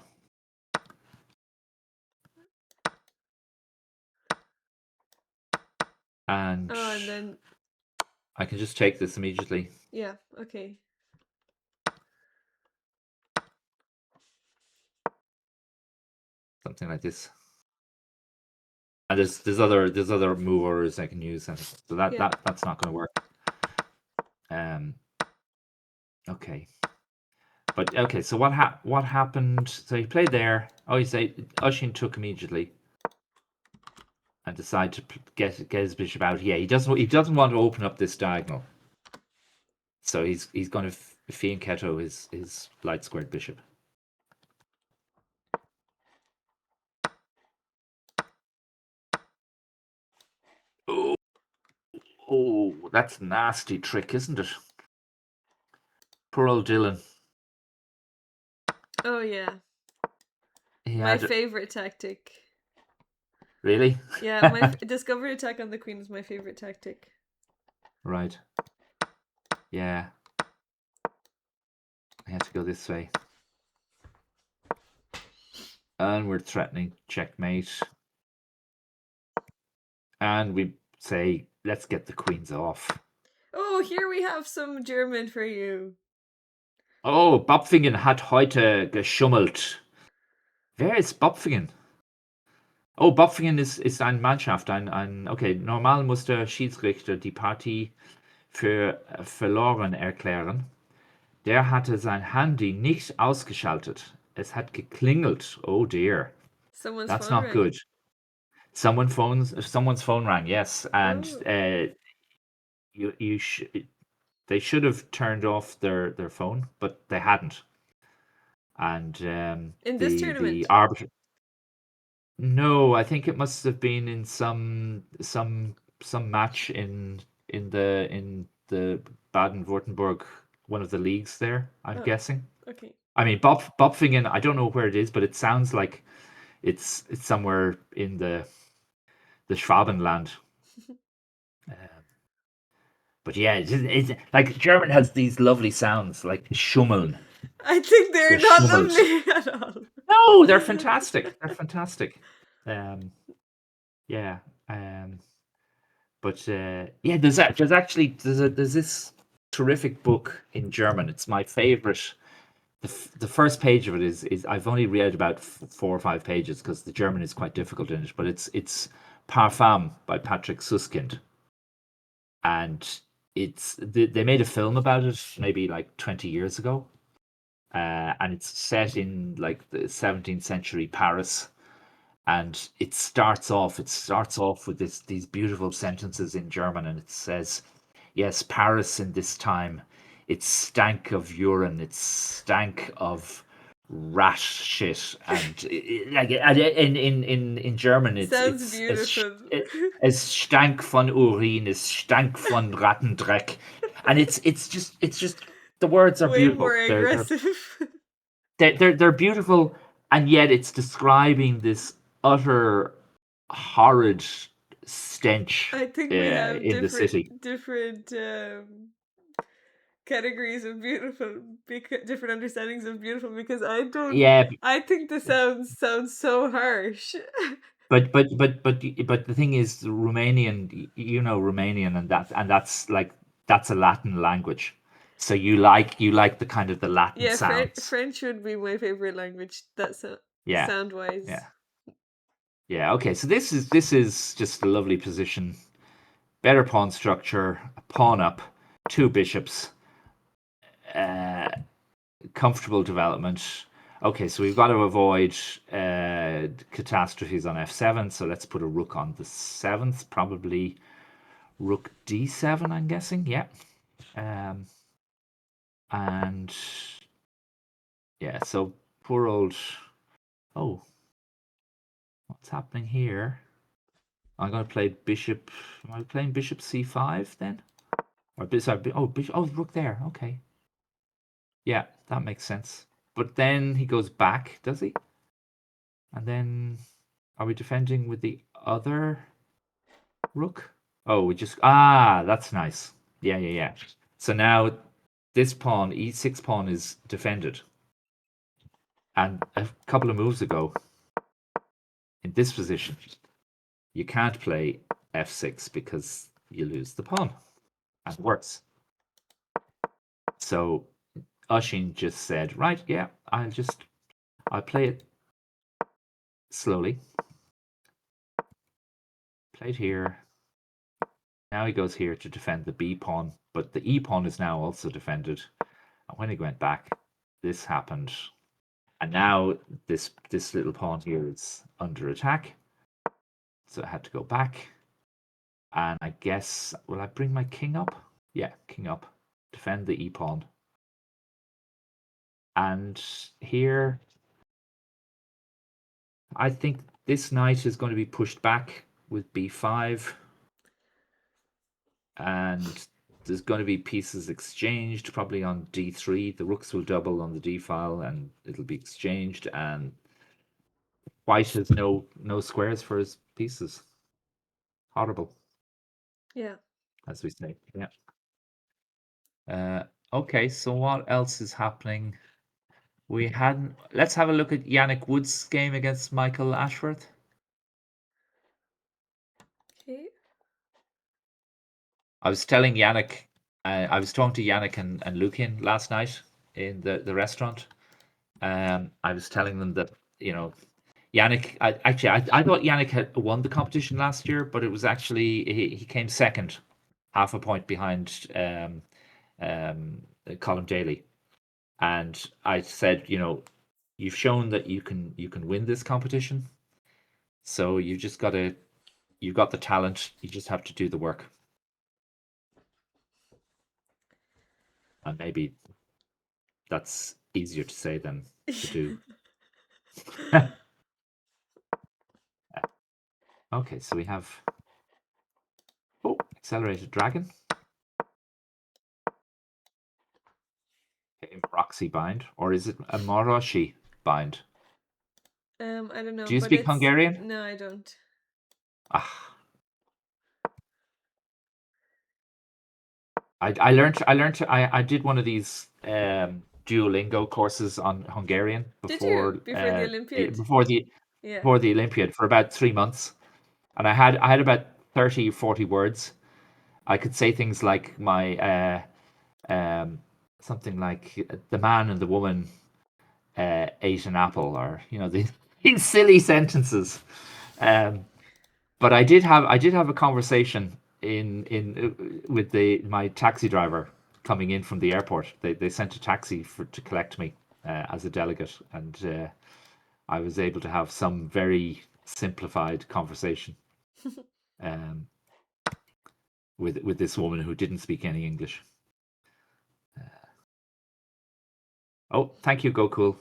and
oh, and then
I can just take this immediately,
yeah, okay.
something like this. And there's other move orders I can use, and so that
Yeah.
that's not going to work. Um. Okay. But okay, so what happened? So he played there. Oh, you say Oshin took immediately and decided to get his bishop out. Yeah, he doesn't want to open up this diagonal. So he's going to fianchetto his light squared bishop. Oh, oh, that's a nasty trick, isn't it? Poor old Dylan.
Oh yeah.
He
My
had
favorite tactic.
really.
Yeah, my discovery attack on the queen is my favorite tactic.
Right. Yeah. I had to go this way. And we're threatening checkmate. And we say, let's get the queens off.
Oh, here we have some German for you.
Oh, Bopfingen hat heute geschummelt. Wer ist Bopfingen? Oh, Bopfingen ist eine Mannschaft. Okay, normal muss der Schiedsrichter die Partie für verloren erklären. Der hatte sein Handy nicht ausgeschaltet. Es hat geklingelt. Oh dear.
Someone's
That's
phone
not
rang.
good. Someone's phone rang, yes. And
Oh.
you they should have turned off their phone, but they hadn't. And
In this
the
tournament.
arbiter. No, I think it must have been in some match in the Baden-Württemberg, one of the leagues there, I'm
Oh,
guessing.
okay.
I mean, Bopfingen, I don't know where it is, but it sounds like it's somewhere in the Schwabenland. Uh, but yeah, it's like German has these lovely sounds like schummeln,
I think they're not
geschummelt.
lovely at all.
No, they're fantastic. They're fantastic. Um, yeah. Um, But yeah, there's this terrific book in German. It's my favorite. The first page of it is I've only read about 4 or 5 pages because the German is quite difficult in it. But it's Parfum by Patrick Suskind, and they made a film about it maybe like 20 years ago, and it's set in like the 17th century Paris, and it starts off with these beautiful sentences in German, and it says, yes, Paris in this time, it stank of urine, it stank of rat shit, and like in German
Sounds
it's
beautiful.
es stank von Urin, es stank von Rattendreck, and it's just the words are
Way more
beautiful.
aggressive.
They're beautiful, and yet it's describing this utter horrid stench
I think we have
in the city.
different categories of beautiful, different understandings of beautiful, because
Yeah,
I think the sounds so harsh.
but the thing is, Romanian, Romanian, and that's like that's a Latin language, so you like the kind of the Latin
Yeah,
sounds.
French would be my favorite language.
Yeah,
Sound wise.
yeah, yeah. Okay, so this is just a lovely position. Better pawn structure, a pawn up, two bishops, comfortable development. Okay, so we've got to avoid catastrophes on f7. So let's put a rook on the seventh, probably rook d7. I'm guessing, yeah. Um, and yeah, so poor old. Oh, what's happening here? I'm going to play bishop. Am I playing bishop c5 then? Or sorry, oh, bishop. Oh, rook there. Okay, yeah, that makes sense. But then he goes back, does he? And then are we defending with the other rook? Oh, that's nice. Yeah, yeah, yeah. So now this pawn, e6 pawn, is defended. And a couple of moves ago, in this position, you can't play f6 because you lose the pawn. And worse. So Oshin just said, right, yeah, I'll play it slowly. Play it here. Now he goes here to defend the b pawn, but the e pawn is now also defended. And when he went back, this happened. And now this little pawn here is under attack. So I had to go back. And I guess, will I bring my king up? Yeah, king up. Defend the e pawn. And here, I think this knight is going to be pushed back with b5. And there's going to be pieces exchanged, probably on d3. The rooks will double on the d file, and it'll be exchanged. And white has no squares for his pieces. Horrible,
Yeah.
as we say. Yeah. Okay, so what else is happening? We hadn't. Let's have a look at Yannick Wood's game against Michael Ashworth.
Okay.
I was telling Yannick, I was talking to Yannick and Lukin last night in the restaurant. I was telling them that, Yannick. I thought Yannick had won the competition last year, but it was actually he came second, half a point behind um, Colin Daly. And I said, you've shown that you can win this competition. So you've got the talent. You just have to do the work. And maybe that's easier to say than to do. Okay, so we have accelerated dragon. Okay, Roxy bind, or is it a Moroshi bind?
I don't know,
Do you
but
speak
it's
Hungarian?
no, I don't.
Ah, I did one of these Duolingo courses on Hungarian
Did you
before
before the Olympiad?
before the
Yeah.
before the Olympiad for about 3 months, and I had about 30, 40 words. I could say things like my um, something like the man and the woman ate an apple, or these silly sentences. Um, but I did have a conversation with my taxi driver coming in from the airport. They sent a taxi to collect me as a delegate, and I was able to have some very simplified conversation um, with this woman who didn't speak any English. Oh, thank you, Go Cool.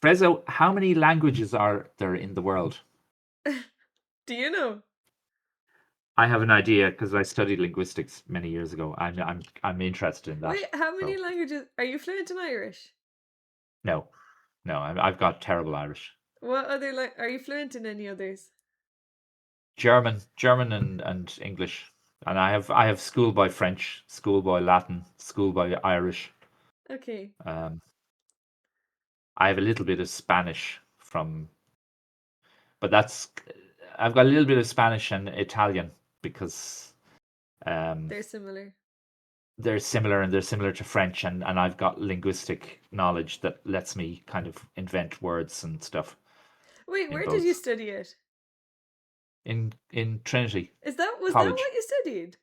Frezzo, how many languages are there in the world?
Do you know?
I have an idea because I studied linguistics many years ago. I'm interested in that.
Wait, how many
So
languages are you fluent in Irish?
no, no, I've got terrible Irish.
What other are you fluent in any others?
German and English. And I have schoolboy French, schoolboy Latin, schoolboy Irish.
Okay.
Um, I have a little bit of Spanish from, but that's I've got a little bit of Spanish and Italian because um,
They're similar.
they're similar and they're similar to French, and I've got linguistic knowledge that lets me kind of invent words and stuff
Wait,
in
where did you
both.
study it?
In Trinity
Was that
College.
what you studied?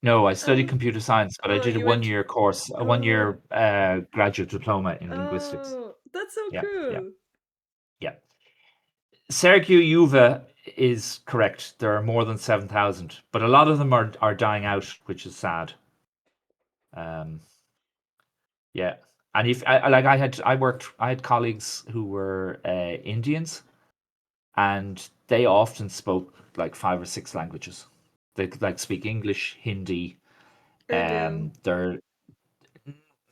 No, I studied
Oh,
computer science, but I
oh,
did a
you went.
1 year course, a one
Oh,
year graduate diploma in linguistics.
oh, that's so
Yeah, yeah,
cool.
yeah. Sergio Juve is correct. There are more than 7,000, but a lot of them are dying out, which is sad. Um, yeah, and if like I had colleagues who were Indians, and they often spoke like 5 or 6 languages. They could like speak English, Hindi.
Urdu.
They're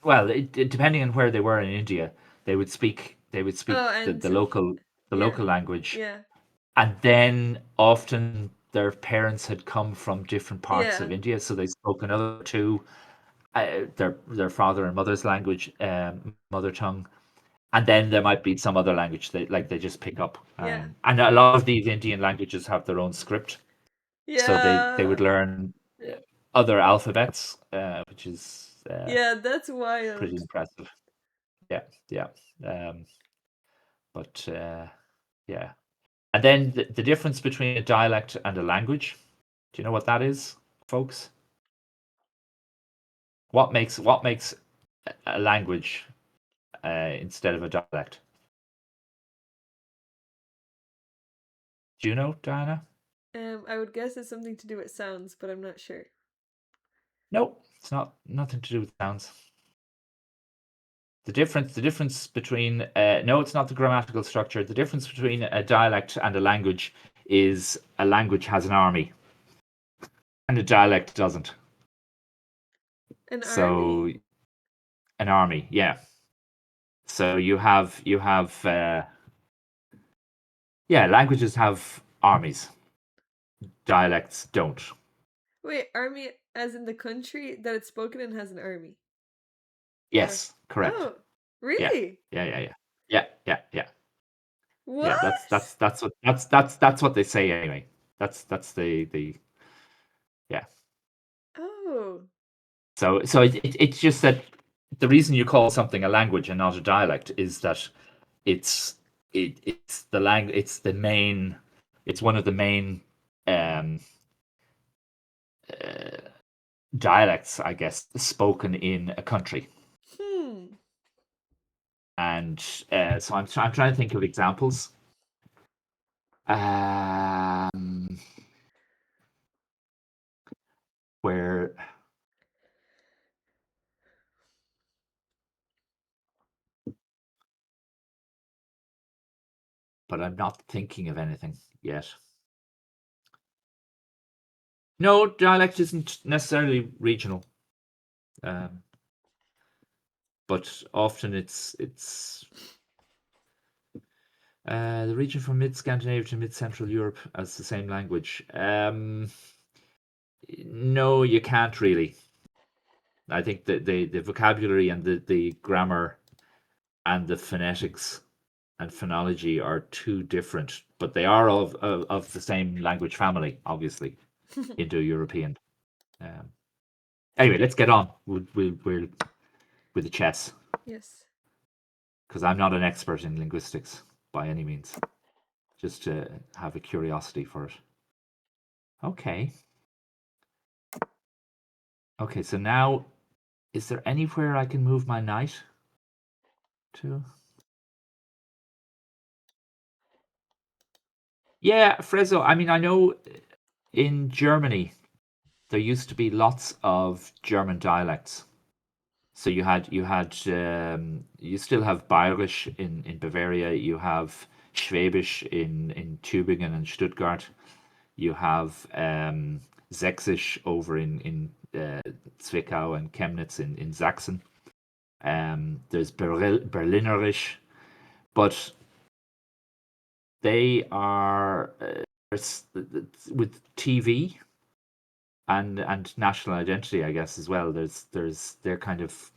well, depending on where they were in India, they would speak
Oh,
the,
and
the local the
yeah,
local language,
yeah,
and then often their parents had come from different parts
yeah,
of India, so they spoke another two, their father and mother's language, mother tongue, and then there might be some other language they just pick up,
yeah,
and a lot of these Indian languages have their own script, so they
yeah,
would learn other alphabets, which is
yeah. That's
pretty
wild.
impressive. Yeah, yeah. Um, but yeah, and then the difference between a dialect and a language. Do you know what that is, folks? What makes a language instead of a dialect? Do you know, Diana?
I would guess it's something to do with sounds, but I'm not sure.
No, it's not. Nothing to do with sounds. The difference between no, it's not the grammatical structure. The difference between a dialect and a language is a language has an army and a dialect doesn't.
An
So
army.
an army, yeah. So you have yeah, languages have armies. Dialects don't.
Wait, army as in the country that it's spoken in has an army. Or
Yes, correct.
oh,
Yeah,
really?
yeah, yeah, yeah, yeah, yeah, yeah, yeah. That's
What?
that's that's what that's what they say anyway. That's the yeah.
Oh,
So it's just that the reason you call something a language and not a dialect is that it's it's the language. It's the main. It's one of the main um, dialects, I guess, spoken in a country.
hmm.
And so I'm trying to think of examples. Um, where, but I'm not thinking of anything yet. No, dialect isn't necessarily regional, um, but often it's the region from mid Scandinavia to mid Central Europe as the same language. No, you can't really. I think that the vocabulary and the grammar and the phonetics and phonology are two different, but they are of the same language family, obviously, Indo-European. Um, anyway, let's get on with the chess,
Yes.
because I'm not an expert in linguistics by any means. Just to have a curiosity for it. Okay. Okay, so now, is there anywhere I can move my knight to? Yeah, Frezzo. I mean, I know in Germany there used to be lots of German dialects. So you still have Bayerisch in Bavaria. You have Schwäbisch in Tübingen and Stuttgart. You have Sächsisch over in Zwickau and Chemnitz in Sachsen. There's Berlinerisch, but they are with TV and national identity, I guess, as well. They're kind of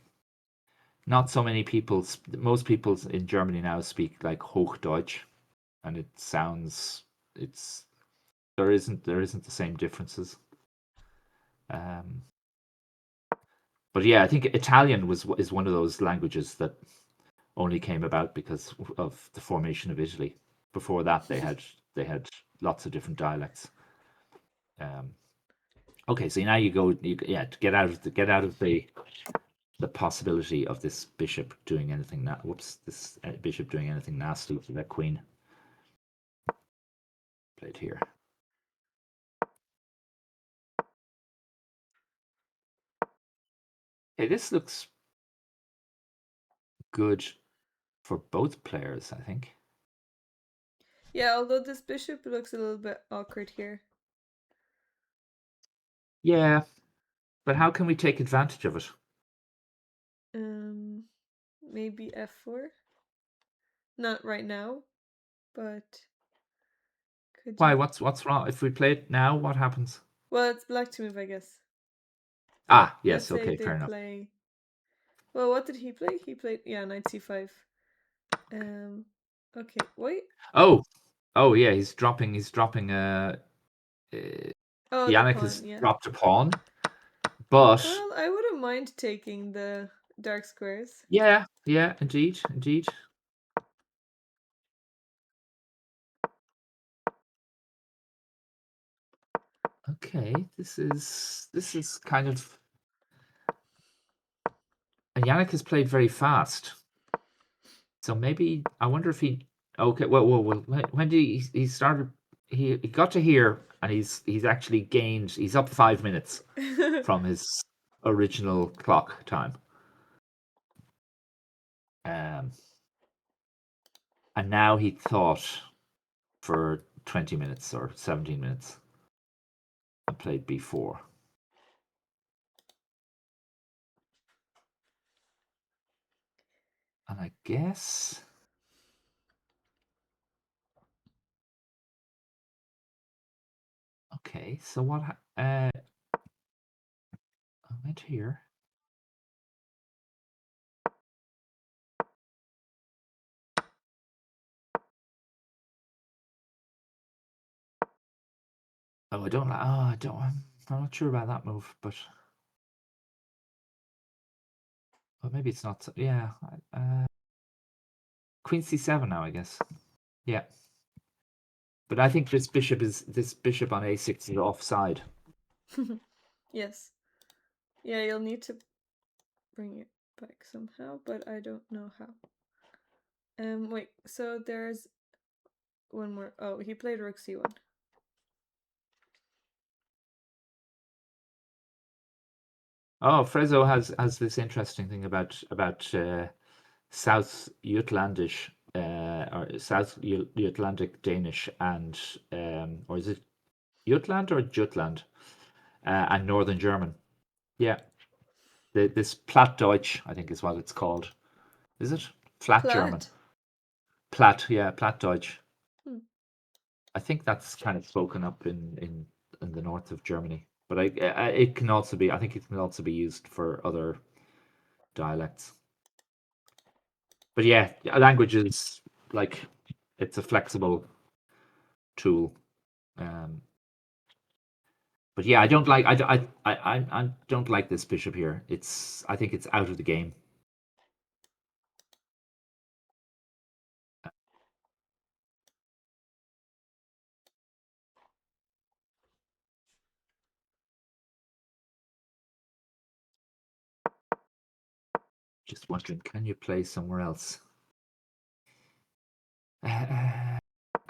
not so many people. Most people in Germany now speak like Hochdeutsch, and it sounds it's there isn't the same differences. Um, but yeah, I think Italian is one of those languages that only came about because of the formation of Italy. Before that, they had lots of different dialects. Um, okay, so now you go, yeah, to get out of the possibility of this bishop doing anything. Whoops, this bishop doing anything nasty to that queen. Played here. Okay, this looks good for both players, I think.
Yeah, although this bishop looks a little bit awkward here.
Yeah, but how can we take advantage of it?
Um, maybe f4. Not right now, but could
Why?
you?
What's wrong? If we play it now, what happens?
Well, it's black to move, I guess. But
Ah,
let's
yes,
say
okay,
they
fair enough.
play. Well, what did he play? He played knight c5. Um, okay, wait.
Oh, oh yeah, he's dropping uh
Oh, the
Yannick
pawn.
has
Yeah.
dropped a pawn, but
Well, I wouldn't mind taking the dark squares.
yeah, yeah, indeed, indeed. Okay, this is kind of, and Yannick has played very fast, so maybe I wonder if he. Okay, well. When did he started? He got to here, and he's actually gained. He's up 5 minutes from his original clock time. Um, and now he thought for 20 minutes or 17 minutes and played b4. And I guess. Okay, so what? I went here. Oh, I don't. Oh, I don't. I'm not sure about that move, but well, maybe it's not. Yeah, Queen c7 now, I guess. Yeah, but I think this bishop on a6 is offside.
Yes. Yeah, you'll need to bring it back somehow, but I don't know how. Wait. So there's one more. Oh, he played rook c1.
Oh, Frezzo has this interesting thing about South Jutlandish or South Jutlandic Danish and or is it Jutland or Jutland and Northern German. Yeah, this Plattdeutsch, I think is what it's called. Is it Flat German?
Platt.
Platt, yeah, Plattdeutsch.
Hmm.
I think that's kind of spoken up in the north of Germany, but it can also be. I think it can also be used for other dialects. But yeah, a language is like it's a flexible tool. Um, but yeah, I don't like I don't like this bishop here. I think it's out of the game. Just wondering, can you play somewhere else?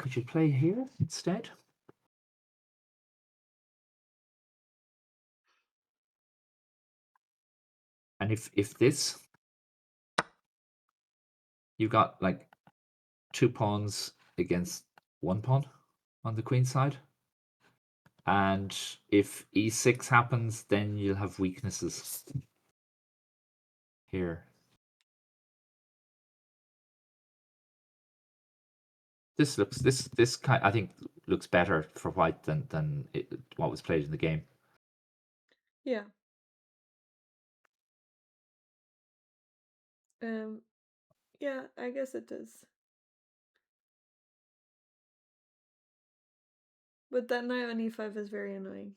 Could you play here instead? And if this, you've got like 2 pawns against 1 pawn on the queen side. And if e6 happens, then you'll have weaknesses here. This kind I think looks better for white than what was played in the game.
Yeah. Yeah, I guess it does. But that knight on e5 is very annoying.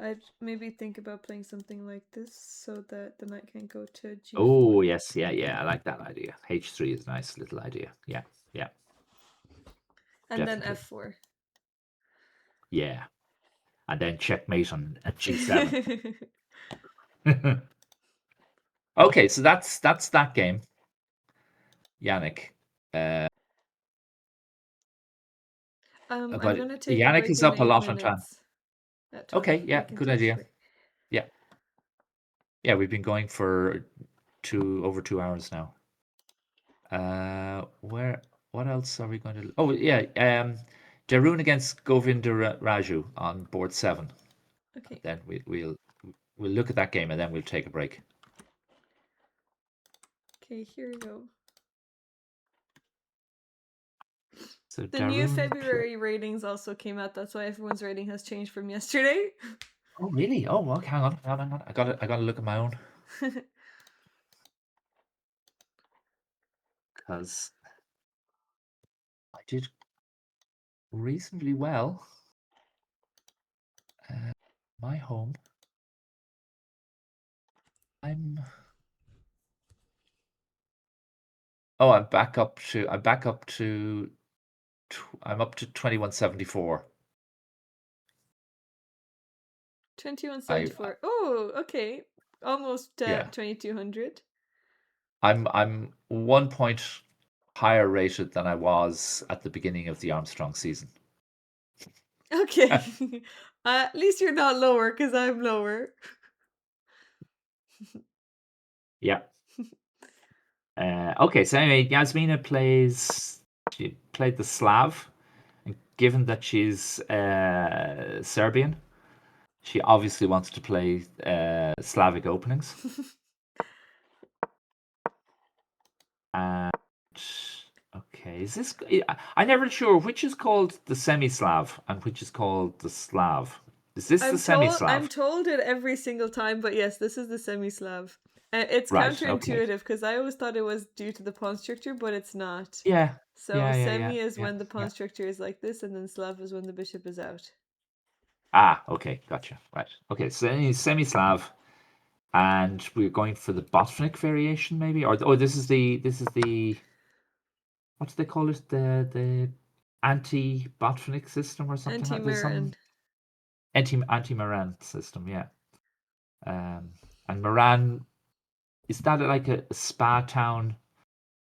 I'd maybe think about playing something like this so that the knight can go to
Oh
g4.
yes, yeah, I like that idea. H3 is a nice little idea. Yeah,
And then
definitely.
f4.
Yeah, and then checkmate on at g7. Okay, so that's that game, Yannick.
I'm
But
gonna take a
Yannick
break
is
in
up a
8
lot on time.
minutes at 12.
Okay,
We
yeah,
can
good
touch
idea.
break.
Yeah, we've been going for over 2 hours now. What else are we going to? Oh yeah, Darun against Govinda Raju on board 7.
Okay.
Then we'll look at that game and then we'll take a break.
Okay, here we go.
So
The new
Darun
February ratings also came out. That's why everyone's rating has changed from yesterday.
Oh really? Oh okay, hang on. I gotta look at my own because I did reasonably well. My home. I'm Oh, I'm up to 2174. I
2174. Oh, okay. Almost
Yeah.
2200.
I'm 1 point higher rated than I was at the beginning of the Armstrong season.
Okay. At least you're not lower because I'm lower.
Yeah. Okay, so anyway, Yasmina she played the Slav, and given that she's Serbian, she obviously wants to play Slavic openings. And okay, is this? I'm never sure which is called the semi-Slav and which is called the Slav. Is this the
I'm
semi-Slav?
told it every single time, but yes, this is the semi-Slav. It's
Right. Okay.
counterintuitive because I always thought it was due to the pawn structure, but it's not.
Yeah.
So
Yeah.
semi is
Yeah.
when the pawn
Yeah.
structure is like this, and then Slav is when the bishop is out.
Ah. Okay. Gotcha. Right. Okay. So semi-Slav, and we're going for the Botvinnik variation, maybe, or oh, this is the what do they call it? The anti-Botvinnik system or something like. There's some
Anti-Mirren.
anti-Moran system. Yeah. Um, and Moran, is that like a spa town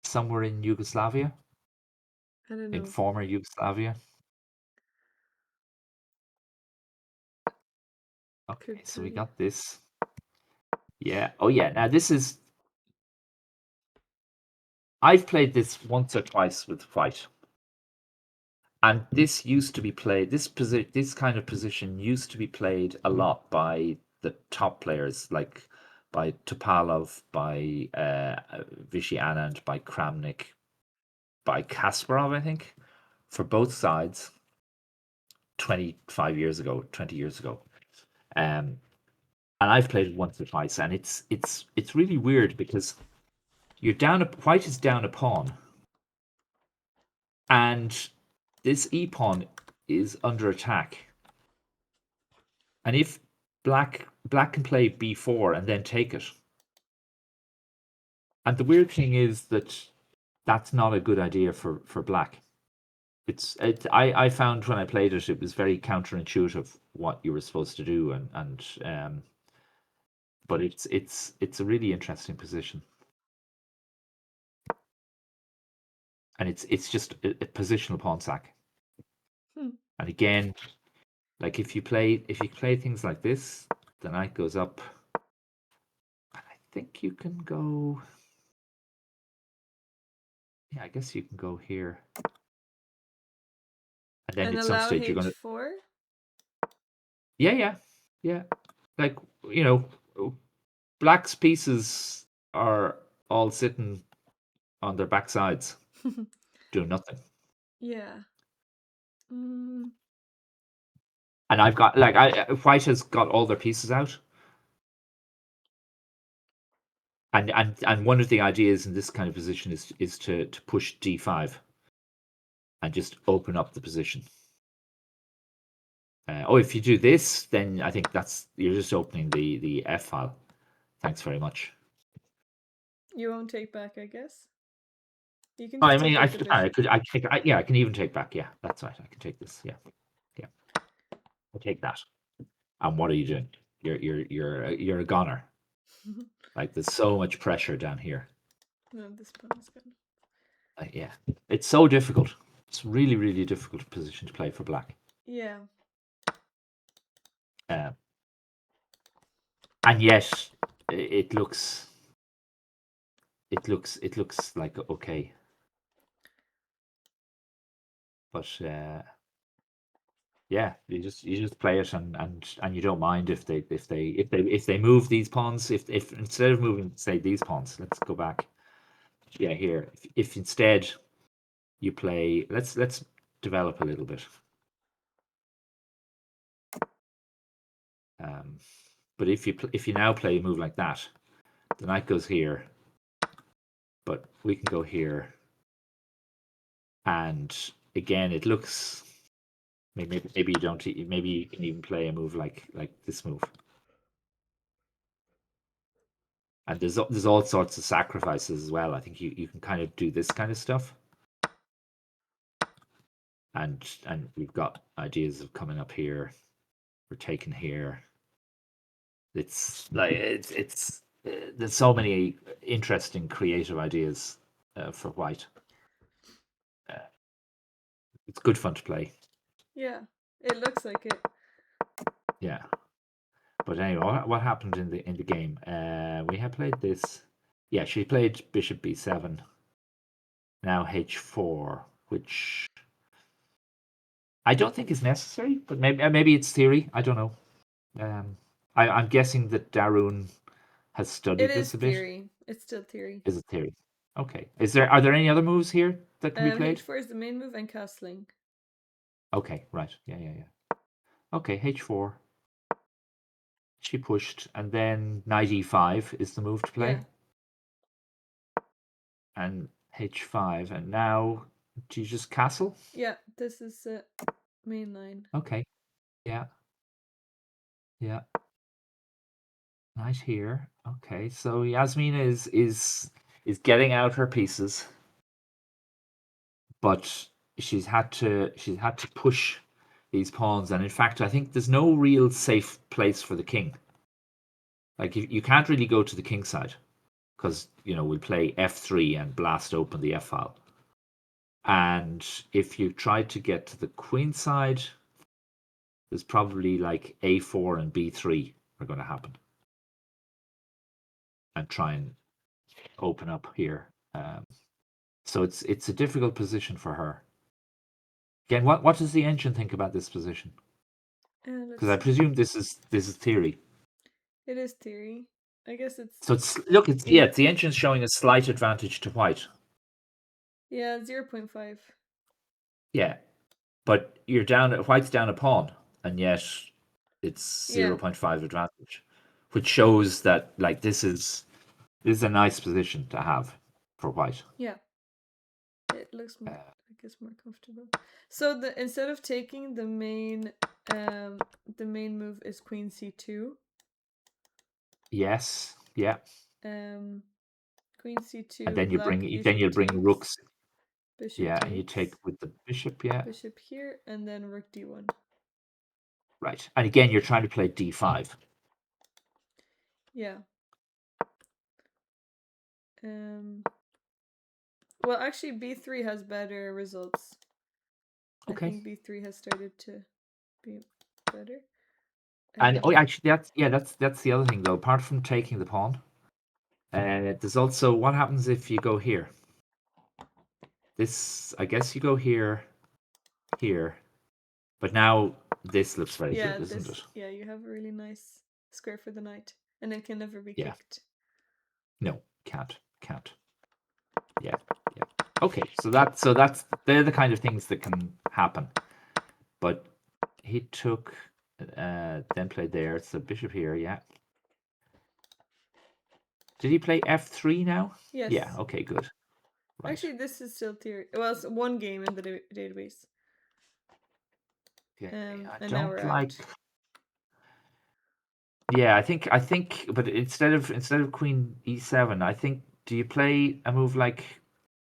somewhere in Yugoslavia,
I don't
in
know.
former Yugoslavia? Okay,
Could
so we
be.
got this. Yeah. Oh, yeah. Now this is. I've played this once or twice with white, and this used to be played. This kind of position used to be played a lot by the top players, like by Topalov, by Vichy Anand, by Kramnik, by Kasparov, I think, for both sides. 25 years ago, 20 years ago. Um, and I've played it once or twice, and it's really weird because white is down a pawn, and this e pawn is under attack. And if black can play b4 and then take it, and the weird thing is that that's not a good idea for black. I found when I played it, it was very counterintuitive what you were supposed to do, and but it's a really interesting position. and it's just a positional pawn sack.
Hmm.
And again, like if you play things like this, the knight goes up. I think you can go. Yeah, I guess you can go here, and then
And
at some
allow
stage you're gonna.
h4?
Yeah, yeah. Like you know, black's pieces are all sitting on their backsides, doing nothing.
Yeah. Mm,
And I've got like white has got all their pieces out, and one of the ideas in this kind of position is to push d5 and just open up the position. If you do this, then I think you're just opening the f file. Thanks very much.
you won't take back, I guess. You can
I
just
mean,
take
I
out the
should. I
bishop.
could. Yeah, I can even take back. Yeah, that's right. I can take this. Yeah, yeah. I take that. And what are you doing? You're a goner. Like there's so much pressure down here.
No, this pawn is gone.
Yeah, it's so difficult. It's really, really difficult position to play for black.
Yeah.
Uh, and yet, it looks like okay. But yeah, you just play it and you don't mind if they move these pawns. If instead of moving, say, these pawns, let's go back. Yeah, here. If instead you play, let's develop a little bit. Um, but if you now play a move like that, the knight goes here, but we can go here, and again it looks maybe you don't maybe you can even play a move like this move, and there's all sorts of sacrifices as well. I think you can kind of do this kind of stuff, and we've got ideas of coming up here, we're taking here. It's like there's so many interesting creative ideas for white. Uh, it's good fun to play.
Yeah. It looks like it.
Yeah. But anyway, what happened in the game? We had played this. Yeah, she played bishop b7. Now h4, which I don't think is necessary, but maybe it's theory. I don't know. Um, I'm guessing that Darun has
It
studied
is
this a bit.
theory. It's still theory.
Is it theory? Okay. Are there any other moves here that can be played?
H4 is the main move and castling.
Okay, right. Yeah. Okay, h4. She pushed, and then knight e5 is the move to
Yeah.
play. And h5, and now do you just castle?
Yeah. This is main line.
Okay, yeah, yeah. Knight here. Okay, so Yasmin is getting out her pieces, but she's had to push these pawns, and in fact, I think there's no real safe place for the king. Like you can't really go to the king side because we'll play f3 and blast open the f file. And if you try to get to the queen side, there's probably like a4 and b3 are going to happen, and try and open up here. So it's a difficult position for her. Again, what does the engine think about this position?
Let's
Because I
see.
presume this is theory.
It is theory. I guess it's
So it's the engine's showing a slight advantage to white.
yeah, 0.5.
Yeah, but white's down a pawn, and yet it's
Yeah.
0.5 advantage, which shows that like this is a nice position to have for white.
Yeah. It looks more,
Uh,
I guess, more comfortable. So instead of taking the main move is queen c2.
yes, yeah,
Um Queen
and
c2,
then
black
you'll
usually
bring
takes,
rooks.
bishop
Yeah, and you take
takes,
with the bishop. Yeah,
bishop here, and then rook d1.
right. And again, you're trying to play d5.
Yeah. Um Well, actually, b3 has better results. I
Okay.
think b3 has started to be better.
And
Um,
actually, that's the other thing though. Apart from taking the pawn, there's also what happens if you go here. This, I guess, you go here, here, but now this looks very
yeah,
good, isn't it?
you have a really nice square for the knight, and it can never be
Yeah.
kicked.
No, can't. Yeah, yeah. Okay, so they're the kind of things that can happen. But he took, then played there. So bishop here, yeah. Did he play f3 now? Yeah.
Yes.
Okay, good. Right.
Actually, this is still theory. Well, it's one game in the database.
Okay. I
And now we're
don't like.
out.
Yeah, I think, but instead of queen e7, I think, do you play a move like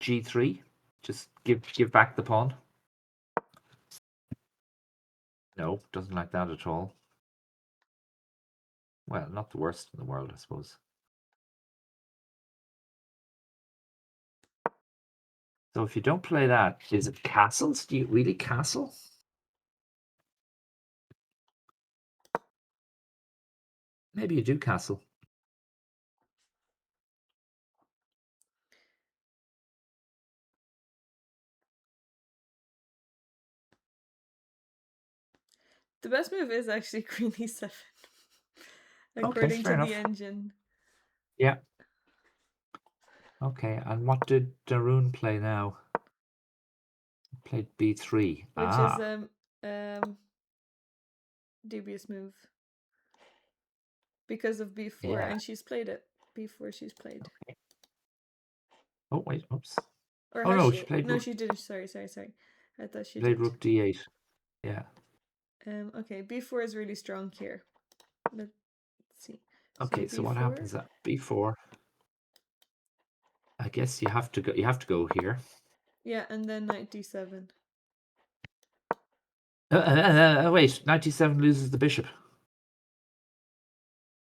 g3? Just give back the pawn. No, doesn't like that at all. Well, not the worst in the world, I suppose. So if you don't play that, is it castles? Do you really castle? Maybe you do castle.
The best move is actually queen e7,
Okay,
according
fair
to the
enough.
engine.
Yeah. Okay, and what did Darun play now? Played b3.
Which is
Ah,
um dubious move because of b4,
yeah.
and she's played it. b4 she's played.
Okay. Oh wait, oops.
Or
Oh
has
no, she
she?
played
No,
rook.
she didn't. Sorry. I thought she
Played
did.
rook d8. Yeah.
Okay, b4 is really strong here. Let's see. So
Okay, so what
b4.
happens at b4? I guess you have to go. You have to go here.
Yeah, and then knight d7.
Wait, 97 loses the bishop.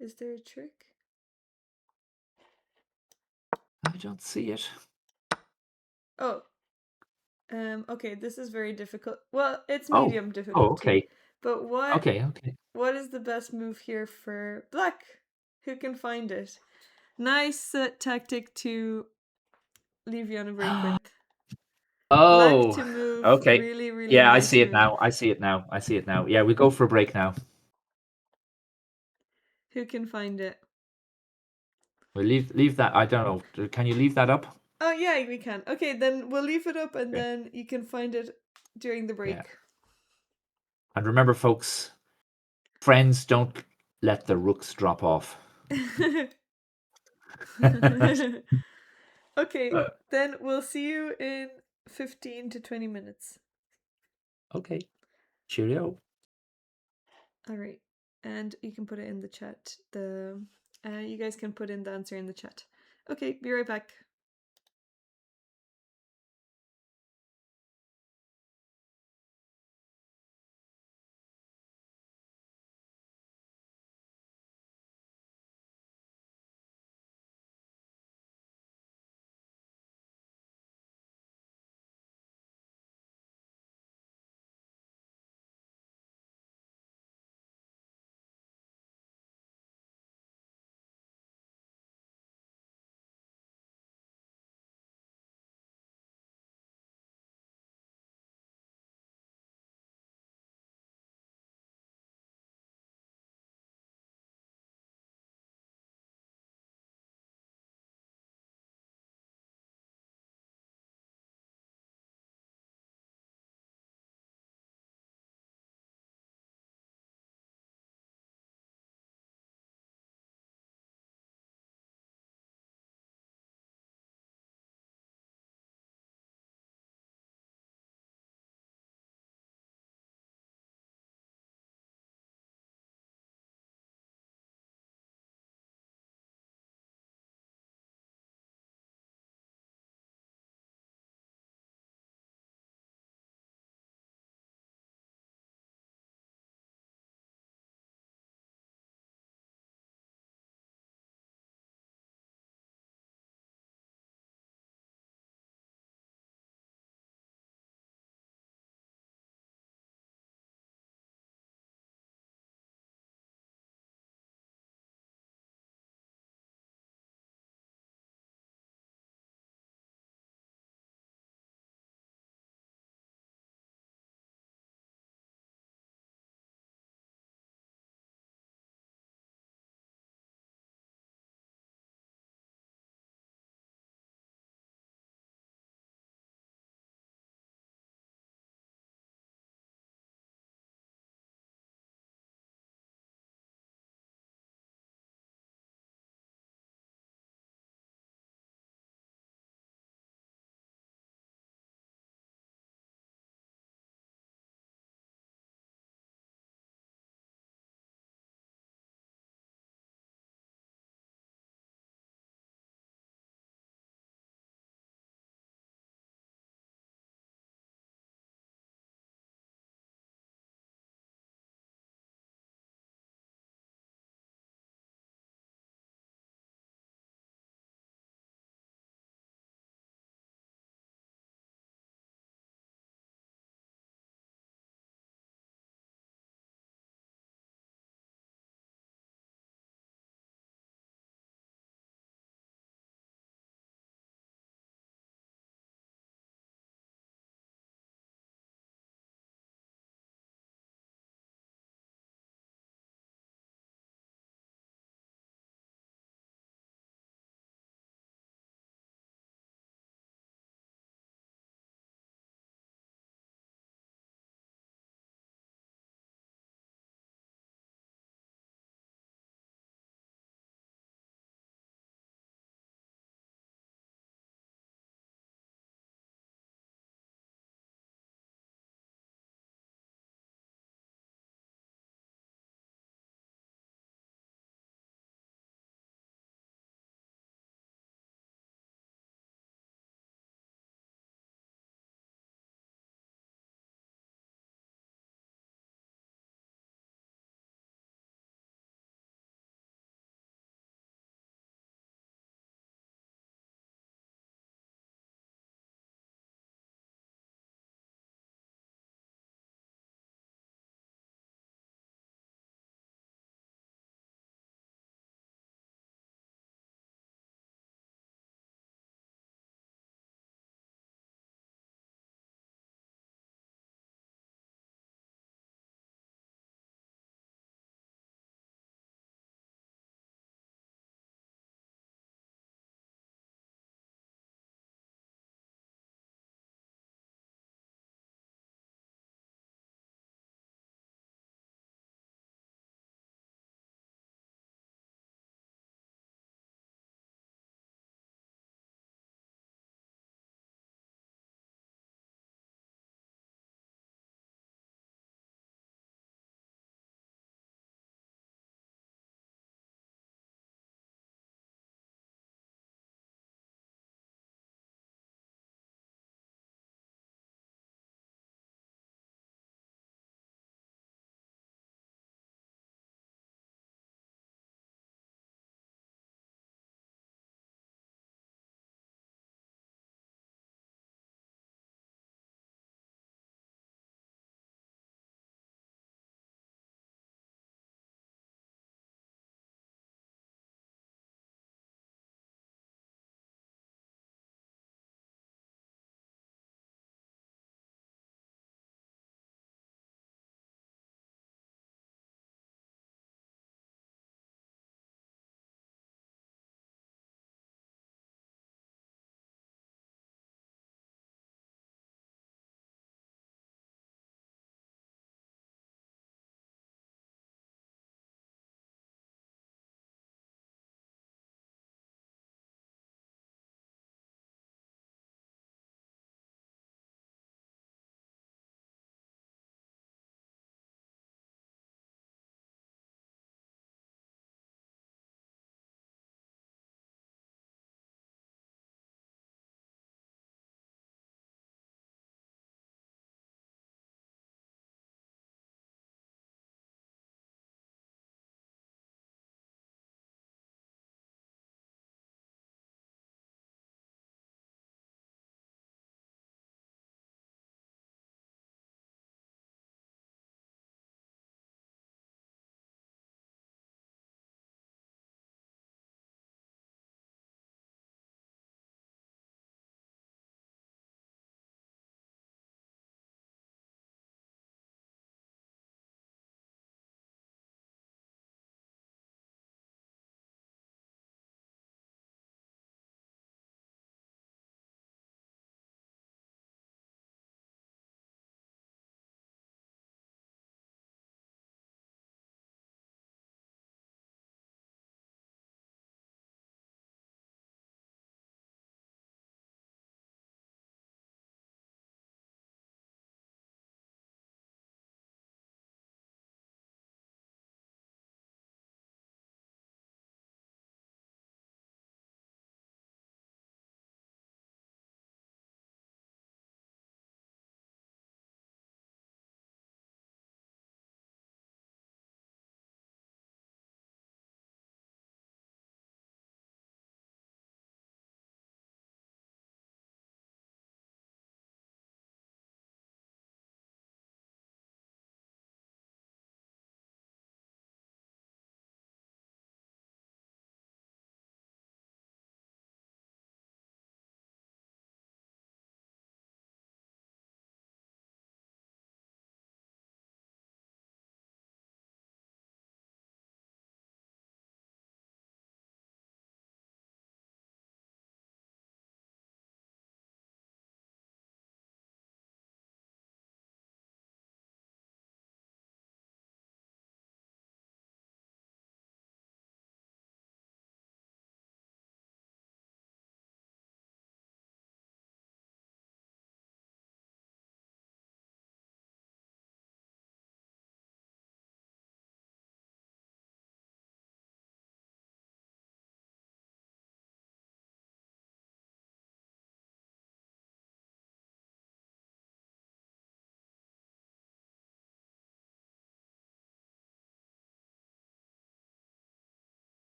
Is there a trick?
I don't see it.
Oh, okay, this is very difficult. Well, it's
Oh,
medium
oh,
difficulty.
okay,
But
okay.
what is the best move here for black? Who can find it? Nice tactic to leave you on a break with. Black
Oh,
to move
okay.
really, really
Yeah, I see it
nicely.
now. I see it now. I see it now. Yeah, we go for a break now.
Who can find it?
We leave that. I don't know. Can you leave that up?
Oh, yeah, we can. Okay, then we'll leave it up and
Okay.
then you can find it during the
Yeah.
break.
And remember, folks, friends don't let the rooks drop off.
Okay, then we'll see you in 15 to 20 minutes.
Okay. Cheerio.
All right. And you can put it in the chat. You guys can put in the answer in the chat. Okay, be right back.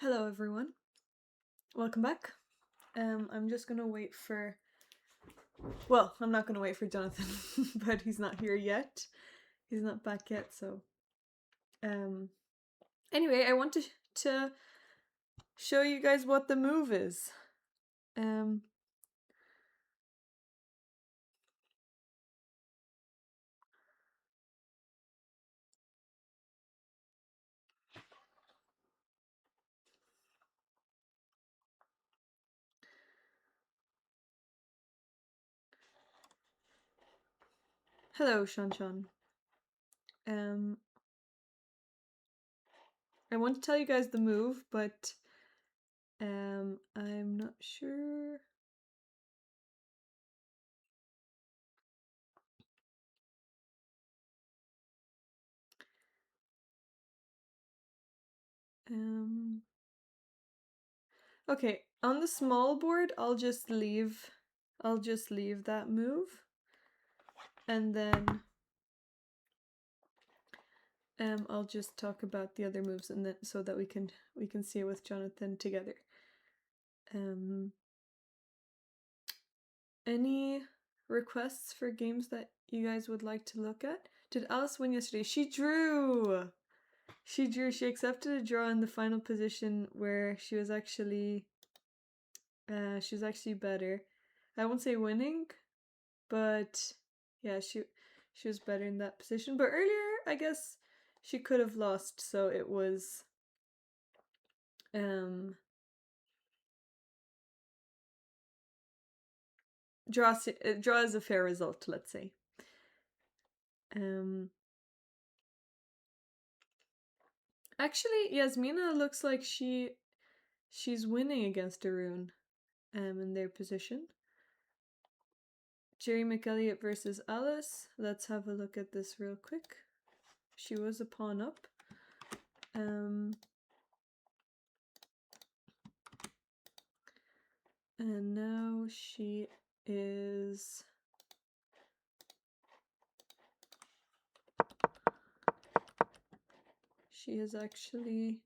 Hello everyone. Welcome back. I'm just gonna wait for... Well, I'm not gonna wait for Jonathan, but he's not here yet. He's not back yet, so... Anyway, I want to show you guys what the move is. Hello, Shanshan. I want to tell you guys the move, but I'm not sure. Okay, on the small board, I'll just leave that move, and then I'll just talk about the other moves, and then so that we can see it with Jonathan together. Any requests for games that you guys would like to look at? Did Alice win yesterday? She drew. She accepted a draw in the final position where she was actually better. I won't say winning, but yeah, she was better in that position. But earlier, I guess she could have lost, so it was draw is a fair result, let's say. Actually, Yasmina looks like she's winning against Arun in their position. Jerry McElliott versus Alice. Let's have a look at this real quick. She was a pawn up. And now she is... She is actually...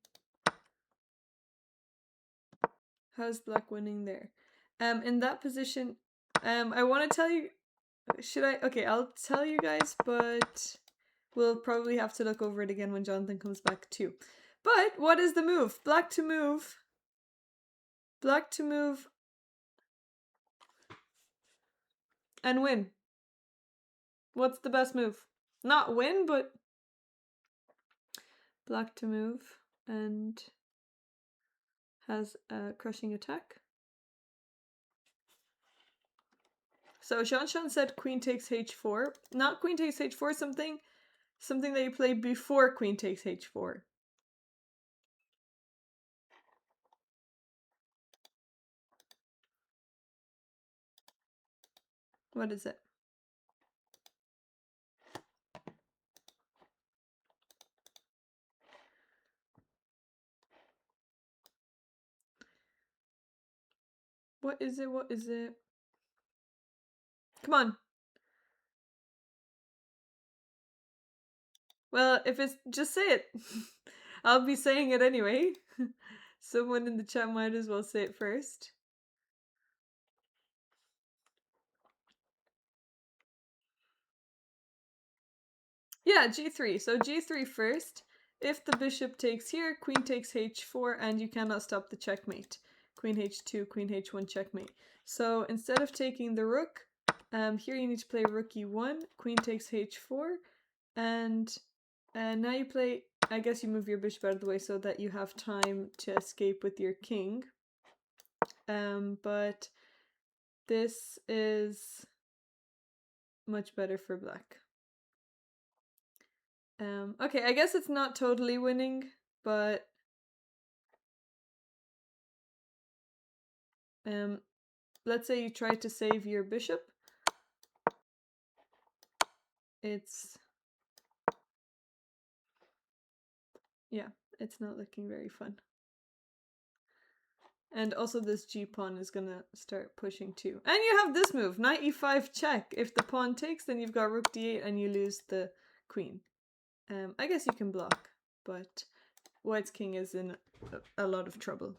How's Black winning there? In that position, I want to tell you... Should I? Okay, I'll tell you guys, but we'll probably have to look over it again when Jonathan comes back too. But what is the move? Black to move. Black to move and win. What's the best move? Not win, but Black to move and has a crushing attack. So Shanshan said queen takes h4. Not queen takes h4, something that you play before queen takes h4. What is it? What is it? What is it? Come on. Well, if it's... just say it. I'll be saying it anyway. Someone in the chat might as well say it first. Yeah, g3. So g3 first. If the bishop takes here, queen takes h4, and you cannot stop the checkmate. Queen h2, queen h1, checkmate. So instead of taking the rook, here you need to play rook e1, queen takes h4, and now you play... I guess you move your bishop out of the way so that you have time to escape with your king. But this is much better for black. Okay, I guess it's not totally winning, but let's say you try to save your bishop. It's... yeah, it's not looking very fun. And also this g-pawn is gonna start pushing too. And you have this move, knight e5 check. If the pawn takes, then you've got rook d8 and you lose the queen. I guess you can block, but White's king is in a lot of trouble.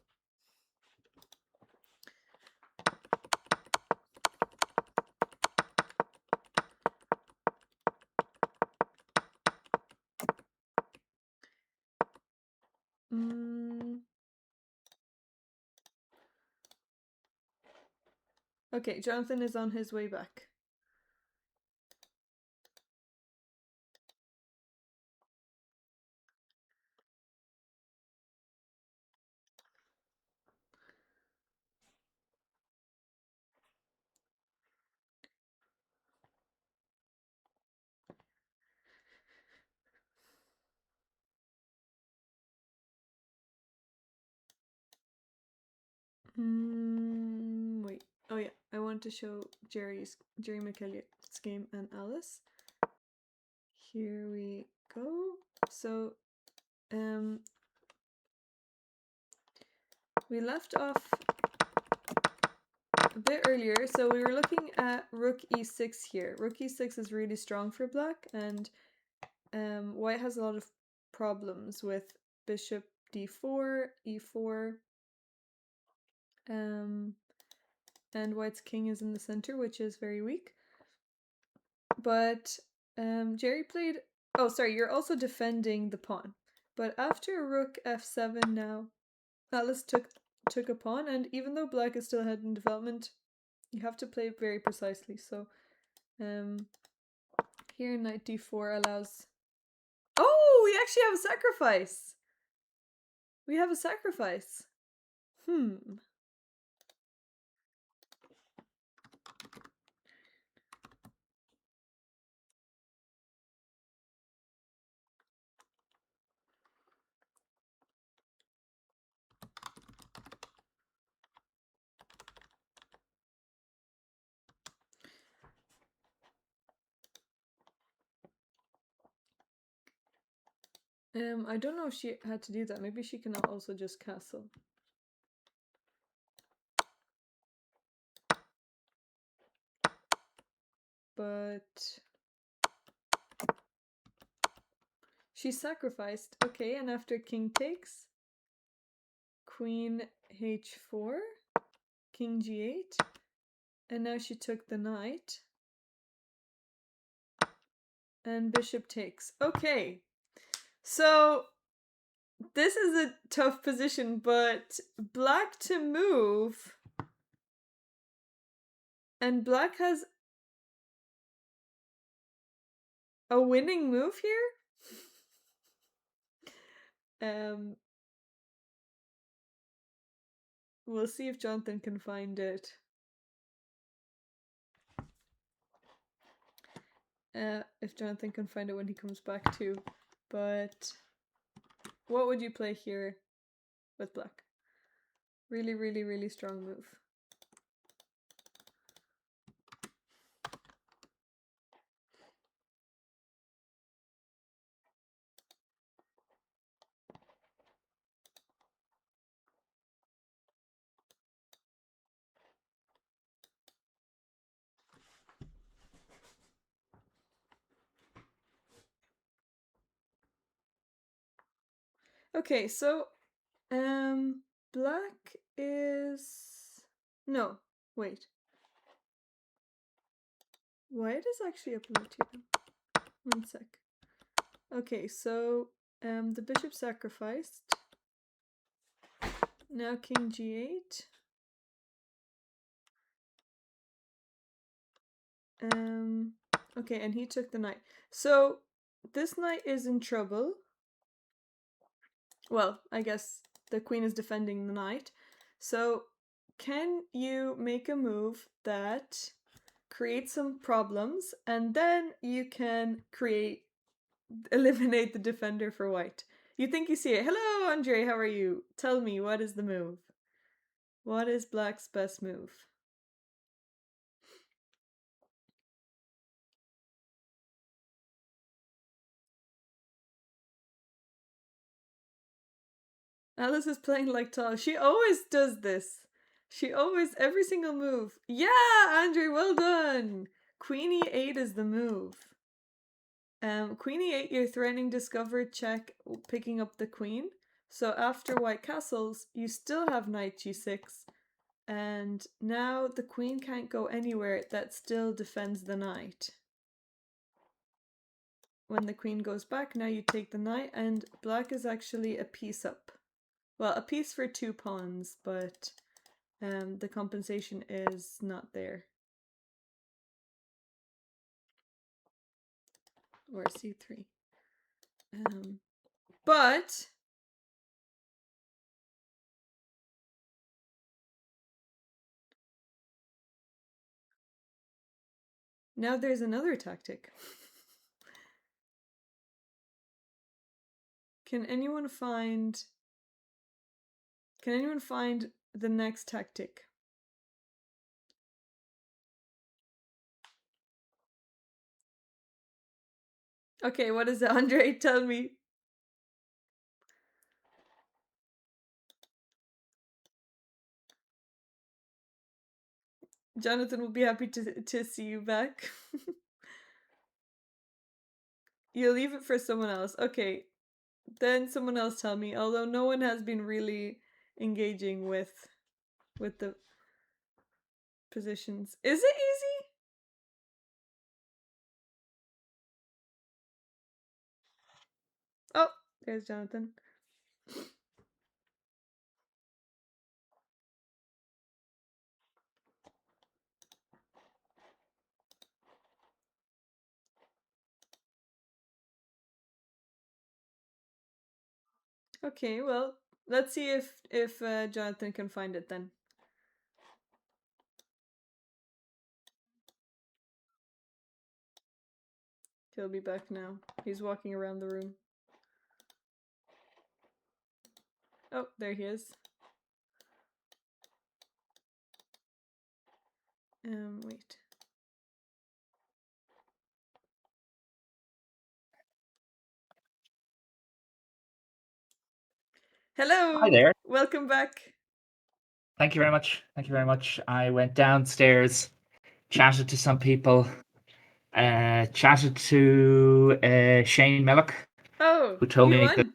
Okay, Jonathan is on his way back. Wait. Oh yeah, I want to show Jerry McElliott's game and Alice. Here we go. So, we left off a bit earlier. So we were looking at Rook e6 here. Rook e6 is really strong for Black, and White has a lot of problems with Bishop d4, e4, and White's king is in the center, which is very weak. But Jerry played. Oh, sorry, you're also defending the pawn. But after Rook f7 now, Alice took a pawn, and even though Black is still ahead in development, you have to play very precisely. So, here knight d4 allows. Oh, we actually have a sacrifice. We have a sacrifice. I don't know if she had to do that. Maybe she can also just castle. But she sacrificed. Okay, and after king takes, queen h4, king g8, and now she took the knight, and bishop takes. Okay, so this is a tough position, but Black to move, and Black has a winning move here. We'll see if Jonathan can find it. If Jonathan can find it when he comes back too. But what would you play here with Black? Really, really, really strong move. Okay, so Black is no, wait. White is actually up in the 2. 1 sec. Okay, so the bishop sacrificed. Now king g8. Okay, and he took the knight. So this knight is in trouble. Well, I guess the queen is defending the knight. So can you make a move that creates some problems, and then you can eliminate the defender for White? You think you see it. Hello, Andre, how are you? Tell me, what is the move? What is Black's best move? Alice is playing like tall. She always does this. She always, every single move. Yeah, Andre, well done. Queen e8 is the move. Queen e8, you're threatening discover check, picking up the queen. So after white castles, you still have knight g6, and now the queen can't go anywhere that still defends the knight. When the queen goes back, now you take the knight, and black is actually a piece up. Well, a piece for 2 pawns, but the compensation is not there. Or c3. But now there's another tactic. Can anyone find the next tactic? Okay, what is it, Andre? Tell me. Jonathan will be happy to see you back. You leave it for someone else. Okay, then someone else tell me. Although no one has been really engaging with the positions. Is it easy? Oh, there's Jonathan. Okay, well, let's see if Jonathan can find it then. He'll be back now. He's walking around the room. Oh, there he is. Wait. Hello.
Hi there.
Welcome back.
Thank you very much. Thank you very much. I went downstairs, chatted to some people, chatted to Shane Mellock,
Oh,
who told
you
me that
won.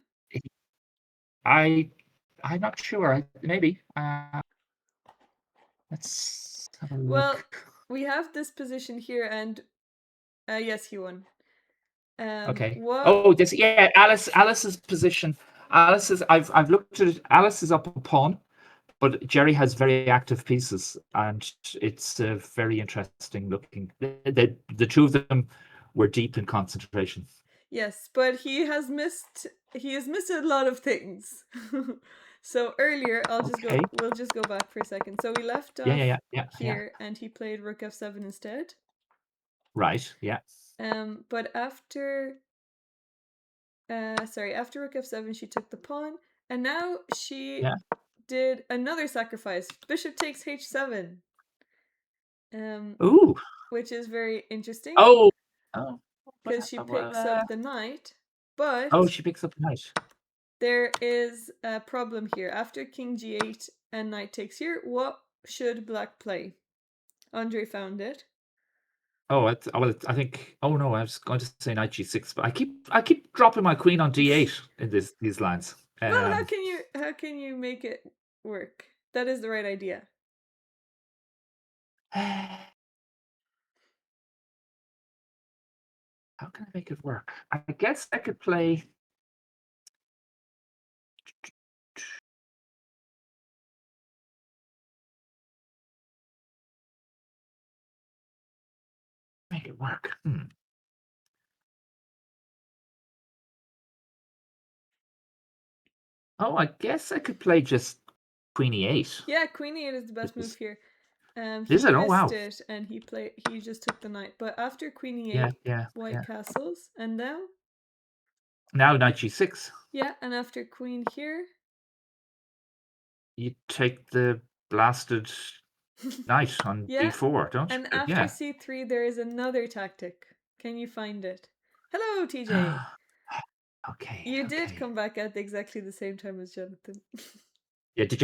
I I'm not sure. Maybe. Let's have a
Well,
look.
we have this position here, and yes, he won.
Okay.
What?
Oh, this yeah. Alice's position. I've looked at it. Alice is up a pawn, but Jerry has very active pieces, and it's very interesting looking. The two of them were deep in concentration.
Yes, but he has missed. He has missed a lot of things. So earlier,
Okay.
we'll just go back for a second. So we left
Yeah, yeah,
off
yeah, yeah, yeah.
here, and he played rook f7 instead.
Right. Yeah.
But after after rook f7, she took the pawn, and now she
Yeah.
did another sacrifice. Bishop takes h7. Um,
Ooh.
which is very interesting
Oh. Oh.
because she
Well,
picks up the knight,
oh,
but
she picks up a knight.
there is a problem here. After king g8 and knight takes here, what should black play? Andre found it.
Oh, I think. Oh no, I was going to say knight g6, but I keep dropping my queen on d8 in these lines.
Well, how can you make it work? That is the right idea.
How can I make it work? I guess I could play. Make it work. Oh, I guess I could play just queen e8.
Yeah, queen e8 is the
Which
best move here.
is
He
it? Oh
missed
wow.
it and he just took the knight. But after queen
Yeah,
e8,
yeah,
white
yeah.
castles, and now
Now knight g6.
yeah, and after queen here,
You take the blasted knight on
yeah,
d4, don't
and
you?
after
Yeah.
c3 there is another tactic. Can you find it? Hello, TJ.
Okay,
You did
okay.
come back at exactly the same time as Jonathan.
Yeah, did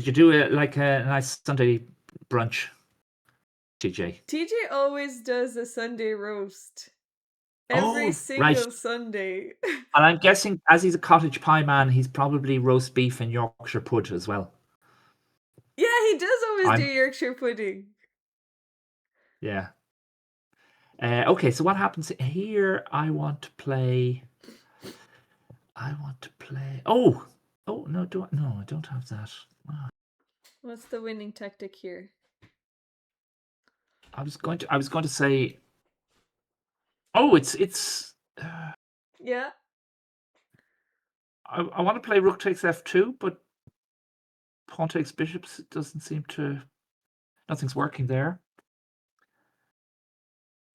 you do like a nice Sunday brunch, TJ?
TJ always does a Sunday roast. every
Oh, right.
single Sunday.
And I'm guessing, as he's a cottage pie man, he's probably roast beef and Yorkshire pud as well.
Yeah, he does always do
I'm
Yorkshire pudding.
Yeah. Okay, so what happens here? I want to play. I want to play. Oh no, do I? No, I don't have that. Ah,
What's the winning tactic here?
I was going to say. Oh, it's.
Yeah.
I want to play rook takes f2, but pawn takes bishops. It doesn't seem to. Nothing's working there.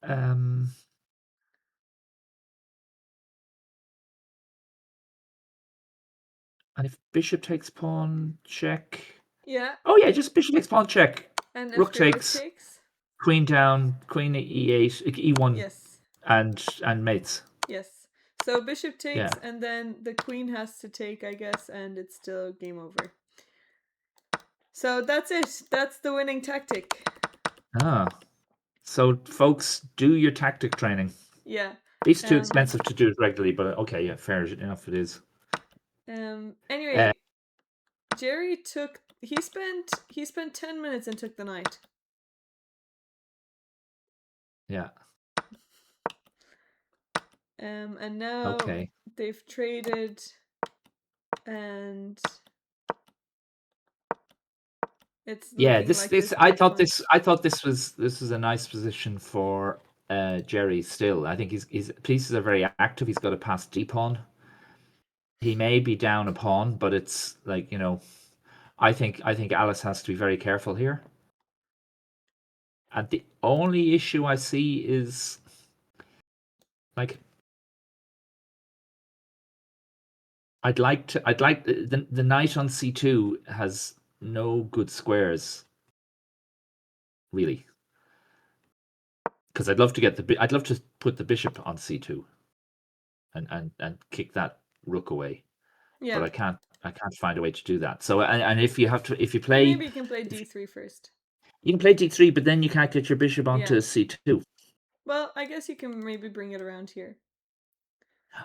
Um, and if bishop takes pawn check.
Yeah.
Oh yeah, just bishop takes pawn check.
And
Rook
after rook
takes
takes?
queen down, queen e8, e1,
Yes.
and mates.
Yes. So bishop
Yeah.
takes, and then the queen has to take, I guess, and it's still game over. So that's it. That's the winning tactic.
Ah. So, folks, do your tactic training.
Yeah.
It's too
Um.
expensive to do it regularly, but okay, yeah, fair enough it is. Uh,
Anyway, Jerry took. He spent 10 minutes and took the knight.
yeah,
And now
okay.
they've traded, and it's
Yeah,
looking like this break point.
I thought this was a nice position for Jerry still. I think his pieces are very active. He's got a pass d pawn. He may be down a pawn, but it's like, I think Alice has to be very careful here. And the only issue I see is like I'd like the knight on c2 has no good squares really, because I'd love to put the bishop on c2 and kick that rook away, but
Yeah.
I can't find a way to do that. So and if you have to if you play
Maybe you can play
if
d3 first.
you can play d3, but then you can't get your bishop
Yeah.
onto c2.
Well, I guess you can maybe bring it around here.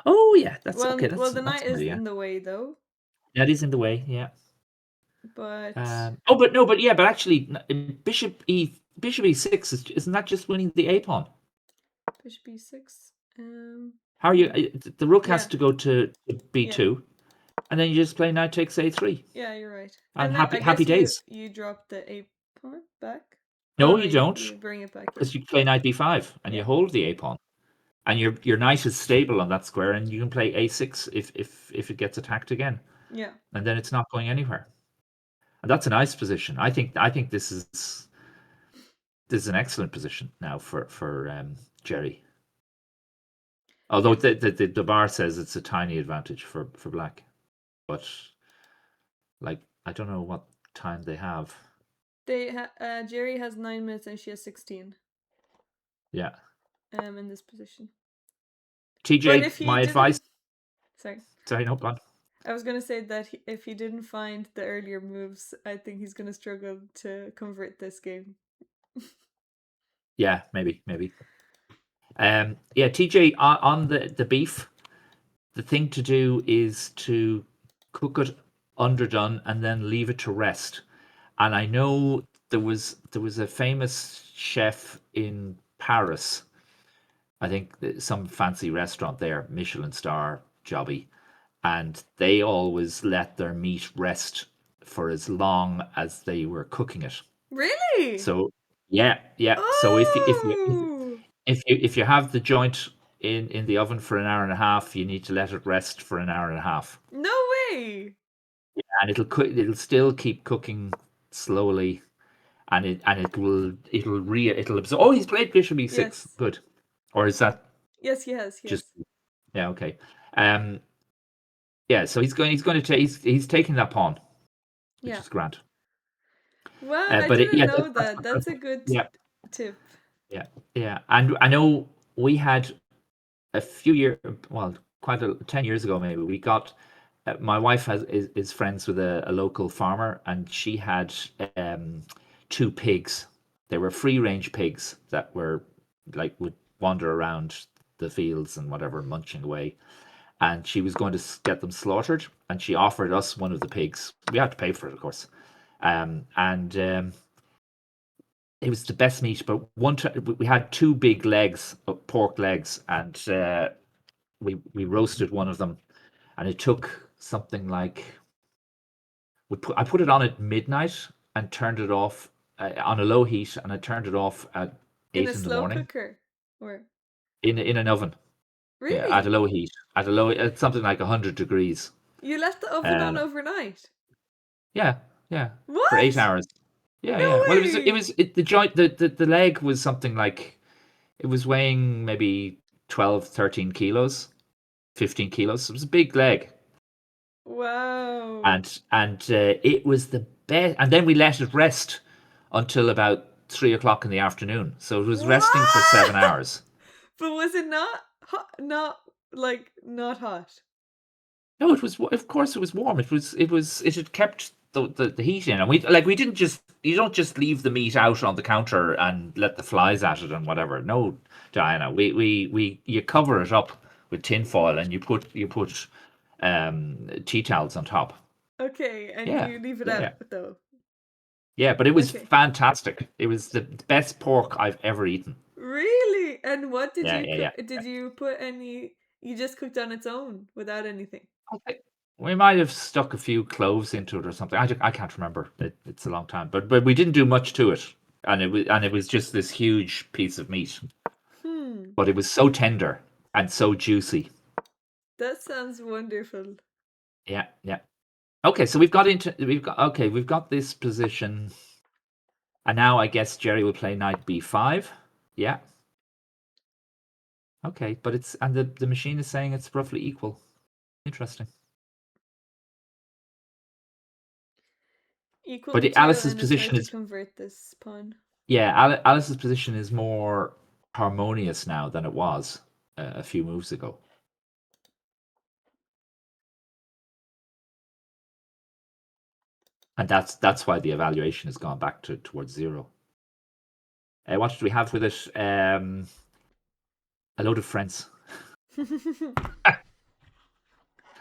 Oh yeah, that's okay.
Well, the
That's
knight
an
is
idea.
in the way though,
That is in the way. Yeah.
but
Oh, but no, but yeah, but actually, bishop e6 isn't that just winning the a pawn?
bishop b6.
How are you? The rook has
Yeah,
to go to
yeah,
b2, and then you just play knight takes a3,
yeah. You're right.
and
And then I
happy
guess you
days.
you drop the a pawn back. Oh
No,
no,
you
you
don't,
you bring it back. Yeah,
because you play knight b5 and you
yeah,
hold the a pawn, and your knight is stable on that square, and you can play a6 if it gets attacked again,
yeah,
and then it's not going anywhere. And that's a nice position. I think this is an excellent position now for Jerry. Although
yeah.
the bar says it's a tiny advantage for black, but like I don't know what time they have.
Jerry has 9 minutes and she has 16.
Yeah,
In this position. But
TJ,
if he
my advice.
didn't, sorry,
Sorry, no, gone.
I was gonna say that if he didn't find the earlier moves, I think he's gonna struggle to convert this game.
Yeah, maybe. Yeah, TJ on the beef. The thing to do is to cook it underdone and then leave it to rest. And I know there was a famous chef in Paris. I think some fancy restaurant there, Michelin star jobby, and they always let their meat rest for as long as they were cooking it.
Really?
So yeah, yeah. So
Oh,
if you have the joint in the oven for an hour and a half, you need to let it rest for an hour and a half,
no way!
and it'll still keep cooking slowly, and it'll absorb. Oh, he's played bishop e6.
Yes,
Good. Or is that
yes, he has,
just
yes,
yeah? Okay. Um. Yeah. So he's going to take he's taking that pawn, which
yeah.
is grand.
Wow, I
But
didn't
yeah,
know that. That's a good
yeah,
tip.
yeah, yeah. And I know we had a few years, well, 10 years ago maybe, we got my wife is friends with a local farmer, and she had um, two pigs. They were free range pigs that were like would wander around the fields and whatever, munching away. And she was going to get them slaughtered, and she offered us one of the pigs. We had to pay for it, of course. And it was the best meat. But we had two big legs, pork legs, and we roasted one of them, and it took something like I put it on at midnight and turned it off on a low heat, and I turned it off at
In a
8 in the
slow
morning
cooker? Or
in an oven. Yeah, at a
really?
low heat, at something like 100 degrees.
You left the oven
Uh,
on overnight?
yeah, yeah, for eight
What?
hours. Yeah,
No
yeah. Well,
way!
the joint the leg was something like it was weighing maybe 12, 13 kilos, 15 kilos. It was a big leg,
Wow.
and it was the best. And then we let it rest until about 3 o'clock in the afternoon. So it was resting for
What?
7 hours.
But was it not hot? Not like not hot.
No, it was. Of course, it was warm. It had kept the heat in, and we didn't just. You don't just leave the meat out on the counter and let the flies at it and whatever. No, Diana, we you cover it up with tin foil and you put tea towels on top.
Okay, and
Yeah,
you leave it
yeah,
out
yeah,
though.
yeah. But it was
Okay.
fantastic. It was the best pork I've ever eaten.
Really? And what did
Yeah,
you
yeah,
cook?
yeah.
Did you put any? You just cooked on its own without anything.
Okay. We might have stuck a few cloves into it or something. I can't remember. It's a long time, but we didn't do much to it, and it was just this huge piece of meat.
Hmm.
But it was so tender and so juicy.
That sounds wonderful.
Yeah, yeah. Okay, so we've got this position, and now I guess Jerry will play knight b5. Yeah. Okay, but the machine is saying it's roughly equal. Interesting.
Equal
But
material
Alice's
and it's hard
position
to
is
convert this pawn.
Yeah, Alice's position is more harmonious now than it was a few moves ago, and that's why the evaluation has gone back towards zero. What did we have with it? A load of friends.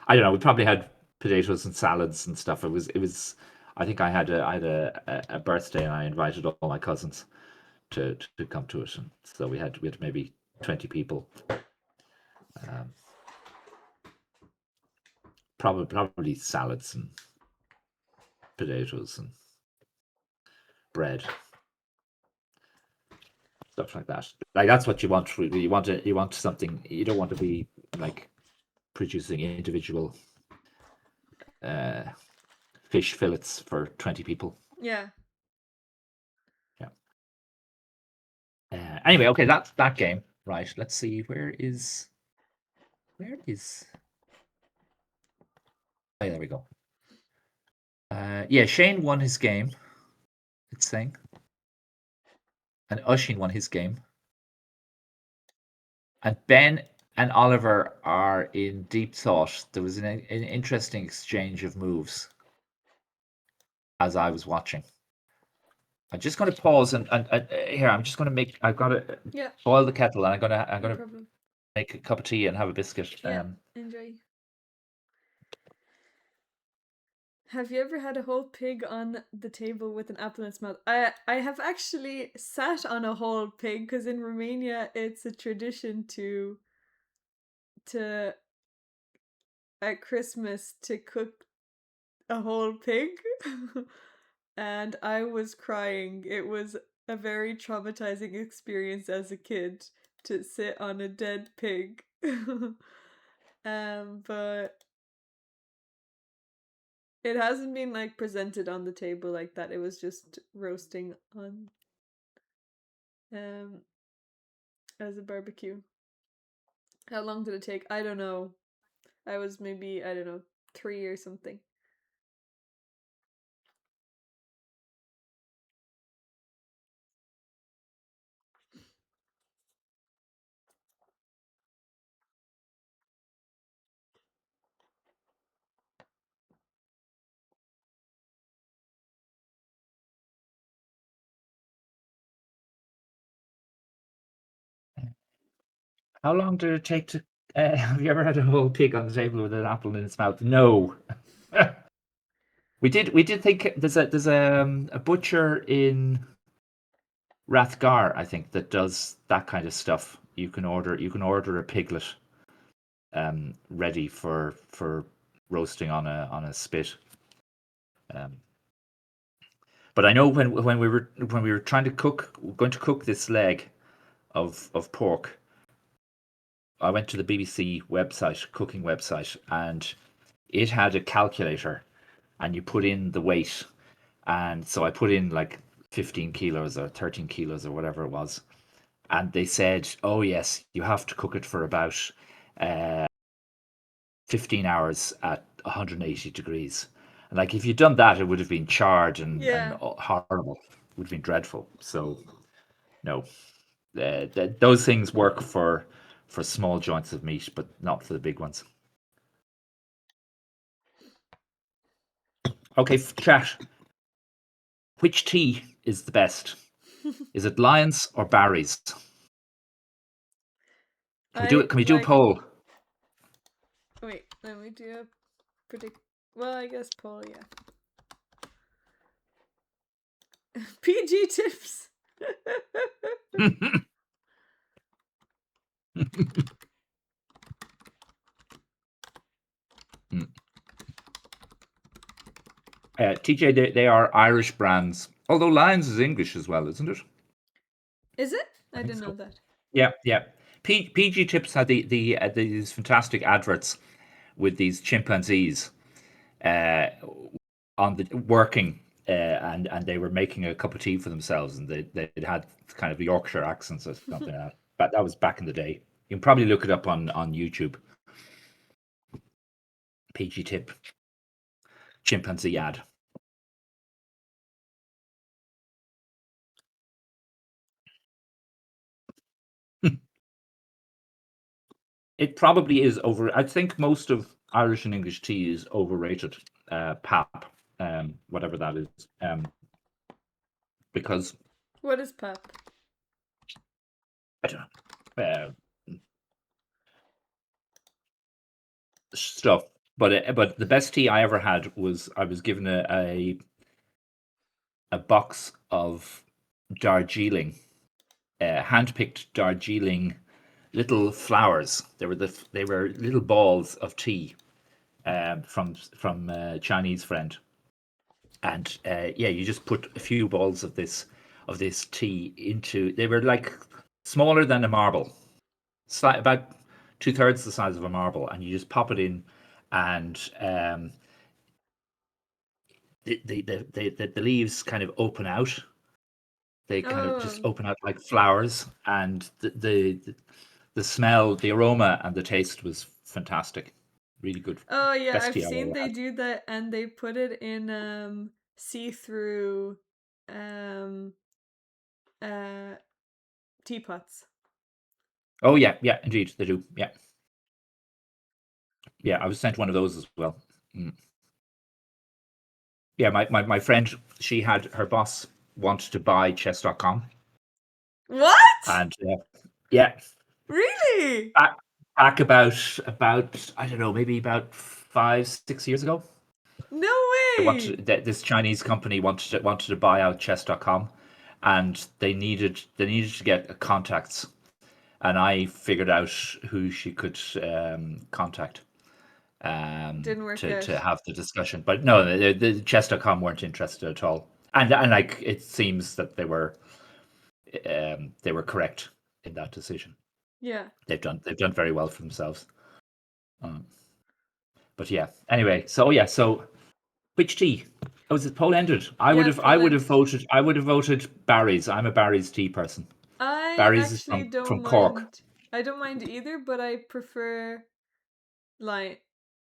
I don't know. We probably had potatoes and salads and stuff. It was. I think I had a birthday and I invited all my cousins to come to it, and so we had maybe 20 people. Um, probably salads and potatoes and bread, stuff like that. Like that's what you want. Really. You want something. You don't want to be like producing individual uh, fish fillets for 20 people.
Yeah.
Yeah. Anyway, okay, that's that game. Right. Let's see. Where is? Oh, there we go. Yeah, Shane won his game. It's saying, and Ushin won his game, and Ben and Oliver are in deep thought. There was an interesting exchange of moves as I was watching. I'm just going to pause and here I'm just going to make. I've got to
Yeah.
boil the kettle and I'm
No
gonna
problem.
make a cup of tea and have a biscuit.
Yeah. Enjoy. Have you ever had a whole pig on the table with an apple in its mouth? I have actually sat on a whole pig because in Romania it's a tradition to at Christmas to cook a whole pig. And I was crying. It was a very traumatizing experience as a kid to sit on a dead pig. But it hasn't been like presented on the table like that. It was just roasting on um as a barbecue. How long did it take? I don't know. I was maybe, I don't know, 3 or something.
How long did it take to? Have you ever had a whole pig on the table with an apple in its mouth? No. We did. We did think there's a butcher in Rathgar, I think, that does that kind of stuff. You can order a piglet ready for roasting on a spit. Um, but I know when we were going to cook this leg of pork, I went to the BBC website, cooking website, and it had a calculator, and you put in the weight, and so I put in like 15 kilos or 13 kilos or whatever it was, and they said, "Oh yes, you have to cook it for about 15 hours at 180 degrees." And like if you'd done that, it would have been charred and
Yeah.
horrible. It would have been dreadful. So no, those things work for small joints of meat, but not for the big ones. Okay, chat. Which tea is the best? Is it Lions or Barry's? Can we do
I
it? Can we do a
like.
poll?
Wait, let me do a predict. Well, I guess poll. Yeah. PG tips.
TJ, they are Irish brands. Although Lions is English as well, isn't it?
Is it?
I
I
think
didn't know
so.
that.
Yeah, yeah. PG Tips had these fantastic adverts with these chimpanzees uh, on the working, and they were making a cup of tea for themselves, and they had kind of Yorkshire accents or something like that. But that was back in the day. You can probably look it up on YouTube. PG Tip chimpanzee ad. It probably is over. I think most of Irish and English tea is overrated. Pap, whatever that is, because
What is pap?
I don't know stuff. But the best tea I ever had was I was given a box of Darjeeling, handpicked Darjeeling little flowers. They were little balls of tea from a Chinese friend, and yeah, you just put a few balls of this tea into. They were like smaller than a marble, about two-thirds the size of a marble, and you just pop it in, and the leaves kind of open out. They kind of just
Oh.
open out like flowers, and the smell, the aroma, and the taste was fantastic. Really good.
Oh yeah,
Best
I've
tea I've
seen
ever
they
had.
do that and they put it in see-through um uh teapots.
Oh yeah, yeah, indeed they do. Yeah, yeah. I was sent one of those as well. Mm. Yeah, my friend, she had her boss wanted to buy chess.com,
What?
and yeah,
Really?
back, back about I don't know, maybe about 5 6 years ago.
No
They
way.
wanted this Chinese company wanted to buy out chess.com, and they needed to get contacts, and I figured out who she could contact
Didn't work
to
out.
have the discussion. But no, the chess.com weren't interested at all, and like it seems that they were correct in that decision.
Yeah.
They've done very well for themselves. Um, but yeah. Anyway, so yeah, so which tea? Oh, is it poll ended? I would
Yeah,
have I would have
Poland.
voted I would have voted Barry's. I'm a Barry's tea person.
I
Barry's is
actually
from
don't
Cork.
mind. I don't mind either, but I prefer lion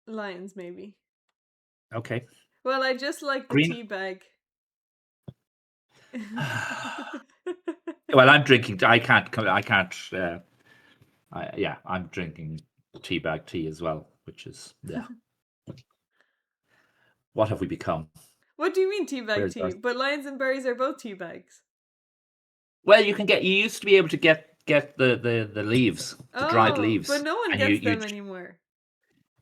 lions maybe.
Okay.
Well, I just like the
Green.
tea bag.
Well, I'm drinking. I can't. I can't. Yeah, I'm drinking tea bag tea as well, which is yeah. What have we become?
What do you mean tea bag
Where's our?
tea? But lions and berries are both tea bags.
Well, you can get. You used to be able to get get the leaves, the dried
Oh, but
leaves,
no one
and
gets
you
them anymore.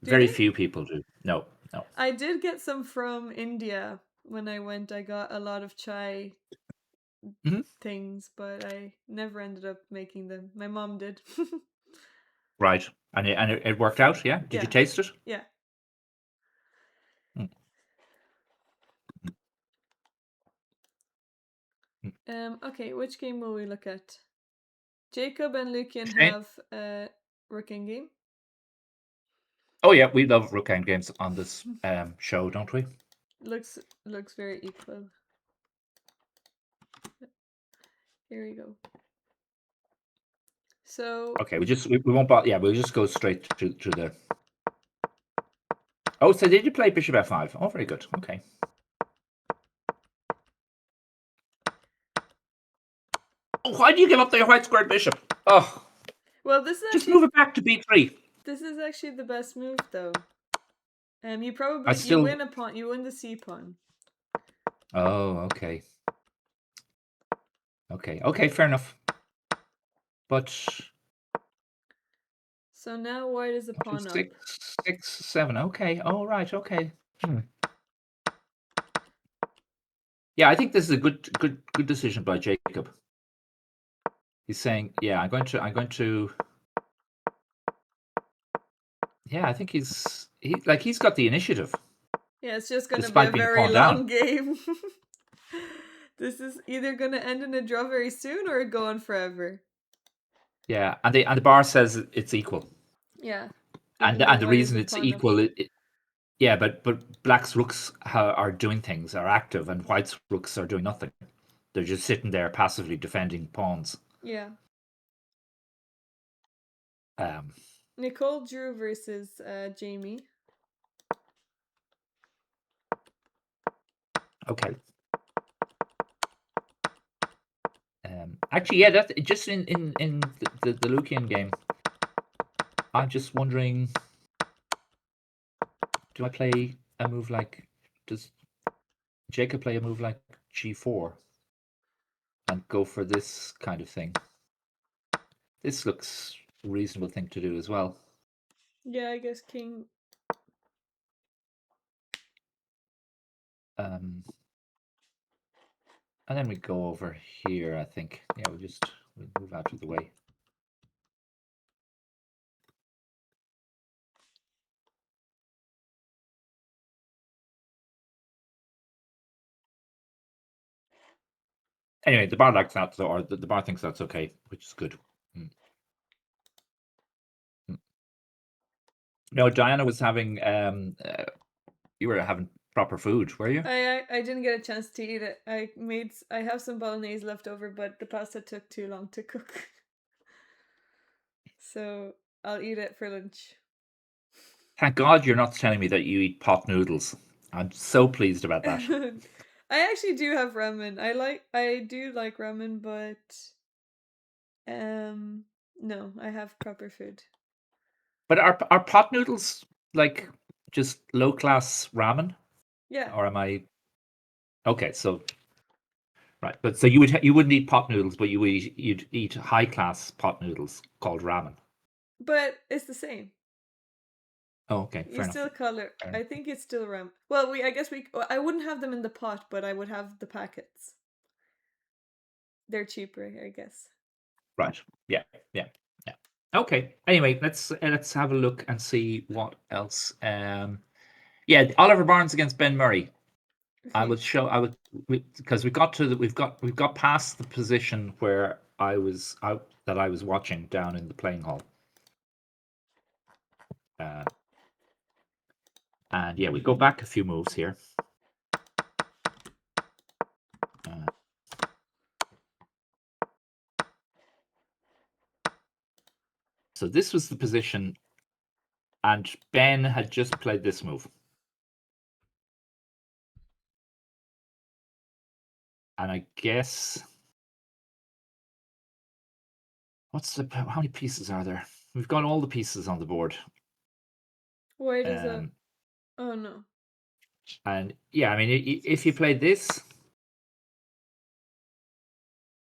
Do
very
they?
few people do. No, no.
I did get some from India when I went. I got a lot of chai
Hmm.
things, but I never ended up making them. My mom did.
Right, and it worked out. Yeah. Did you
Yeah.
taste it?
Yeah.
Mm, mm.
Okay, which game will we look at? Jacob and Lucian
Shane?
have a working game.
Oh yeah, we love rook end games on this show, don't we?
Looks very equal. Here we go. So
Okay, we won't bother. Yeah, we'll just go straight to the. Oh, so did you play bishop f5? Oh, very good. Okay. Oh, why do you give up the white squared bishop? Oh,
well,
just move it back to b3.
this is actually the best move though. You
I
probably you
still.
win a pawn. You win the c pawn.
Oh, okay. Okay. Okay. Fair enough. But
So now white is a
two,
pawn up.
6, 6, 7. Okay. Oh, right. Okay. Hmm. Yeah, I think this is a good decision by Jacob. He's saying, yeah, I'm going to. Yeah, I think he's got the initiative
Yeah, it's just gonna be a
despite being a
very
pawn down.
long game. This is either gonna end in a draw very soon or go on forever.
Yeah, and the bar says it's equal,
Yeah,
and
even though
the
white is
reason
a
it's
pawn up.
equal, yeah, but black's rooks are doing things, are active, and white's rooks are doing nothing. They're just sitting there passively defending pawns.
Yeah.
Um,
Nicole Drew versus Jamie.
okay. Actually, yeah, that just in the Lucian game. I'm just wondering, do I play a move like does Jacob play a move like g4 and go for this kind of thing? This looks a reasonable thing to do as well.
Yeah, I guess king.
Um, and then we go over here, I think. Yeah, we'll move out of the way. Anyway, the bar likes that, so, or the bar thinks that's okay, which is good. Mm. Mm. No, Diana was having you were having proper food, were you?
I didn't get a chance to eat it. I have some bolognese left over, but the pasta took too long to cook. So I'll eat it for lunch.
Thank God you're not telling me that you eat pot noodles. I'm so pleased about that.
I actually do have ramen. I do like ramen, but no, I have proper food.
But are pot noodles like just low class ramen,
Yeah.
or am I okay? So right, but so you wouldn't eat pot noodles, but you'd eat high class pot noodles called ramen.
But it's the same.
Oh, okay,
You
fair enough.
still call it.
Fair
I
enough.
think it's still ramen. Well, I guess I wouldn't have them in the pot, but I would have the packets. They're cheaper, I guess.
Right. Yeah. Yeah. Yeah. Okay. Anyway, let's have a look and see what else. Yeah, Oliver Barnes against Ben Murray. I
Okay.
would show. I would because we got to the, we've got past the position where I was watching down in the playing hall. Uh, and yeah, we go back a few moves here. Uh, so this was the position, and Ben had just played this move. And I guess how many pieces are there? We've got all the pieces on the board.
White is a.
Um,
Oh no.
and yeah, I mean, if you played this,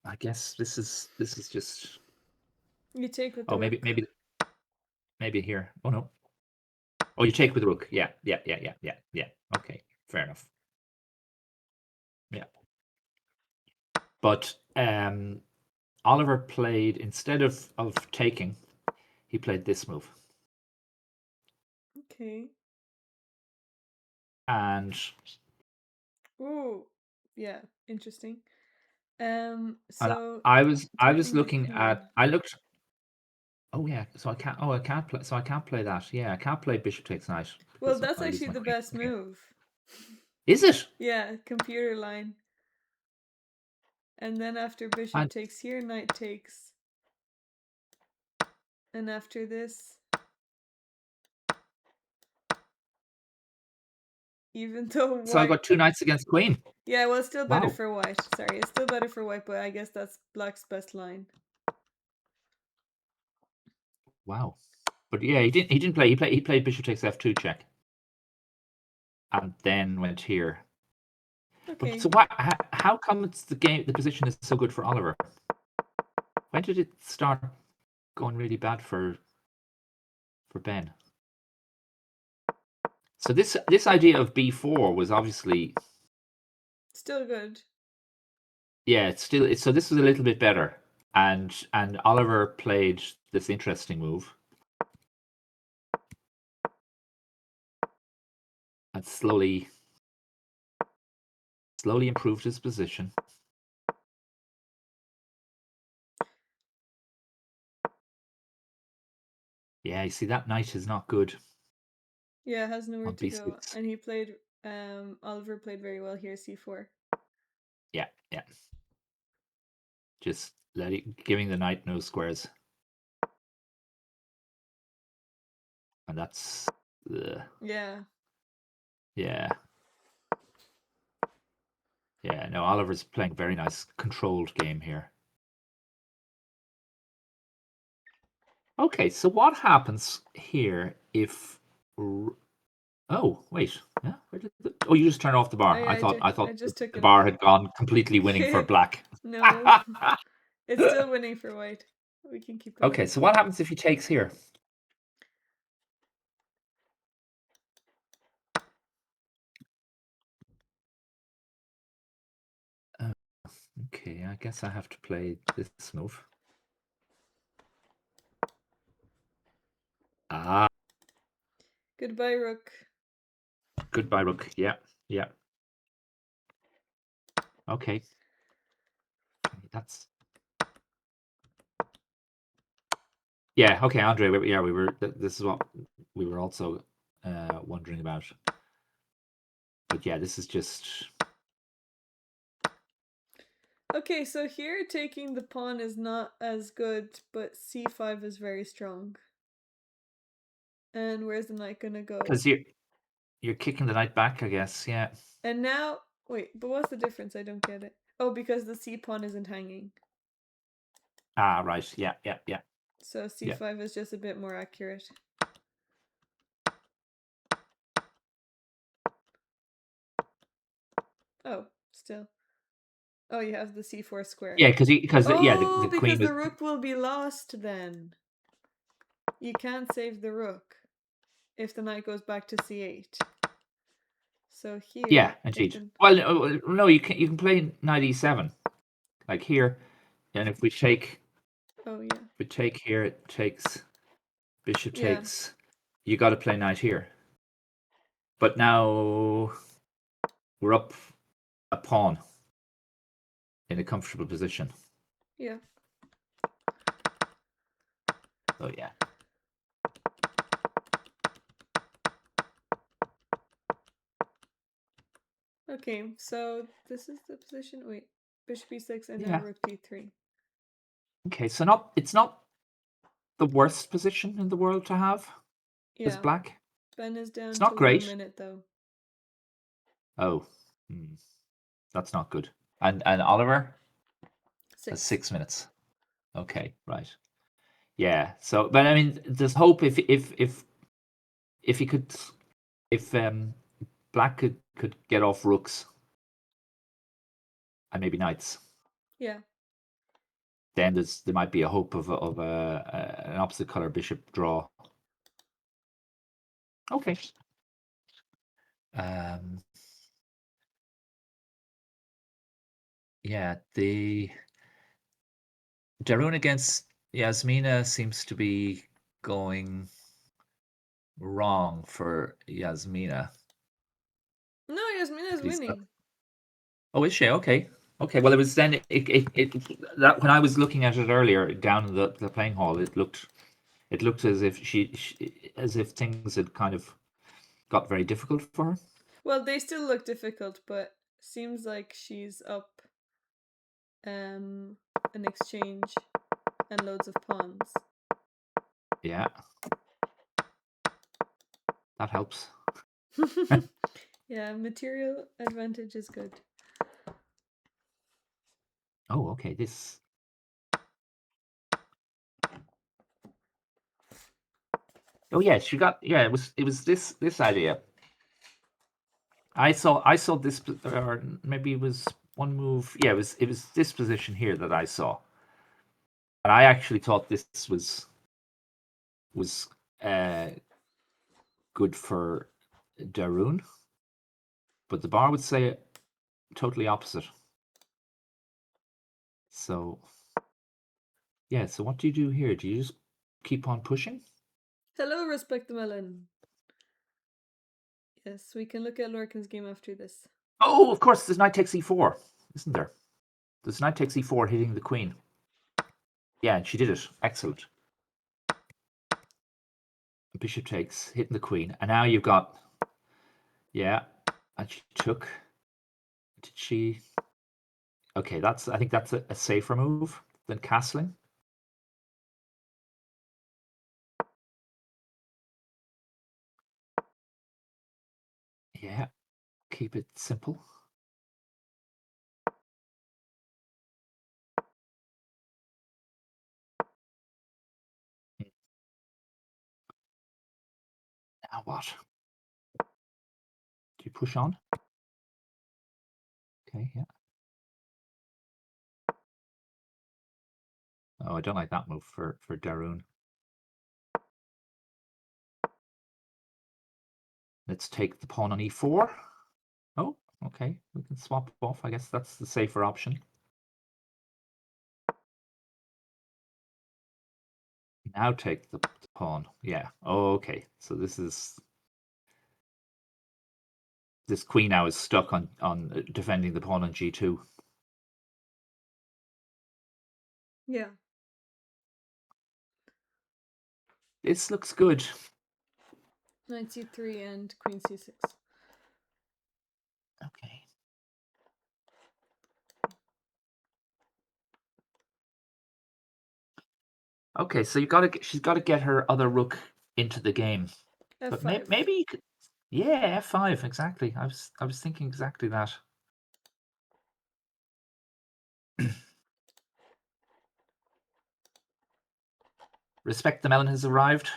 I guess this is just
You take with the
Oh, maybe
rook.
maybe here. Oh no. Oh, you take with the rook. Yeah, yeah, yeah, yeah, yeah, yeah. Okay, fair enough. Yeah, but Oliver played, instead of taking, he played this move,
Okay.
and
Ooh. Yeah. Interesting.
and
So
I was
taking the
looking at,
queen.
I looked. Oh yeah, so I can't play. So I can't play that. Yeah, I can't play bishop takes knight
Well,
because
that's
I'll lose
actually
my
the
queen.
best
Okay,
move.
is it?
Yeah, computer line. And then after bishop
And
takes here, knight takes. And after this, even though
so I
white.
got two knights against queen.
Yeah, well, it's still better
Wow,
for white. Sorry, it's still better for white, but I guess that's black's best line.
wow. But yeah, he didn't play. He played bishop takes f2 check, and then went here. But
Okay.
so what? How come it's the position is so good for Oliver? When did it start going really bad for Ben? So this idea of b4 was obviously,
Still good.
yeah, it's so this was a little bit better, and Oliver played this interesting move and slowly improved his position. Yeah, you see that knight is not good
Yeah, has nowhere
on
to go.
b6.
And he played, Oliver played very well here, c4.
Yeah, yeah. Just giving the knight no squares, and that's
Yeah.
yeah. Yeah, no, Oliver's playing a very nice controlled game here. Okay, so what happens here if? Oh, wait. Yeah, oh, you just turned off the bar. I thought I
I
thought
just took
the
it off.
bar had gone completely winning for black.
No, it's still winning for white. We can keep
Okay,
going.
so what happens if he takes here? Uh, okay, I guess I have to play this move. Ah,
Goodbye, rook.
goodbye, rook. Yeah, yeah. Okay, that's yeah. Okay, Andre. Yeah, we were. This is what we were also wondering about. But yeah, this is just.
Okay, so here taking the pawn is not as good, but c5 is very strong. And where's the knight gonna go?
Because you're kicking the knight back, I guess. Yeah.
And now, wait, but what's the difference? I don't get it. Oh, because the c pawn isn't hanging.
Ah, right. Yeah, yeah, yeah,
So
yeah.
c5 is just a bit more accurate. Oh, still. Oh, you have the c4 square.
Yeah, because yeah,
Oh,
the queen
because
was.
the rook will be lost then. You can't save the rook if the knight goes back to c8. So
Yeah,
here, if
indeed.
the
Well, no, you can play knight e7 like here, and if we take
oh yeah,
here, it takes bishop
yeah,
takes. You got to play knight here. But now we're up a pawn in a comfortable position.
yeah.
So yeah.
Okay, so this is the position. Wait, bishop e6 and now
Yeah.
rook d3.
Okay, so it's not the worst position in the world to have as
Yeah,
black.
Ben is
It's
down
not
to 1
great.
minute though.
Oh, that's not good. And Oliver has
6.
6 minutes. Okay, right. Yeah. So, but I mean, there's hope if he could, if black could get off rooks and maybe knights.
Yeah.
then there might be a hope of an opposite color bishop draw. Okay. Yeah, the Darun against Yasmina seems to be going wrong for Yasmina.
No, Yasmina's
At least
winning.
oh, is she? Okay. Okay. Well, it was then that when I was looking at it earlier down in the playing hall, it looked as if as if things had kind of got very difficult for her.
Well, they still look difficult, but seems like she's up an exchange and loads of pawns.
Yeah, that helps.
Yeah, material advantage is good.
Oh, okay. This. Oh, yeah. She got. Yeah, it was this idea. I saw this, or maybe it was one move. Yeah, it was this position here that I saw, and I actually thought this was uh, good for Darun, but the bar would say totally opposite. So yeah, so what do you do here? Do you just keep on pushing?
Hello, Respect the Melon. Yes, we can look at Lorcan's game after this.
Oh, of course, there's knight takes e4, isn't there? There's knight takes e4 hitting the queen. Yeah, and she did it. Excellent. Bishop takes, hitting the queen. And now you've got, yeah, and she took. Did she? Okay, I think that's a safer move than castling. Yeah, keep it simple. Now what? Do you push on? Okay, yeah. Oh, I don't like that move for Darun. Let's take the pawn on e4. Oh, okay. We can swap off. I guess that's the safer option. Now take the pawn. Yeah. Oh, okay. So this queen now is stuck on defending the pawn on g2.
Yeah.
This looks good.
Knight c3 and queen c6.
Okay. Okay, so she's got to get her other rook into the game. But
f5.
maybe you could, yeah, f5 exactly. I was thinking exactly that. Respect the Melon has arrived.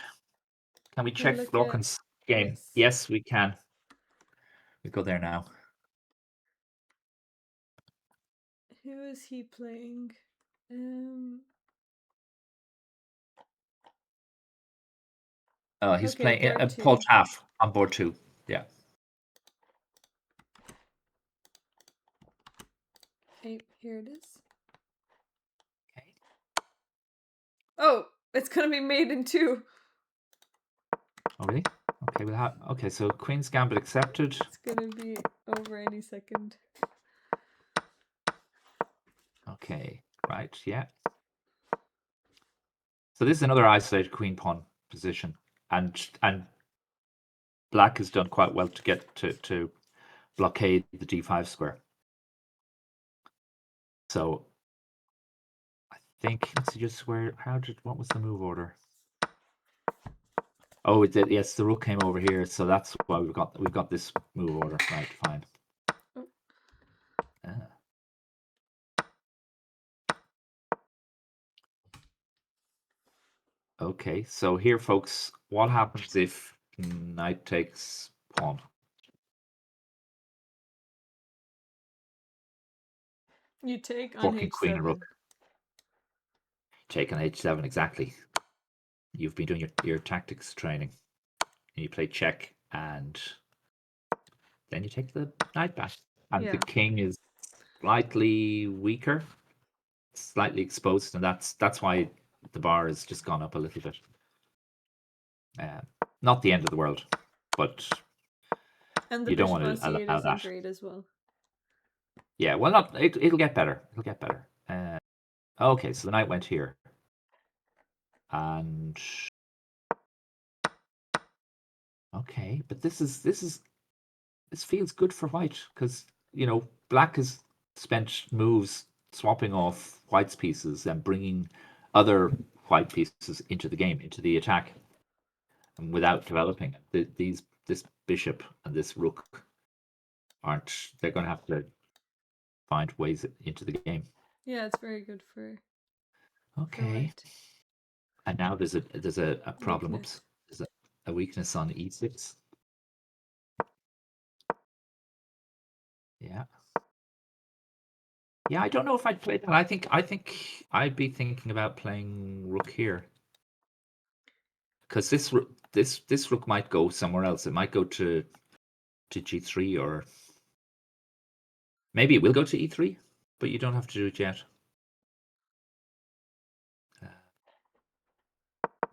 Can we
Can
check
look at,
Lorcan's game?
yes.
Yes, we can. We go there now.
Who is he playing?
He's
Okay,
playing
board
Paul
2.
Taff on board 2. Yeah.
Okay, here it is.
Okay.
Oh, it's gonna be made in 2.
Oh, really? Okay, okay, so Queen's Gambit accepted.
It's gonna be over any second.
Okay, right, yeah. So this is another isolated queen pawn position, and Black has done quite well to get to blockade the d5 square. So I think let's see just what was the move order? Oh, it did. Yes, the rook came over here, so that's why we've got this move order. Right, fine.
Oh.
Okay, so here, folks, what happens if knight takes pawn?
You take on
Forking queen and rook.
h7.
take on h7, exactly. You've been doing your tactics training. And you play check, and then you take the knight back. And the
Yeah.
king is slightly weaker, slightly exposed, and that's why the bar has just gone up a little bit. Not the end of the world, but
And the
you don't
bishop
want
on
to
c8
allow
isn't
that.
great as well.
Yeah, well, not it'll get better. It'll get better. Okay, so the knight went here, and okay, but this feels good for white because black has spent moves swapping off white's pieces and bringing other white pieces into the game, into the attack, and without developing it. This bishop and this rook aren't. They're going to have to find ways into the game.
Yeah, it's very good for
Okay,
white.
and now there's a problem. Oops,
Weakness.
there's a weakness on e6. Yeah. Yeah, I don't know if I'd play that. I think I'd be thinking about playing rook here because this rook might go somewhere else. It might go to g3, or maybe it will go to e3, but you don't have to do it yet.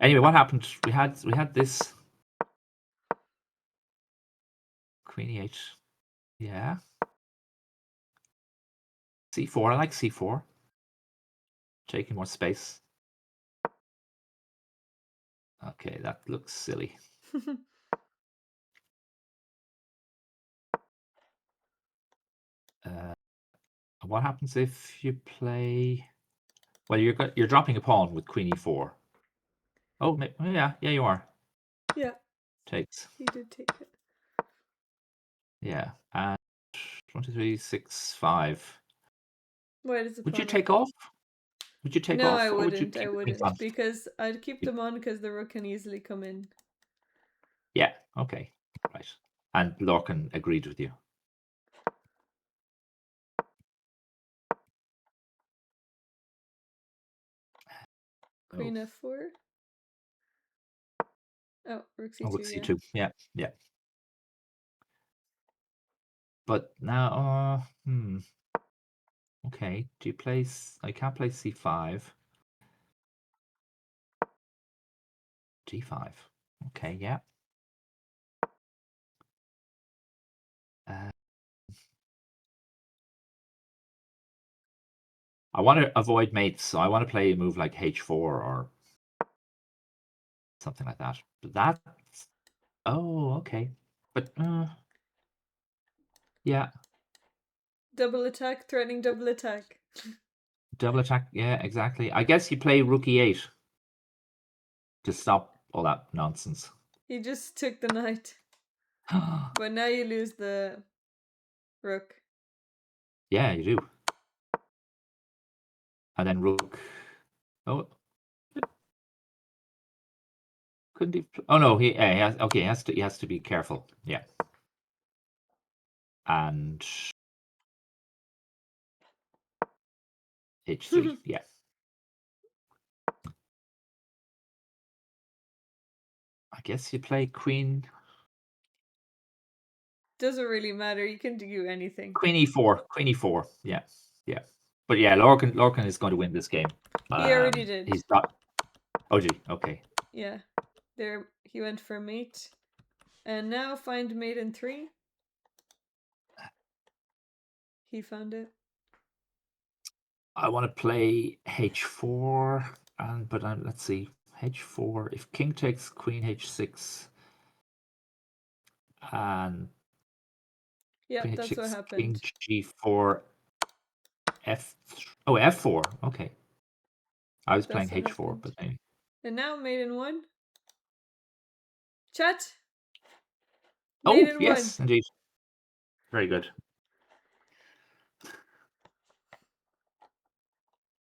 Anyway, what happened? We had this queen e8. Yeah, c4. I like c4, taking more space. Okay, that looks silly. What happens if you play? Well, you're dropping a pawn with queen e4. Oh, yeah, you are.
Yeah,
Takes.
he did take it.
Yeah, and 2365.
Why does the
Would you
pawn up?
take off? Would you take
No, I
off, or would you
wouldn't. I
keep the queens on?
wouldn't because I'd keep them on because the rook can easily come in.
Yeah. Okay. Right. And Lorcan agreed with you. Oh,
Queen f4. Oh, rook
rook
c2. Yeah.
c2. Yeah. Yeah. But now, okay. Do you place? I can't play c5. g5. Okay. Yeah. Uh, I want to avoid mates, so I want to play a move like h4 or something like that. But that's okay. But yeah,
Double attack, threatening double attack.
double attack. Yeah, exactly. I guess you play rook e8 to stop all that nonsense.
He just took the knight. But now you lose the rook.
Yeah, you do. And then rook. Oh, couldn't he? Oh no, he has. Okay, he has to be careful. Yeah. And h3. Yeah. I guess you play queen.
Doesn't really matter. You can do anything.
Queen e4. Queen e4. Yeah. Yeah. But yeah, Lorcan is going to win this game.
He already did.
He's got. Oh gee. Okay.
Yeah. There he went for mate. And now find mate in 3. He found it.
I want to play h4, but let's see, h4. If king takes queen h6, and
Yeah,
queen
that's what
h6, king
happened.
g4, f4. Okay, I was playing
That's what
h4,
happened.
but anyway.
And now mate in 1. Chat. Mate
Oh
in 1.
yes, indeed, very good.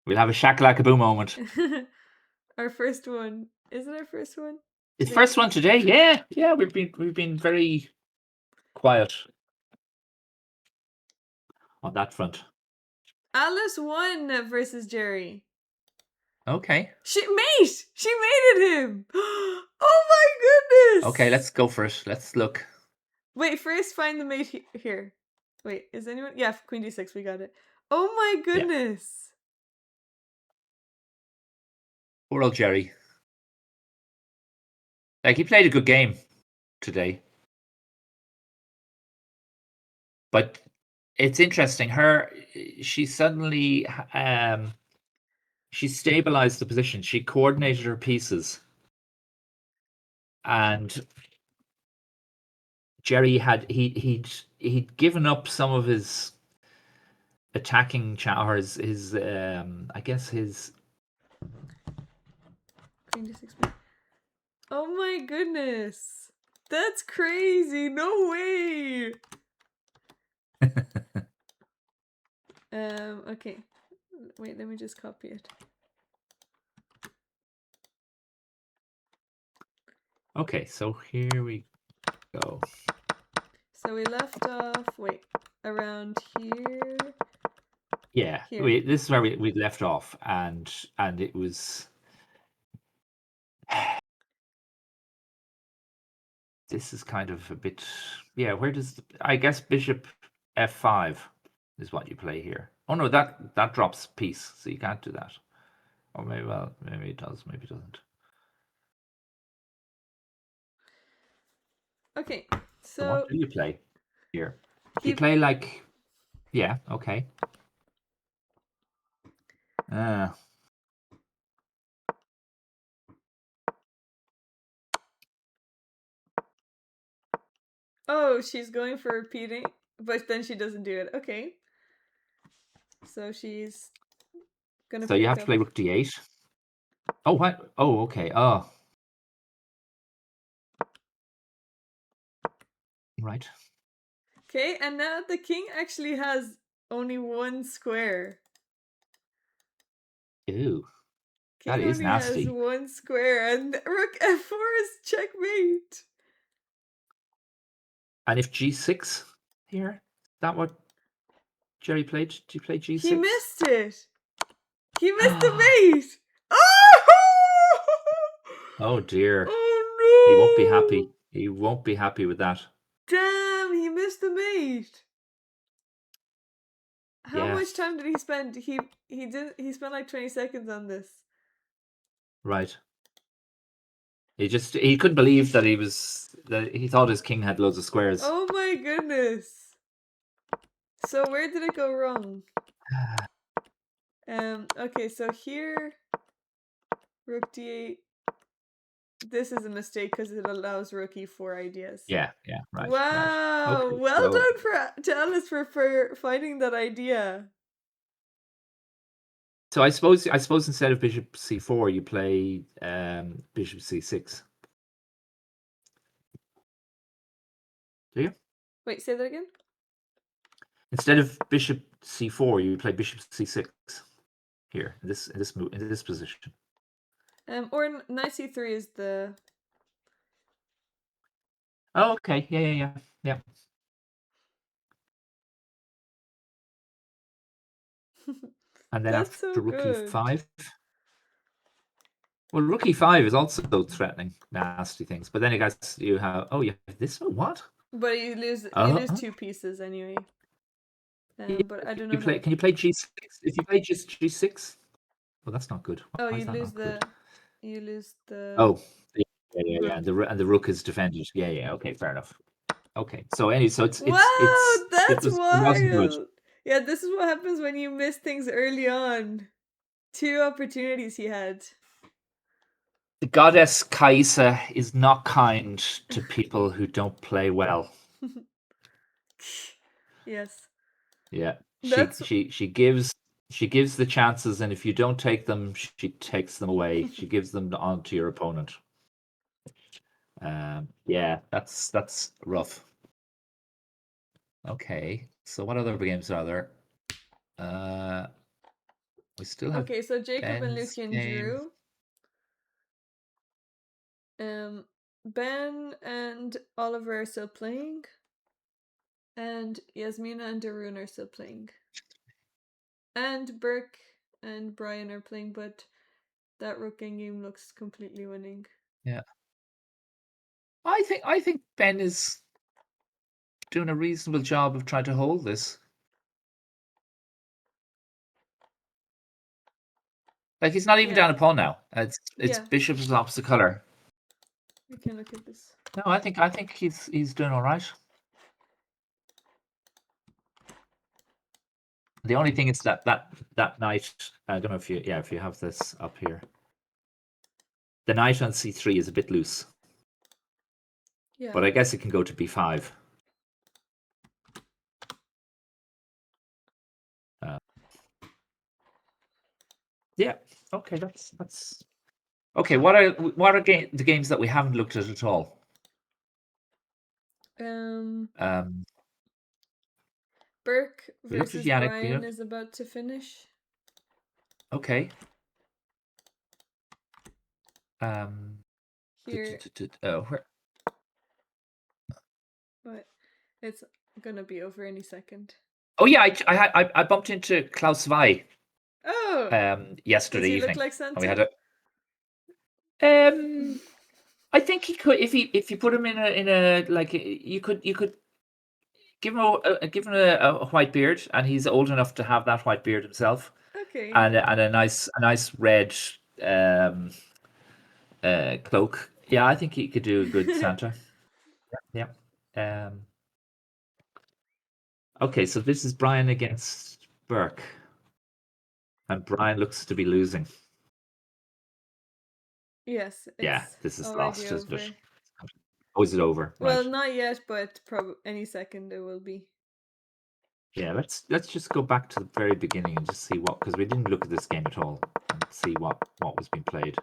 We'll have a shakalakaboo moment.
Our first one. Is it our first one?
It's
Today?
first one today. Yeah, yeah. We've been very quiet on that front.
Alice won versus Jerry.
Okay.
She mated him. Oh my
Okay,
goodness.
let's go for it. Let's look.
Wait, first find the mate here. Wait, is anyone? Yeah, queen d6, we got it. Oh my
Yeah.
goodness.
Poor old Jerry. Like, he played a good game today. But it's interesting. She suddenly, she stabilized the position. She coordinated her pieces. And Jerry he'd given up some of his attacking or his I guess his
Queen d6. Oh my goodness. That's crazy. No way. Okay. Wait, let me just copy it.
Okay, so here we go.
So we left off, wait, around here.
Yeah,
Here.
this is where we left off, and it was this is kind of a bit, yeah. Where does I guess bishop f5 is what you play here. Oh no, that drops piece, so you can't do that. Or maybe it does, maybe it doesn't.
Okay,
So what
so
do you play here? Do you
he.
play like, yeah, okay. Uh,
Oh, she's going for repeating, but then she doesn't do it. Okay. So she's gonna
so you
pick
have to
up.
play rook d8. Oh, what? Oh, okay. Oh, right.
Okay, and now the king actually has only one square.
Ew, that
King
is
only has
nasty.
one square, and rook f4 is checkmate.
And if g6 here, is that what Jerry played? Did you play
He
g6?
missed it. He missed the mate. Oh!
Oh dear. He won't be
Oh no!
happy. He won't be happy with that.
Damn, he missed the mate. How
Yeah,
much time did he spend? He spent like 20 seconds on this.
right. He couldn't believe that he thought his king had loads of squares.
Oh my goodness. So where did it go wrong? Okay, so here rook d8. This is a mistake because it allows rook e4 ideas.
Yeah, yeah, right, right.
Wow,
Okay,
well
so
done to Alice for finding that idea.
I suppose instead of bishop c4, you play bishop c6. Do you?
Wait, say that again.
Instead of bishop c4, you play bishop c6 here in this position.
Or knight c3 is the.
Oh, okay. Yeah, yeah, yeah, yeah. And then
That's
after
so
rook
good.
e5. Well, rook e5 is also threatening nasty things. But then you guys, you have this one. What?
But you lose two pieces anyway.
Yeah,
But I don't
you
know how.
play. Can you play g6? If you play just g6, well, that's not good.
Oh,
Why is that not good?
you lose the
Oh, yeah, yeah, yeah.
rook.
And the rook is defended. Yeah, yeah. Okay, fair enough. Okay. So anyway, so
Wow,
it
that's
wasn't good.
wild. Yeah, this is what happens when you miss things early on. Two opportunities he had.
The goddess Kaisa is not kind to people who don't play well.
Yes.
Yeah,
That's
she gives the chances, and if you don't take them, she takes them away. She gives them on to your opponent. Yeah, that's rough. Okay, so what other games are there? Uh, we still have
okay, so Jacob and
Ben's
Lucian
game.
drew. Ben and Oliver are still playing. And Yasmina and Darun are still playing. And Burke and Brian are playing, but That rook game looks completely winning.
Yeah. I think Ben is doing a reasonable job of trying to hold this. Like he's not even
Yeah,
down a pawn now. It's
yeah.
bishop is opposite color.
We can look at this.
No, I think he's doing all right. The only thing is that knight. I don't know if you have this up here. The knight on c3 is a bit loose,
Yeah.
but I guess it can go to b5. Yeah. Okay. That's okay. What are the games that we haven't looked at all?
Um,
Um,
Burke
we looked at
versus
Yannick.
Brian is about to finish.
Okay. Um,
Here,
where,
but it's gonna be over any second.
oh yeah, I bumped into Klaus Vai
Oh, does
yesterday
he look
evening,
like
and we had
Santa?
a I think he could if you put him in a like you could give him a white beard, and he's old enough to have that white beard himself,
Okay.
and a nice red um cloak. Yeah, I think he could do a good Santa. Yeah. Um. Okay, so this is Brian against Burke, and Brian looks to be losing.
Yes,
Yeah,
it's
this is
already
lost, isn't it?
over.
Oh, is it over? Right.
Well, not yet, but probably any second it will be.
Yeah, let's just go back to the very beginning and just see what, because we didn't look at this game at all, and see what was being played.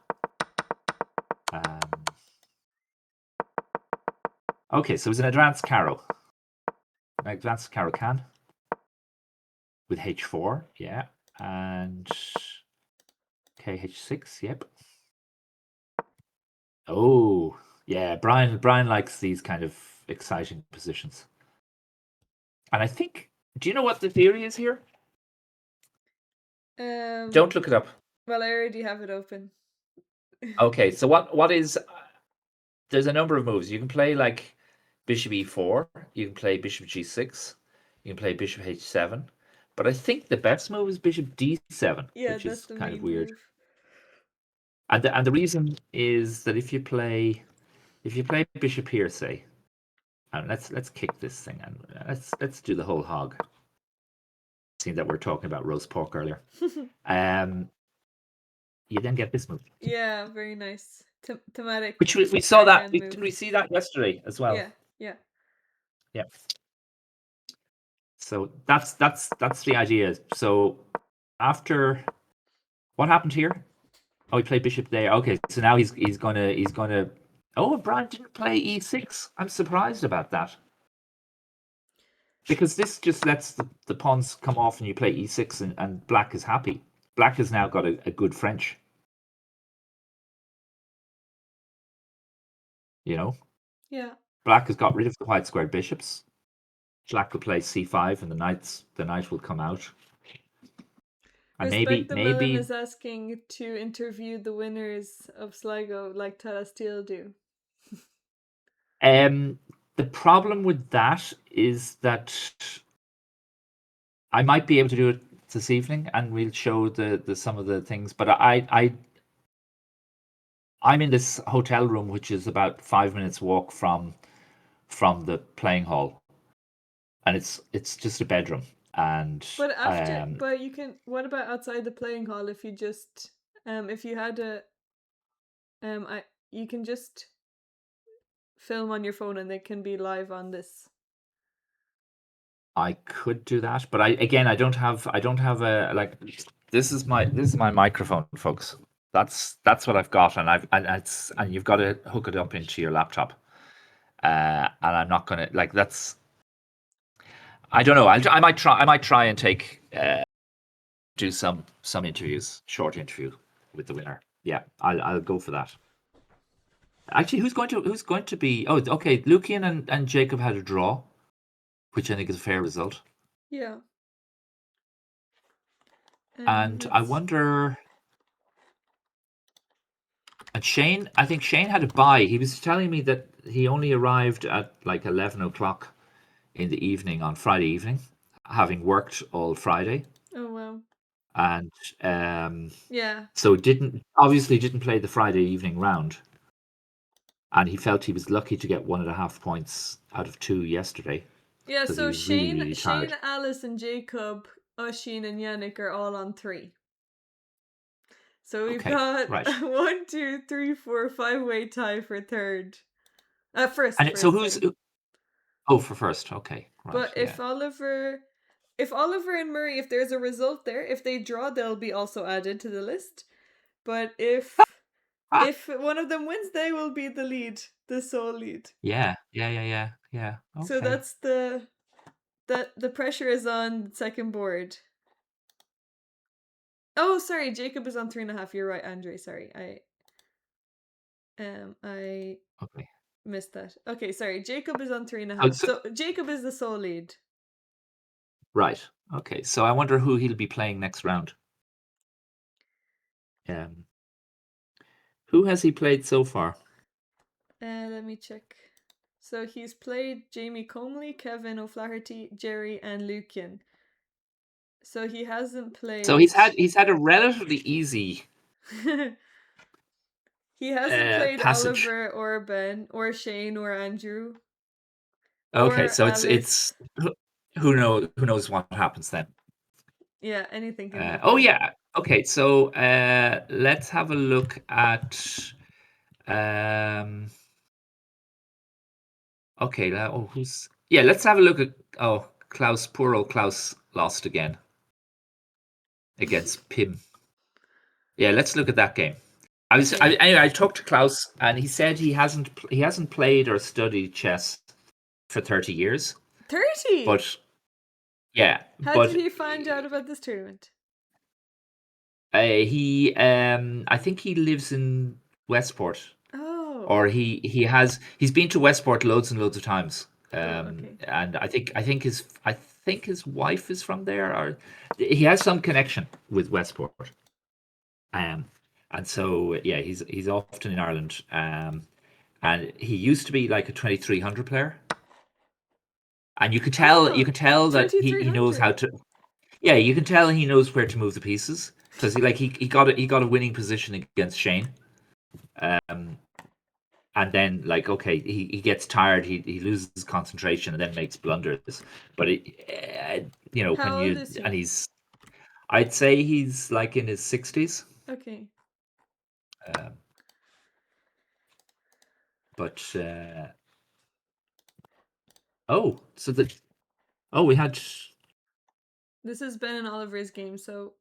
Um, okay, so it was an advanced Caro. An advanced Caro can with H4, yeah, and KH6, yep. Oh, yeah, Brian likes these kind of exciting positions. And I think, do you know what the theory is here?
Um,
Don't look it up.
well, I already have it open.
Okay, so what is there's a number of moves. You can play like bishop e4, you can play bishop g6, you can play bishop h7, but I think the best move is bishop d7,
Yeah,
which
that's
is
the
kind of
main
weird.
move.
And the reason is that if you play bishop here, say, and let's kick this thing, and let's do the whole hog. Seeing that we're talking about roast pork earlier, um, you then get this move,
Yeah, very nice. Thematic
which we saw that.
backhand
Did
move.
we see that yesterday as well?
Yeah, yeah.
Yeah. So that's the idea. So after what happened here? Oh, he played bishop there. Okay, so now he's gonna. Oh, Brian didn't play e6. I'm surprised about that because this just lets the pawns come off and you play e6 and black is happy. Black has now got a good French. You know,
Yeah.
black has got rid of the white squared bishops. Black could play c5 and the knight will come out. And
Respect
maybe
the Villain
maybe
is asking to interview the winners of Sligo like Tara Steele do.
um the problem with that is that I might be able to do it this evening, and we'll show the some of the things. But I'm in this hotel room, which is about 5 minutes walk from the playing hall, and it's just a bedroom. And
But you can. What about outside the playing hall? If you just, if you had a, you can just film on your phone and they can be live on this.
I could do that, but I don't have a like. This is my microphone, folks. That's what I've got, and you've got to hook it up into your laptop. And I'm not gonna like that's. I don't know. I might try and do some interviews, short interview with the winner. Yeah, I'll go for that. Actually, who's going to be? Oh, okay. Lucian and Jacob had a draw, which I think is a fair result.
Yeah.
And I
Let's.
wonder. And Shane, I think Shane had a buy. He was telling me that he only arrived at like 11 o'clock in the evening on Friday evening, having worked all Friday,
Oh wow.
and um,
Yeah.
so didn't play the Friday evening round, and he felt he was lucky to get 1.5 points out of two yesterday
Yeah,
because he
so
was really
Shane,
really tired.
Shane, Alice, and Jacob, Oshin, and Yannick are all on three. So we've
Okay,
got
right.
a 1, 2, 3, 4, 5 way tie for third.
So
First,
who's
sorry.
oh for first? Okay, right,
But
yeah.
if Oliver and Murray, if there's a result there, if they draw, they'll be also added to the list. But
Ah,
if one of them wins, they will be the lead, the sole lead.
yeah.
So
Okay.
that's the pressure is on second board. Oh, sorry, Jacob is on 3.5. You're right, Andre. Sorry, I
Okay.
missed that. Okay, sorry. Jacob is on three and a
Oh,
half. So Jacob is the sole lead.
right. Okay. So I wonder who he'll be playing next round. Um, who has he played so far?
Let me check. So he's played Jamie Comely, Kevin O'Flaherty, Jerry, and Lucian. So he hasn't
So
played.
he's had a relatively easy
He hasn't played
passage.
Oliver or Ben or Shane or Andrew
Okay,
or
so it's
Alice.
who knows what happens then.
Yeah, anything can
Oh
happen.
yeah. Okay, so let's have a look at um. Okay, who's yeah? Let's have a look at Klaus. Poor old Klaus lost again against Pim. Yeah, let's look at that game.
Okay.
Anyway, I talked to Klaus and he said he hasn't played or studied chess for 30 years.
30!
But yeah,
How did
but
he find out about this tournament?
he I think he lives in Westport,
Oh.
or he's been to Westport loads and loads of times.
Oh, okay.
And I think his wife is from there, or he has some connection with Westport. Um, and so yeah, he's often in Ireland. And he used to be like a 2300 player, and you
Oh,
can tell that he knows how
2300.
to. Yeah, you can tell he knows where to move the pieces because he got a winning position against Shane. Um, and then like okay, he gets tired, he loses concentration, and then makes blunders. But when
How old
you
is
and
he?
he's I'd say he's like in his 60s.
Okay.
Um, but oh, so the we had
This has been an Oliver's game, so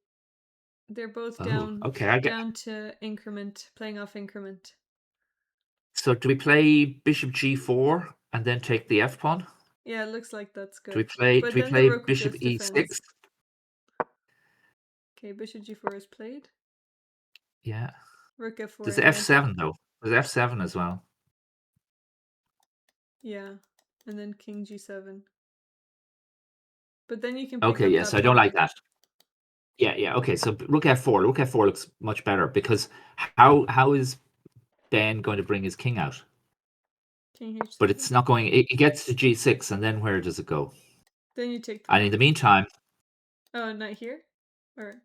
they're both down
okay. I get
down to increment, playing off increment.
so do we play Bishop G4 and then take the F pawn?
Yeah, it looks like that's
Do we
good.
play
But
do we
then the
play
rook
Bishop
just
E6?
defends. Okay, bishop g4 is played.
Yeah.
Rook f4
There's
and then
F7 though. There's F7 as well.
yeah, and then king g7. But then you can pick
Okay,
up
yeah,
that
so I don't
pawn.
like that. Yeah. Okay, so Rook F4. Rook F4 looks much better because how is Ben going to bring his king out?
King
But
h7.
it's not going. It gets to G6, and then where does it go?
Then you take the
And in
pawn.
the meantime,
Oh, not here? Or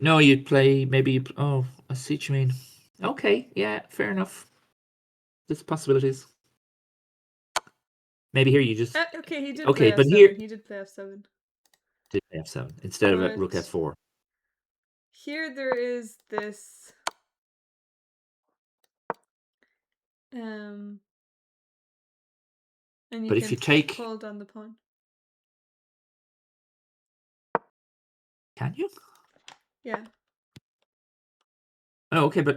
no, you'd play maybe. Oh, I see what you mean. Okay, yeah, fair enough. There's possibilities. Maybe here you just
okay, he did play
okay, but here
f7. He did play f7.
did F7 instead of Rook
But
F4.
here there is this and you
But if
can
you take,
hold on the pawn.
can you?
Yeah.
Oh, okay, but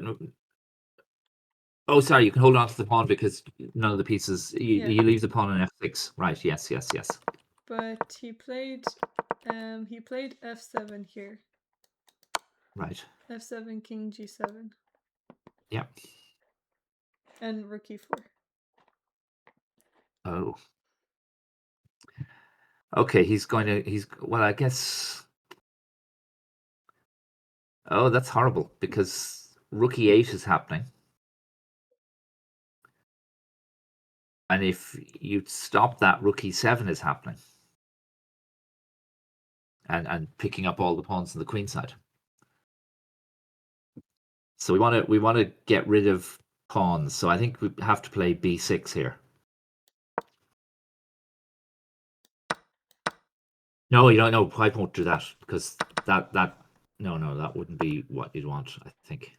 oh, sorry, you can hold on to the pawn because none of the pieces. You,
Yeah.
you leave the pawn on F6. Right? Yes.
But he played f7 here.
Right.
f7 king g7
Yeah.
and rook e4.
Oh. Okay, he's going to. He's well, I guess. Oh, that's horrible because rook e8 is happening, and if you stop that, rook e7 is happening, and picking up all the pawns on the queen side. So we want to get rid of pawns. So I think we have to play b6 here. No, you don't know. I won't do that because that no, that wouldn't be what you'd want, I think.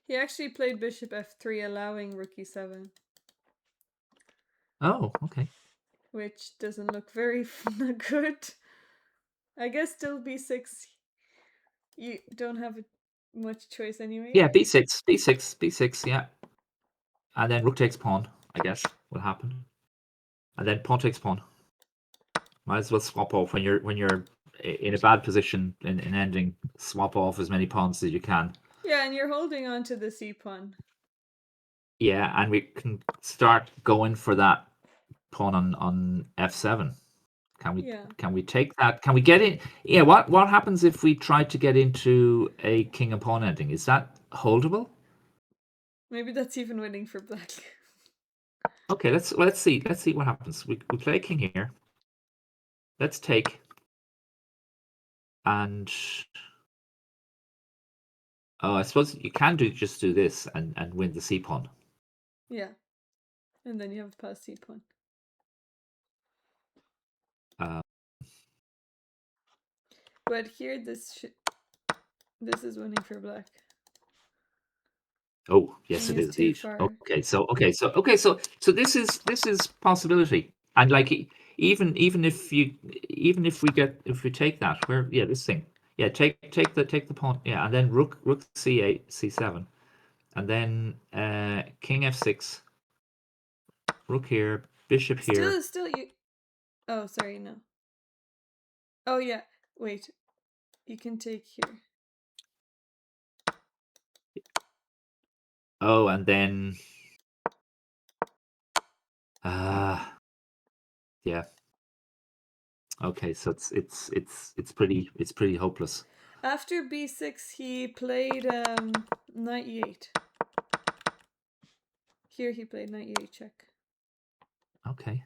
He actually played bishop f3, allowing rook e7.
Oh, okay.
Which doesn't look very good. I guess still b6. You don't have much choice anyway.
Yeah, b6, yeah. And then rook takes pawn, I guess, will happen. And then pawn takes pawn. Might as well swap off when you're in a bad position in ending. Swap off as many pawns as you can.
Yeah, and you're holding on to the c pawn.
Yeah, and we can start going for that pawn on f7. Can we take that? Can we get in? Yeah, what happens if we try to get into a king and pawn ending? Is that holdable?
Maybe that's even winning for black.
Okay, let's see what happens. We play king here. Let's take, and oh, I suppose you can just do this and win the c pawn.
Yeah, and then you have pass c pawn.
Uh,
But here, this is winning for black.
oh, yes,
King
it
is
is
too
indeed.
far.
So this is possibility, and like even if we take that, where this thing, take the pawn, and then rook c8 c7, and then king f6, rook here, bishop here.
Still you. Oh, sorry, no. Oh yeah, wait. You can take here.
Oh, and then yeah. Okay, so it's pretty hopeless.
After b6, he played knight e8. Here he played knight e8 check.
Okay.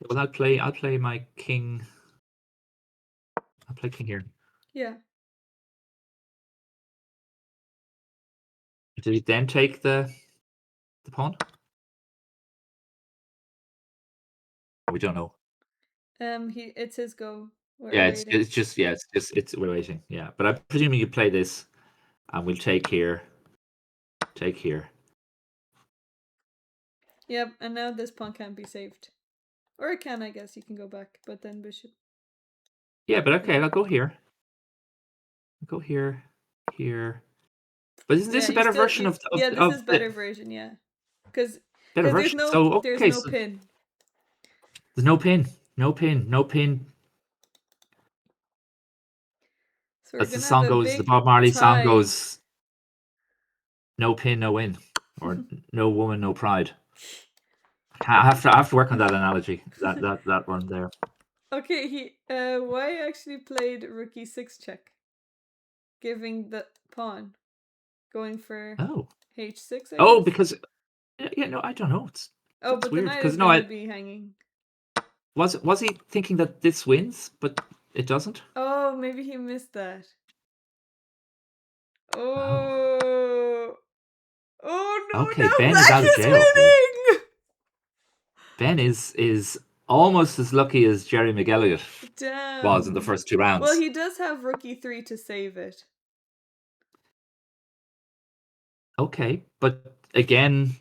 Well, I'll play my king. I'll play king here.
Yeah.
Did he then take the pawn? We don't know.
It's his go. We're
Yeah,
waiting.
we're waiting. Yeah, but I'm presuming you play this, and we'll take here. Take here.
Yep, and now this pawn can't be saved. Or it can, I guess. You can go back, but then bishop.
Yeah, but okay, I'll go here. I'll go here, here. But isn't this
Yeah,
a better version of
this is
the
better version, yeah. Because
better
there's
version?
no
So okay, so
pin.
there's no pin, no pin.
So we're
As the
gonna have
song
a
goes, the
big
Bob Marley song
tie.
goes, "No pin, no win," or "No woman, no pride." I have to work on that analogy. That one there.
Okay, Y actually played rook e6 check, giving the pawn, going for
Oh,
h6, I
oh,
guess.
because no, I don't know.
Oh,
That's
but the
weird
knight
because
is
no,
gonna
I
be hanging.
was he thinking that this wins, but it doesn't.
Oh, maybe he missed that.
Oh,
Oh, oh no!
okay.
Now
Ben is
black
out of
is
jail here.
winning.
Ben is almost as lucky as Jerry McElligott was in the
Damn.
first two
Well,
rounds.
he does have rook e3 to save it.
Okay, but again,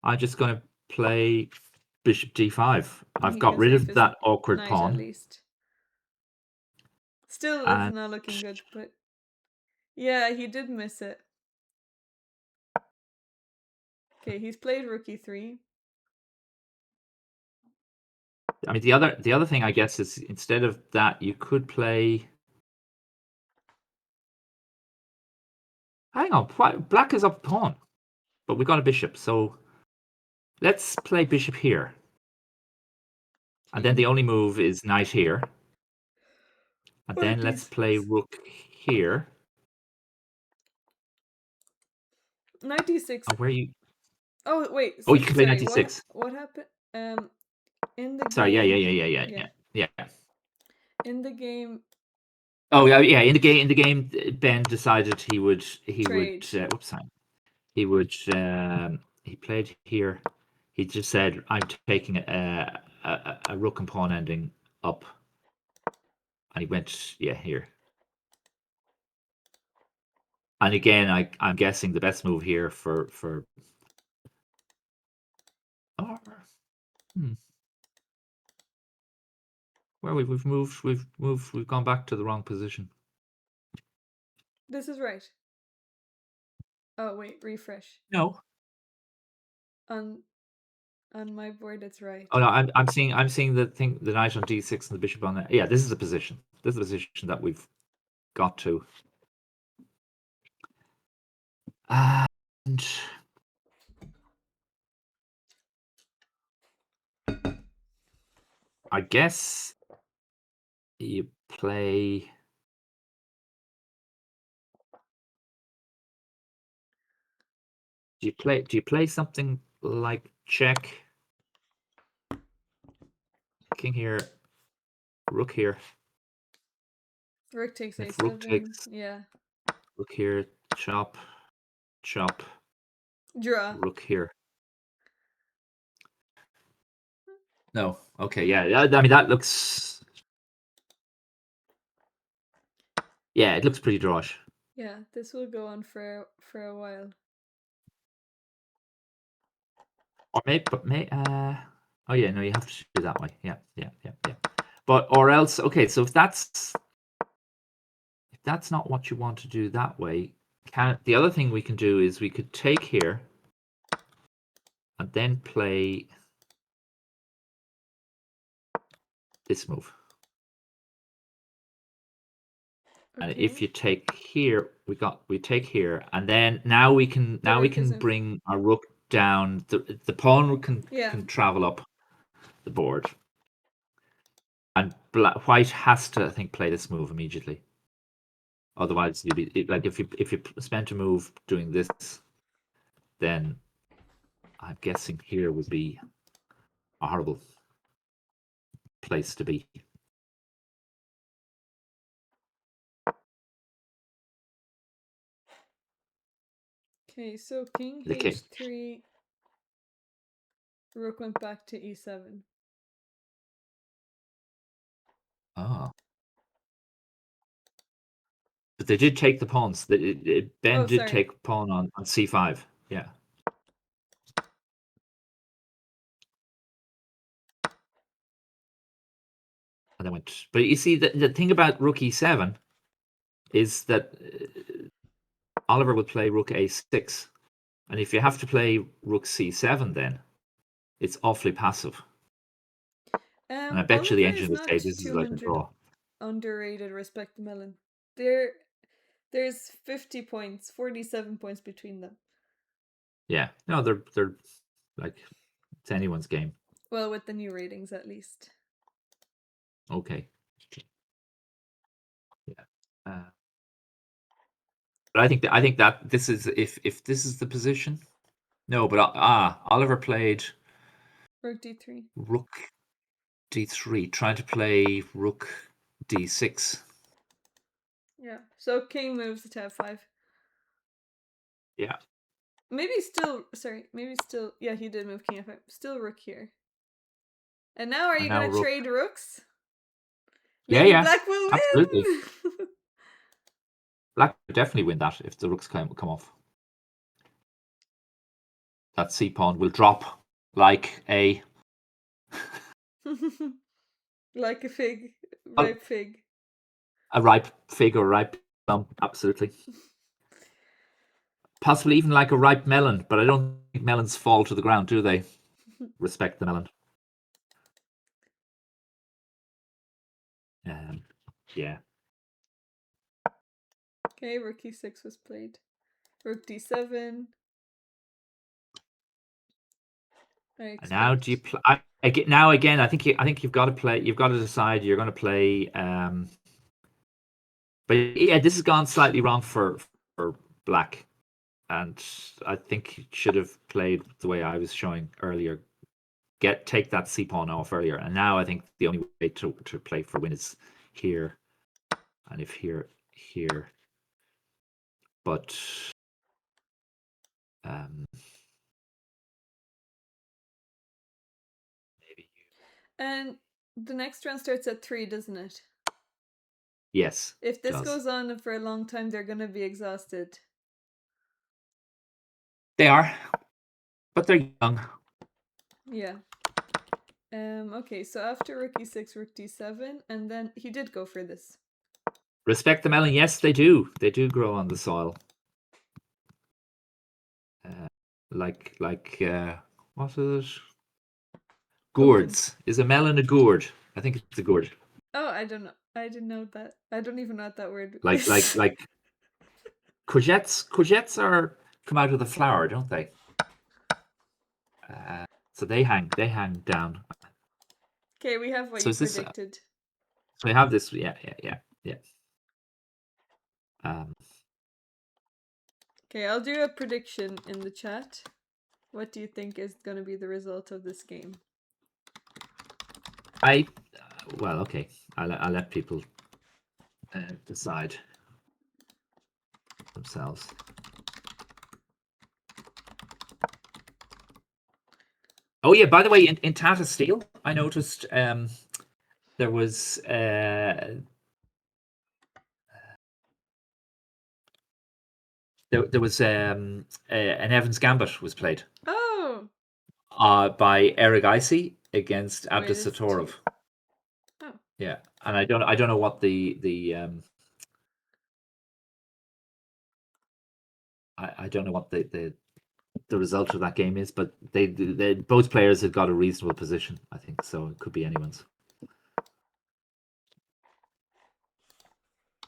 I'm just going to play bishop d5.
And
I've
he
got
can
rid
save
of
his
that awkward
knight at
pawn,
least. Still, it's
and
not looking good, but yeah, he did miss it. Okay, he's played rook e3.
I mean the other thing I guess is instead of that you could play. Hang on, black is up a pawn, but we got a bishop, so Let's play bishop here. And then the only move is knight here. And
Or
then let's play
d6.
rook here.
Knight d6.
And where you...
Oh wait,
Oh, you can play
sorry.
96.
What happened? In the
Sorry, yeah, yeah,
game,
yeah, yeah, yeah,
yeah,
yeah, yeah.
in the game
Oh, yeah, yeah. In the game, Ben decided he would.
trade.
Whoops, sorry. He would. He played here. He just said, "I'm taking a rook and pawn ending up," and he went, yeah, here. And again, I'm guessing the best move here for. Oh, hmm, where we've gone back to the wrong position.
This is right. Oh wait, refresh.
No.
On on my board, it's right.
Oh no, I'm seeing the knight on d6 and the bishop on there. Yeah, this is the position. This is the position that we've got to. And I guess you play. Do you play something like check? King here, rook here.
Rook takes
If rook
a7.
takes
Yeah.
rook here, chop, chop,
Draw.
rook here. No. Okay. Yeah. I mean, that looks. Yeah, it looks pretty drawish.
Yeah, this will go on for a while.
Or maybe, but may. Oh yeah, no, you have to do that way. Yeah, yeah, yeah, yeah. But or else, okay. So if that's not what you want to do that way, the other thing we can do is we could take here and then play this move. And if
Okay.
you take here, we take here, and then now we can
The
now we
rook is
can
in.
bring our rook down. The pawn can
Yeah.
can travel up the board, and white has to, I think, play this move immediately. Otherwise, you'd be like if you spent a move doing this, then I'm guessing here would be a horrible place to be.
Okay, so king
The king.
h3, rook went back to e7.
Oh, but they did take the pawns. Ben
Oh,
did
sorry.
take pawn on c5. Yeah, and then went. But you see, the thing about rook e7 is that Oliver would play rook a6, and if you have to play rook c7, then it's awfully passive. And I bet you the
Oliver
engine
is
would say
not
this is like a
200
draw.
underrated. Respect the melon. There's 50 points, 47 points between them.
Yeah, no, they're like it's anyone's game.
Well, with the new ratings at least.
Okay, yeah. But I think that this is if this is the position. No, but Oliver played
Rook d3.
rook d3, trying to play rook d6.
Yeah. So king moves to f5.
Yeah,
Maybe still. Sorry. Maybe still. Yeah, he did move king f5. Still rook here. And now, are
and
you
now
gonna
rook.
trade rooks?
Yeah,
Maybe
yeah,
black will
absolutely.
win.
Black would definitely win that if the rooks come off. That c pawn will drop like
Like a fig,
a,
ripe fig.
a ripe fig or ripe plum. Absolutely, possibly even like a ripe melon. But I don't think melons fall to the ground, do they? Respect the melon. Um, yeah.
Okay, rook e6 was played. Rook d7. I
And now do you
expect.
play? Now again, I think you've got to play. You've got to decide you're going to play. But yeah, this has gone slightly wrong for black, and I think you should have played the way I was showing earlier. Take that c pawn off earlier, and now I think the only way to play for win is here, and if here, but um, maybe
And the next round starts at 3, doesn't it?
yes,
If
it
this
does.
goes on for a long time, they're going to be exhausted.
They are, but they're young.
Yeah. Okay, so after rook e6, rook d7, and then he did go for this.
Respect the melon. Yes, they do. They do grow on the soil. Like what is it?
Pumpkin.
Gourds. Is a melon a gourd? I think it's a gourd.
Oh, I don't know. I didn't know that. I don't even know what that word
Like like
is.
like courgettes. Courgettes are come out of the flower, don't they? So they hang down.
Okay, we have what
So
you
is this?
predicted.
So we have this. Yeah. Um,
Okay, I'll do a prediction in the chat. What do you think is going to be the result of this game?
well, okay. I'll let people decide themselves. Oh yeah. By the way, in Tata Steel, I noticed there was there was an Evans Gambit was played
Oh!
by Eric Icey against
Wait,
Abdus
it's 2.
Satorov.
Oh.
Yeah, and I don't know what I don't know what the result of that game is, but they both players had got a reasonable position, I think, so it could be anyone's.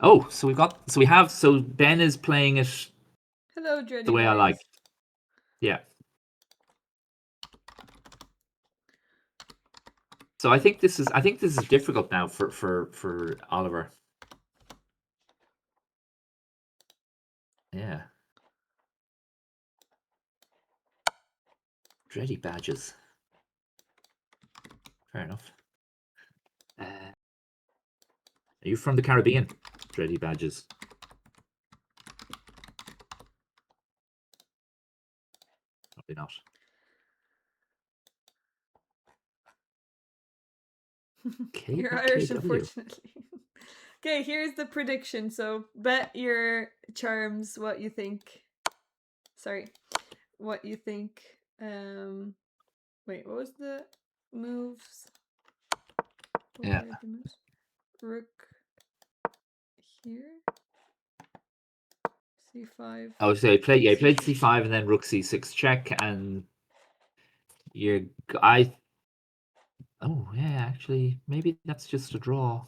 Oh, so Ben is playing it
Hello,
the
Dready
way I like.
Bears.
Yeah. So I think this is difficult now for Oliver. Yeah. Dready badges. Fair enough. Are you from the Caribbean? Dready badges. Probably not.
You're Irish,
KW.
unfortunately. Okay, here's the prediction. So bet your charms what you think. Sorry, what you think. Wait, what was the moves? What
Yeah.
were the moves? Rook here, c5.
Oh, so he played
C6.
c5 and then rook c6 check, and you I. Oh yeah, actually, maybe that's just a draw.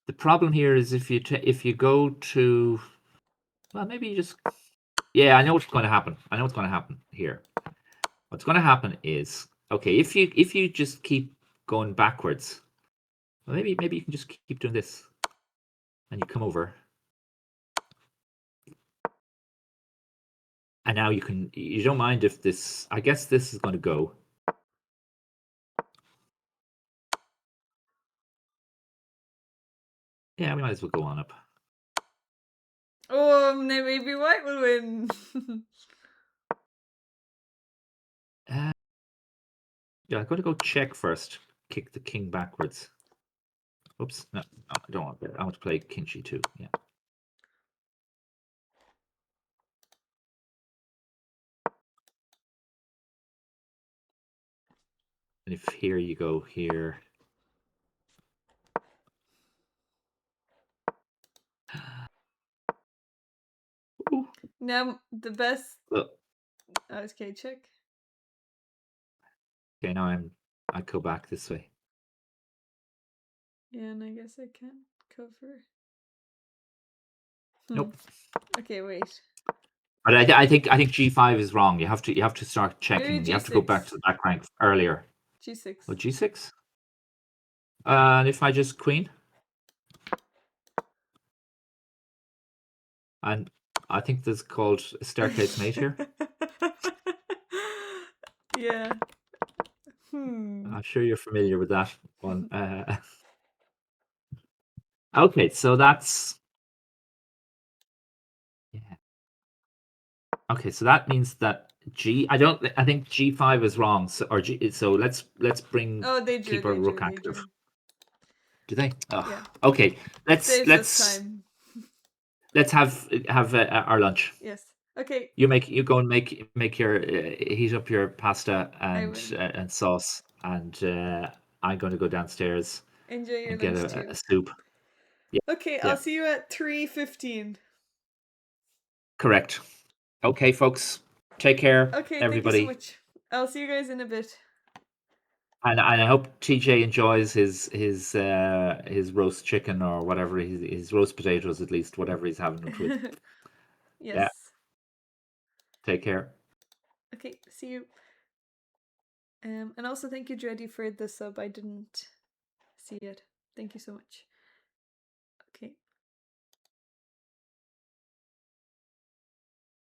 The problem here is if you go to, well, maybe you just, yeah, I know what's going to happen. I know what's going to happen here. What's going to happen is, okay, if you just keep going backwards, well, maybe you can just keep doing this, and you come over, and now you don't mind if this. I guess this is going to go. Yeah, we might as well go on up.
Oh, maybe white will win.
Uh, yeah, I'm going to go check first. Kick the king backwards. Oops, no, I don't want that. I want to play king g2. Yeah. And if here you go here. Ooh.
Now the best.
Well,
Okay, check.
okay, now I go back this way.
Yeah, and I guess I can't cover.
Nope.
Okay, wait.
But I think G5 is wrong. You have to start
Maybe
checking. You have to go back
G6.
to the back rank earlier. Oh,
G6.
G6. And if I just queen, and I think this is called a staircase mate here.
Yeah. Hmm.
I'm sure you're familiar with that one. Okay, so that's yeah. Okay, so that means that I think G5 is wrong. So or G, so let's bring
Oh, they drew,
keep our
they drew,
rook
they
active.
drew.
Do they?
Yeah.
Oh, okay. Let's
Saves us
let's
time.
let's have our lunch.
Yes. Okay,
You go and make your heat up your pasta
I will.
and sauce, and I'm going to go downstairs
Enjoy your
and get
lunch
a
too.
soup. Yeah,
Okay, I'll
yeah,
see you at 3:15.
correct. Okay, folks, take care,
Okay, thank you so
everybody,
much. I'll see you guys in a bit.
and I hope TJ enjoys his roast chicken or whatever his roast potatoes at least whatever he's having it with. Yeah,
Yes.
take care.
Okay, see you. And also thank you, Jody, for the sub. I didn't see it. Thank you so much.